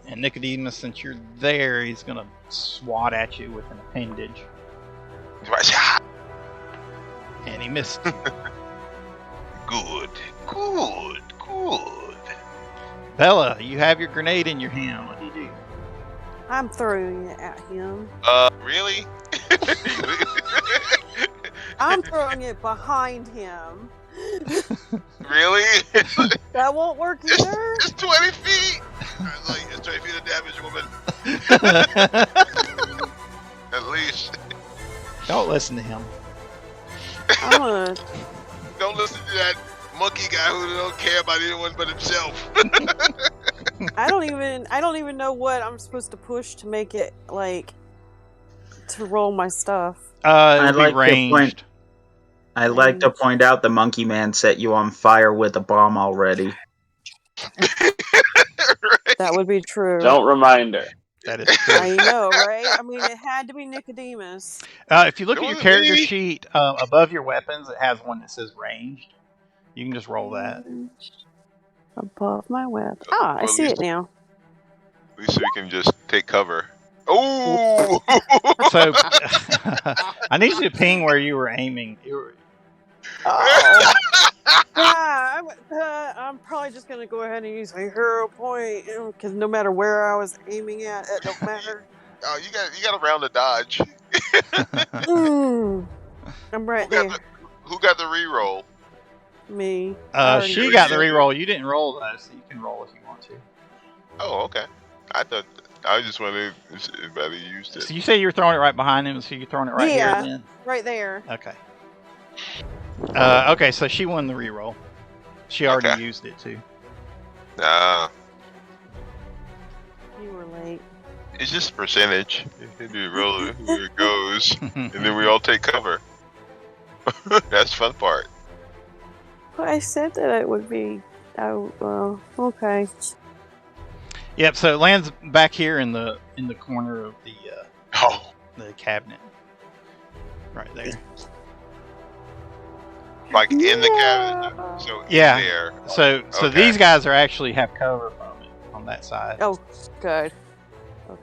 And Nicodemus, since you're there, he's going to swat at you with an appendage. And he missed. Good. Bella, you have your grenade in your hand. What do you do? I'm throwing it at him. Really? I'm throwing it behind him. Really? That won't work either. It's 20 feet. Like, it's 20 feet of damage, woman. At least. Don't listen to him. Don't listen to that monkey guy who don't care about anyone but himself. I don't even know what I'm supposed to push to make it to roll my stuff. It'd be ranged. I'd like to point out the monkey man set you on fire with a bomb already. Right. That would be true. Don't remind her. That is true. I know, right? I mean, it had to be Nicodemus. If you look at your character sheet, above your weapons, it has one that says ranged. You can just roll that. Above my weapon. I see it now. At least we can just take cover. Oh! So I need you to ping where you were aiming. Oh. Yeah, I'm probably just gonna go ahead and use my hero point because no matter where I was aiming at, it don't matter. Oh, you got a round to dodge. I'm right Who got there. Who got the reroll? Me. I already She did got the that. reroll. You didn't roll though, so you can roll if you want to. Oh, okay. I just wanted if anybody used it. So you say you were throwing it right behind him, so you're throwing it right here Yeah. then? Right there. Okay. Okay, so she won the reroll. She already Okay. used it too. Nah, You were late. it's just a percentage. You roll it where it goes, and then we all take cover. That's the fun part. Well, I said that it would be. Oh, well, okay. Yep. So it lands back here in the corner of Oh, the cabinet, right there. like in the cabinet. So Yeah. in there. So Okay. these guys are actually have cover from it on that side. Oh, good. Okay.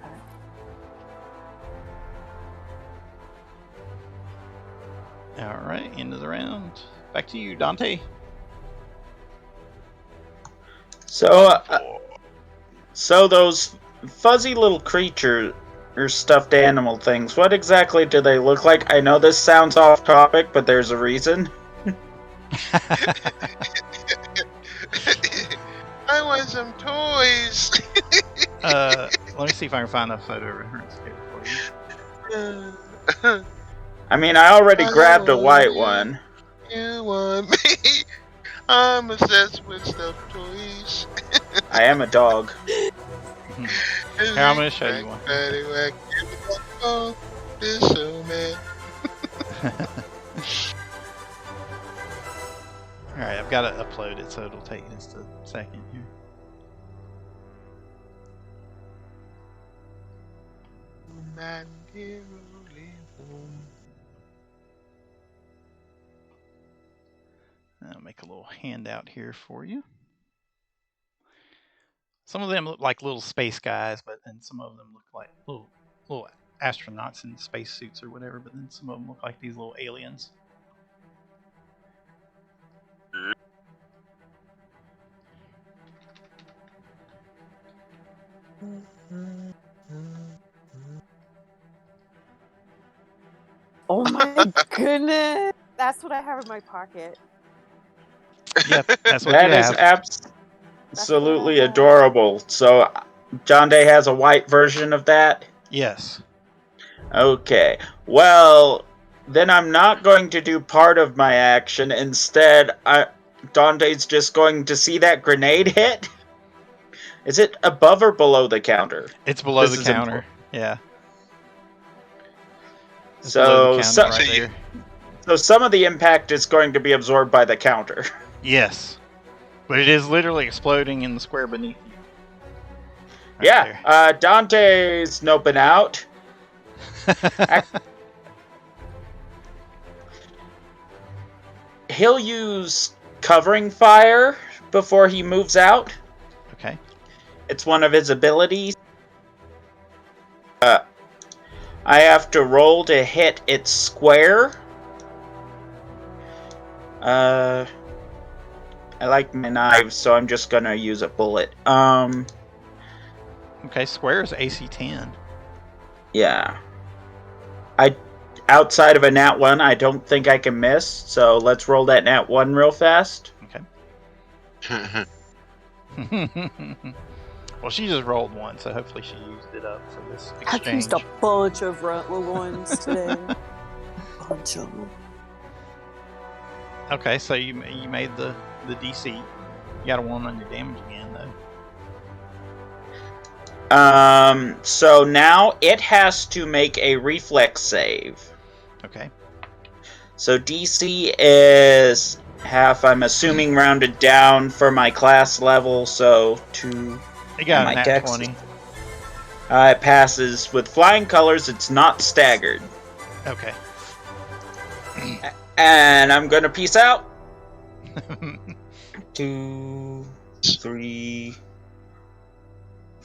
All right, end of the round. Back to you, Dante. So those fuzzy little creature or stuffed animal things, what exactly do they look like? I know this sounds off topic, but there's a reason. I want some toys. Let me see if I can find a photo reference here for you. I mean, I already grabbed a white one. You want me? I'm obsessed with stuffed toys. I am a dog. Here, I'm going to show you one. Oh, this so man. All right, I've got to upload it, so it'll take just a second here. I'll make a little handout here for you. Some of them look like little space guys, but then some of them look like little astronauts in spacesuits or whatever. But then some of them look like these little aliens. Oh my goodness. That's what I have in my pocket. Yep, that's what That you is have. absolutely adorable. So, John Day has a white version of that? Yes. Okay. Well, then I'm not going to do part of my action. Instead, Dante's just going to see that grenade hit. Is it above or below the counter? It's below This the is counter. important. Yeah. It's So, below the counter right so you- there. So some of the impact is going to be absorbed by the counter. Yes. But it is literally exploding in the square beneath you. Right Yeah, Dante's noping out. there. He'll use covering fire before he moves out. Okay. It's one of his abilities. I have to roll to hit its square. I like my knives, so I'm just gonna use a bullet. Okay, square is AC 10. Yeah. Outside of a nat 1, I don't think I can miss, so let's roll that nat 1 real fast. Okay. Well, she just rolled one, so hopefully she used it up for this exchange. I've used a bunch of ones today. Bunch of them. Okay, so you made the DC. You got a 1 on your damage again, though. So now it has to make a reflex save. Okay. So DC is half, I'm assuming rounded down for my class level, so 2. You got My a nat dex- 20. It passes with flying colors, it's not staggered. Okay. And I'm gonna peace out. 2, 3,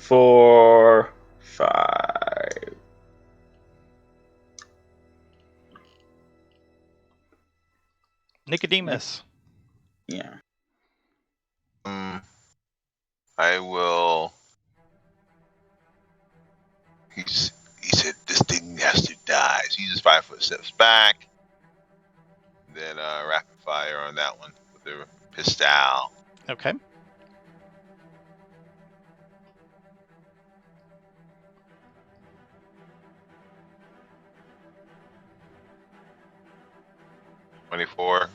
4, 5. Nicodemus. Yeah. I will. He said this thing has to die. So he just 5 foot steps back. Then rapid fire on that one with the pistol. Okay. $24,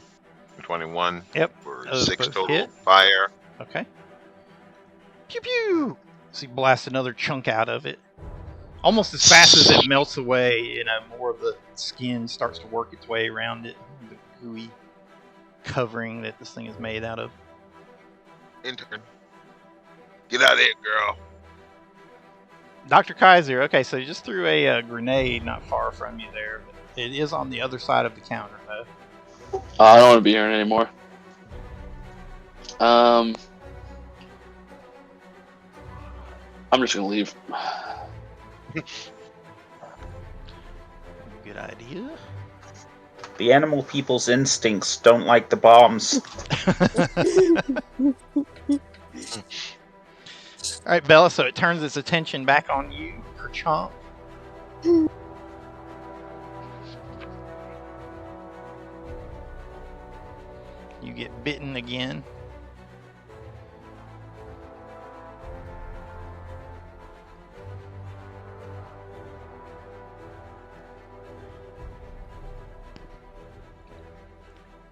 $21. Yep. For Those 6 both total hit. fire. Okay. Pew pew! So you blast another chunk out of it. Almost as fast as it melts away, more of the skin starts to work its way around it. The gooey covering that this thing is made out of. Intern. Get out of here, girl. Dr. Kaiser, okay, so you just threw a grenade not far from you there. But it is on the other side of the counter, though. I don't want to be here anymore. I'm just gonna leave. Good idea. The animal people's instincts don't like the bombs. Alright, Bella, so it turns its attention back on you, Kerchomp. You get bitten again.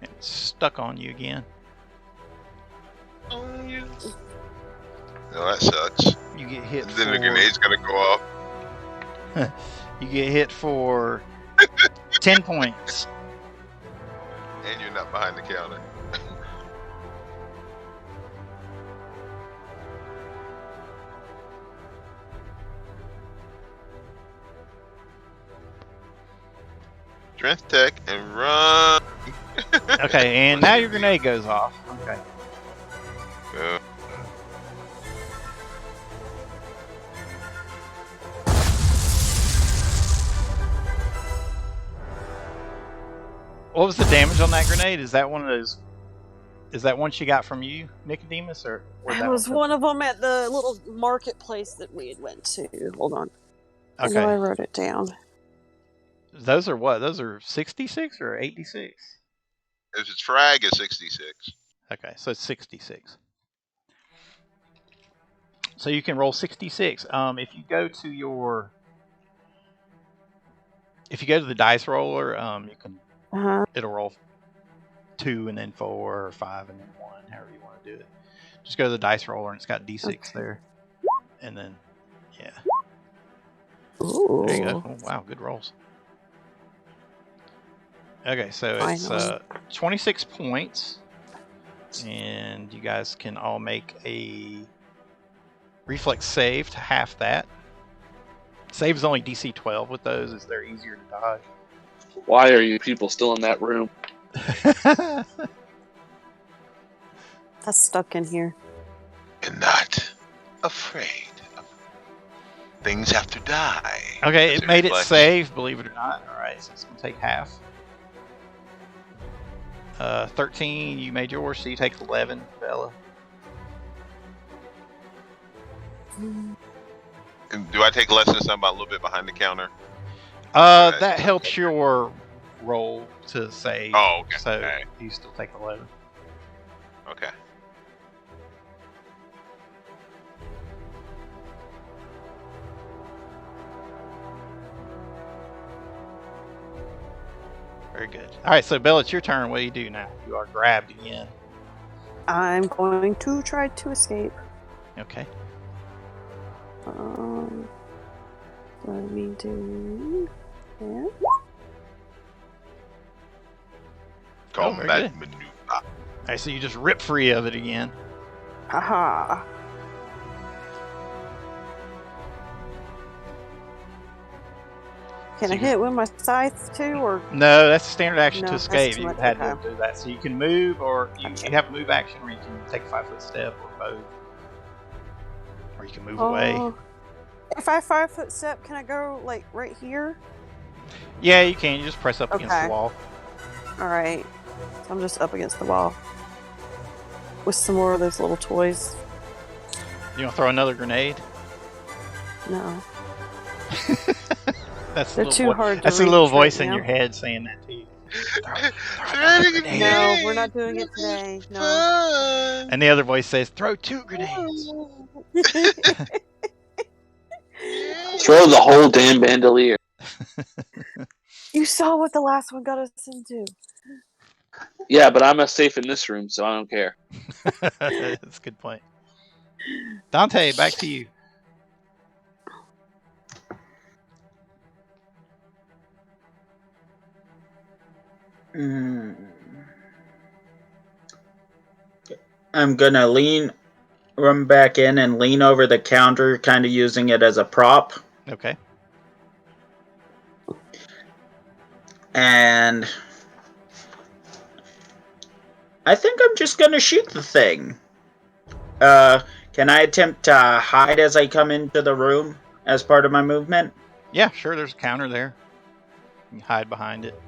And it's stuck on you again. Oh, you. No, that sucks. You get hit And for... then the grenade's gonna go off. You get hit for 10 points. And you're not behind the counter. Strength tech and run. Okay, and now your grenade goes off. Okay. Go. What was the damage on that grenade? Is that one of those? Is that one she got from you, Nicodemus, or where'd That that was one one of them at the little marketplace that we had went to. Hold on. come? I know I Okay. wrote it down. Those are what? Those are 66 or 86? If it's frag, it's 66. Okay, so it's 66. So you can roll 66. If you go to your, if you go to the dice roller, you can. It'll roll 2 and then 4 or 5 and then 1, however you want to do it. Just go to the dice roller and it's got D6 Okay. there, and then yeah. Ooh. There you go. Oh, wow, good rolls. Okay, so it's Finally. 26 points, and you guys can all make a reflex save to half that. Save is only DC 12 with those, as they're easier to dodge. Why are you people still in that room? That's stuck in here. You're not afraid of things have to die. Okay, Does it made it reflect? save, believe it or not. Alright, so it's going to take half. 13, you made yours, so you take 11, Bella. And do I take less since I'm a little bit behind the counter? That helps your roll to save. Oh, okay. So Alright. you still take 11. Okay. Very good. Alright, so Bella, it's your turn. What do you do now? You are grabbed again. I'm going to try to escape. Okay. Let me do that. Oh, very Combat good. maneuver. Alright, so you just rip free of it again. Haha. Can I hit with my scythe too, or No, that's a standard action No, to that's escape. too You much, had to okay. do that. So you can move, or you Okay. have a move action, or you can take a 5-foot step, or both. Or you can move away. If I 5-foot step, can I go like right here? Yeah, you can. You just press up against the wall. Alright. So I'm just up against the wall. With some more of those little toys. You want to throw another grenade? No. They're too hard to That's a little reach voice right in now. your head saying that to you. No, we're not doing it today. No. And the other voice says, throw 2 grenades. Throw the whole damn bandolier. You saw what the last one got us into. Yeah, but I'm safe in this room, so I don't care. That's a good point. Dante, back to you. I'm gonna run back in and lean over the counter, kind of using it as a prop. Okay. And I think I'm just gonna shoot the thing. Can I attempt to hide as I come into the room as part of my movement? Yeah, sure. There's a counter there. You can hide behind it.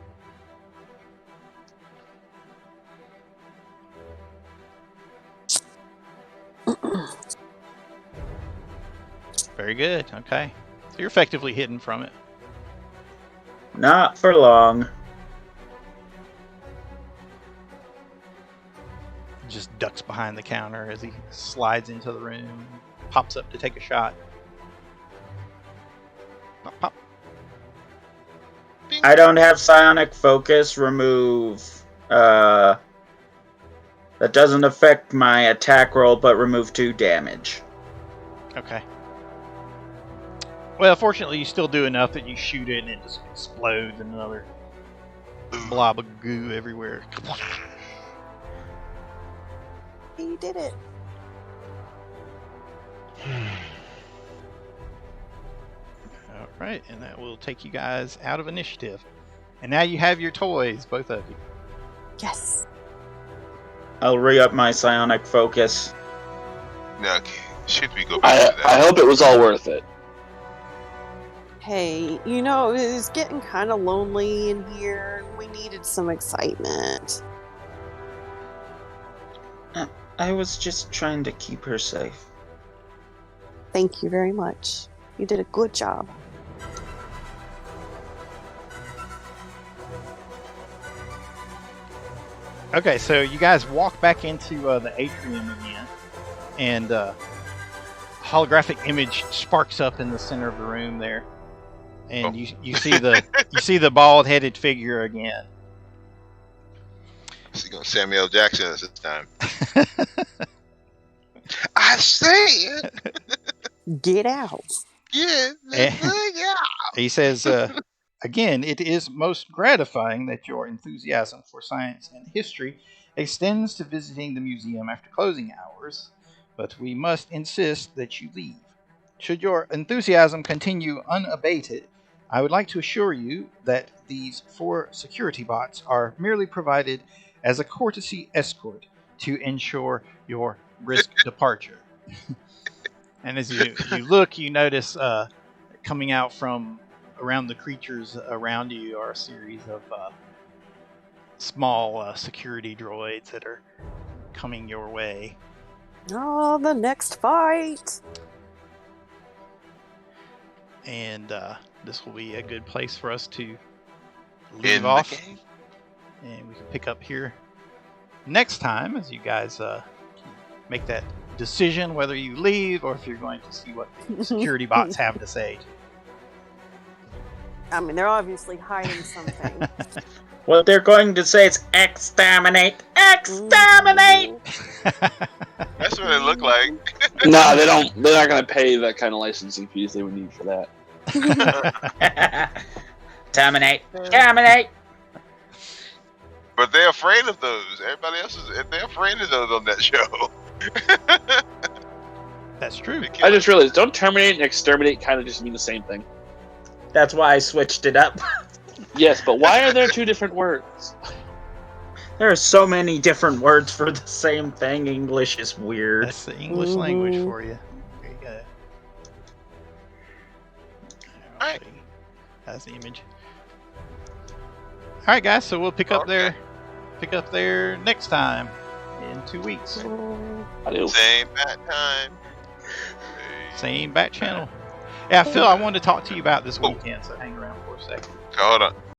Very good. Okay. So you're effectively hidden from it. Not for long. Just ducks behind the counter as he slides into the room, pops up to take a shot. Pop, pop. I don't have psionic focus. Remove. That doesn't affect my attack roll, but remove 2 damage. Okay. Well, fortunately, you still do enough that you shoot it and it just explodes in another blob of goo everywhere. You did it. All right, and that will take you guys out of initiative. And now you have your toys, both of you. Yes. I'll re-up my psionic focus. No, okay. Should we go back to that? I hope it was all worth it. Hey, you know, it's getting kind of lonely in here. We needed some excitement. I was just trying to keep her safe. Thank you very much. You did a good job. Okay, so you guys walk back into the atrium again, and holographic image sparks up in the center of the room there, and you see the bald-headed figure again. She's going Samuel Jackson this time. I say it. Get out. Yeah. He says, again, it is most gratifying that your enthusiasm for science and history extends to visiting the museum after closing hours, but we must insist that you leave. Should your enthusiasm continue unabated, I would like to assure you that these 4 security bots are merely provided as a courtesy escort to ensure your brisk departure. And as you look, you notice coming out from around the creatures around you are a series of small security droids that are coming your way. Oh, the next fight. And this will be a good place for us to leave off. And we can pick up here next time as you guys make that decision whether you leave or if you're going to see what the security bots have to say. I mean, they're obviously hiding something. What they're going to say is exterminate! Exterminate! That's what it looked like. No, they don't. They're not going to pay that kind of licensing fees they would need for that. Terminate! Terminate! But they're afraid of those. Everybody else they're afraid of those on that show. That's true. I just realized, don't terminate and exterminate kind of just mean the same thing. That's why I switched it up. Yes, but why are there 2 different words? There are so many different words for the same thing. English is weird. That's the English language for you. There you go. right. That's the image. All right, guys. So we'll pick up Okay. there next time in 2 weeks. Adios. Same bat time. Same back channel. Yeah, Phil, I wanted to talk to you about this weekend, so hang around for a second. Hold on.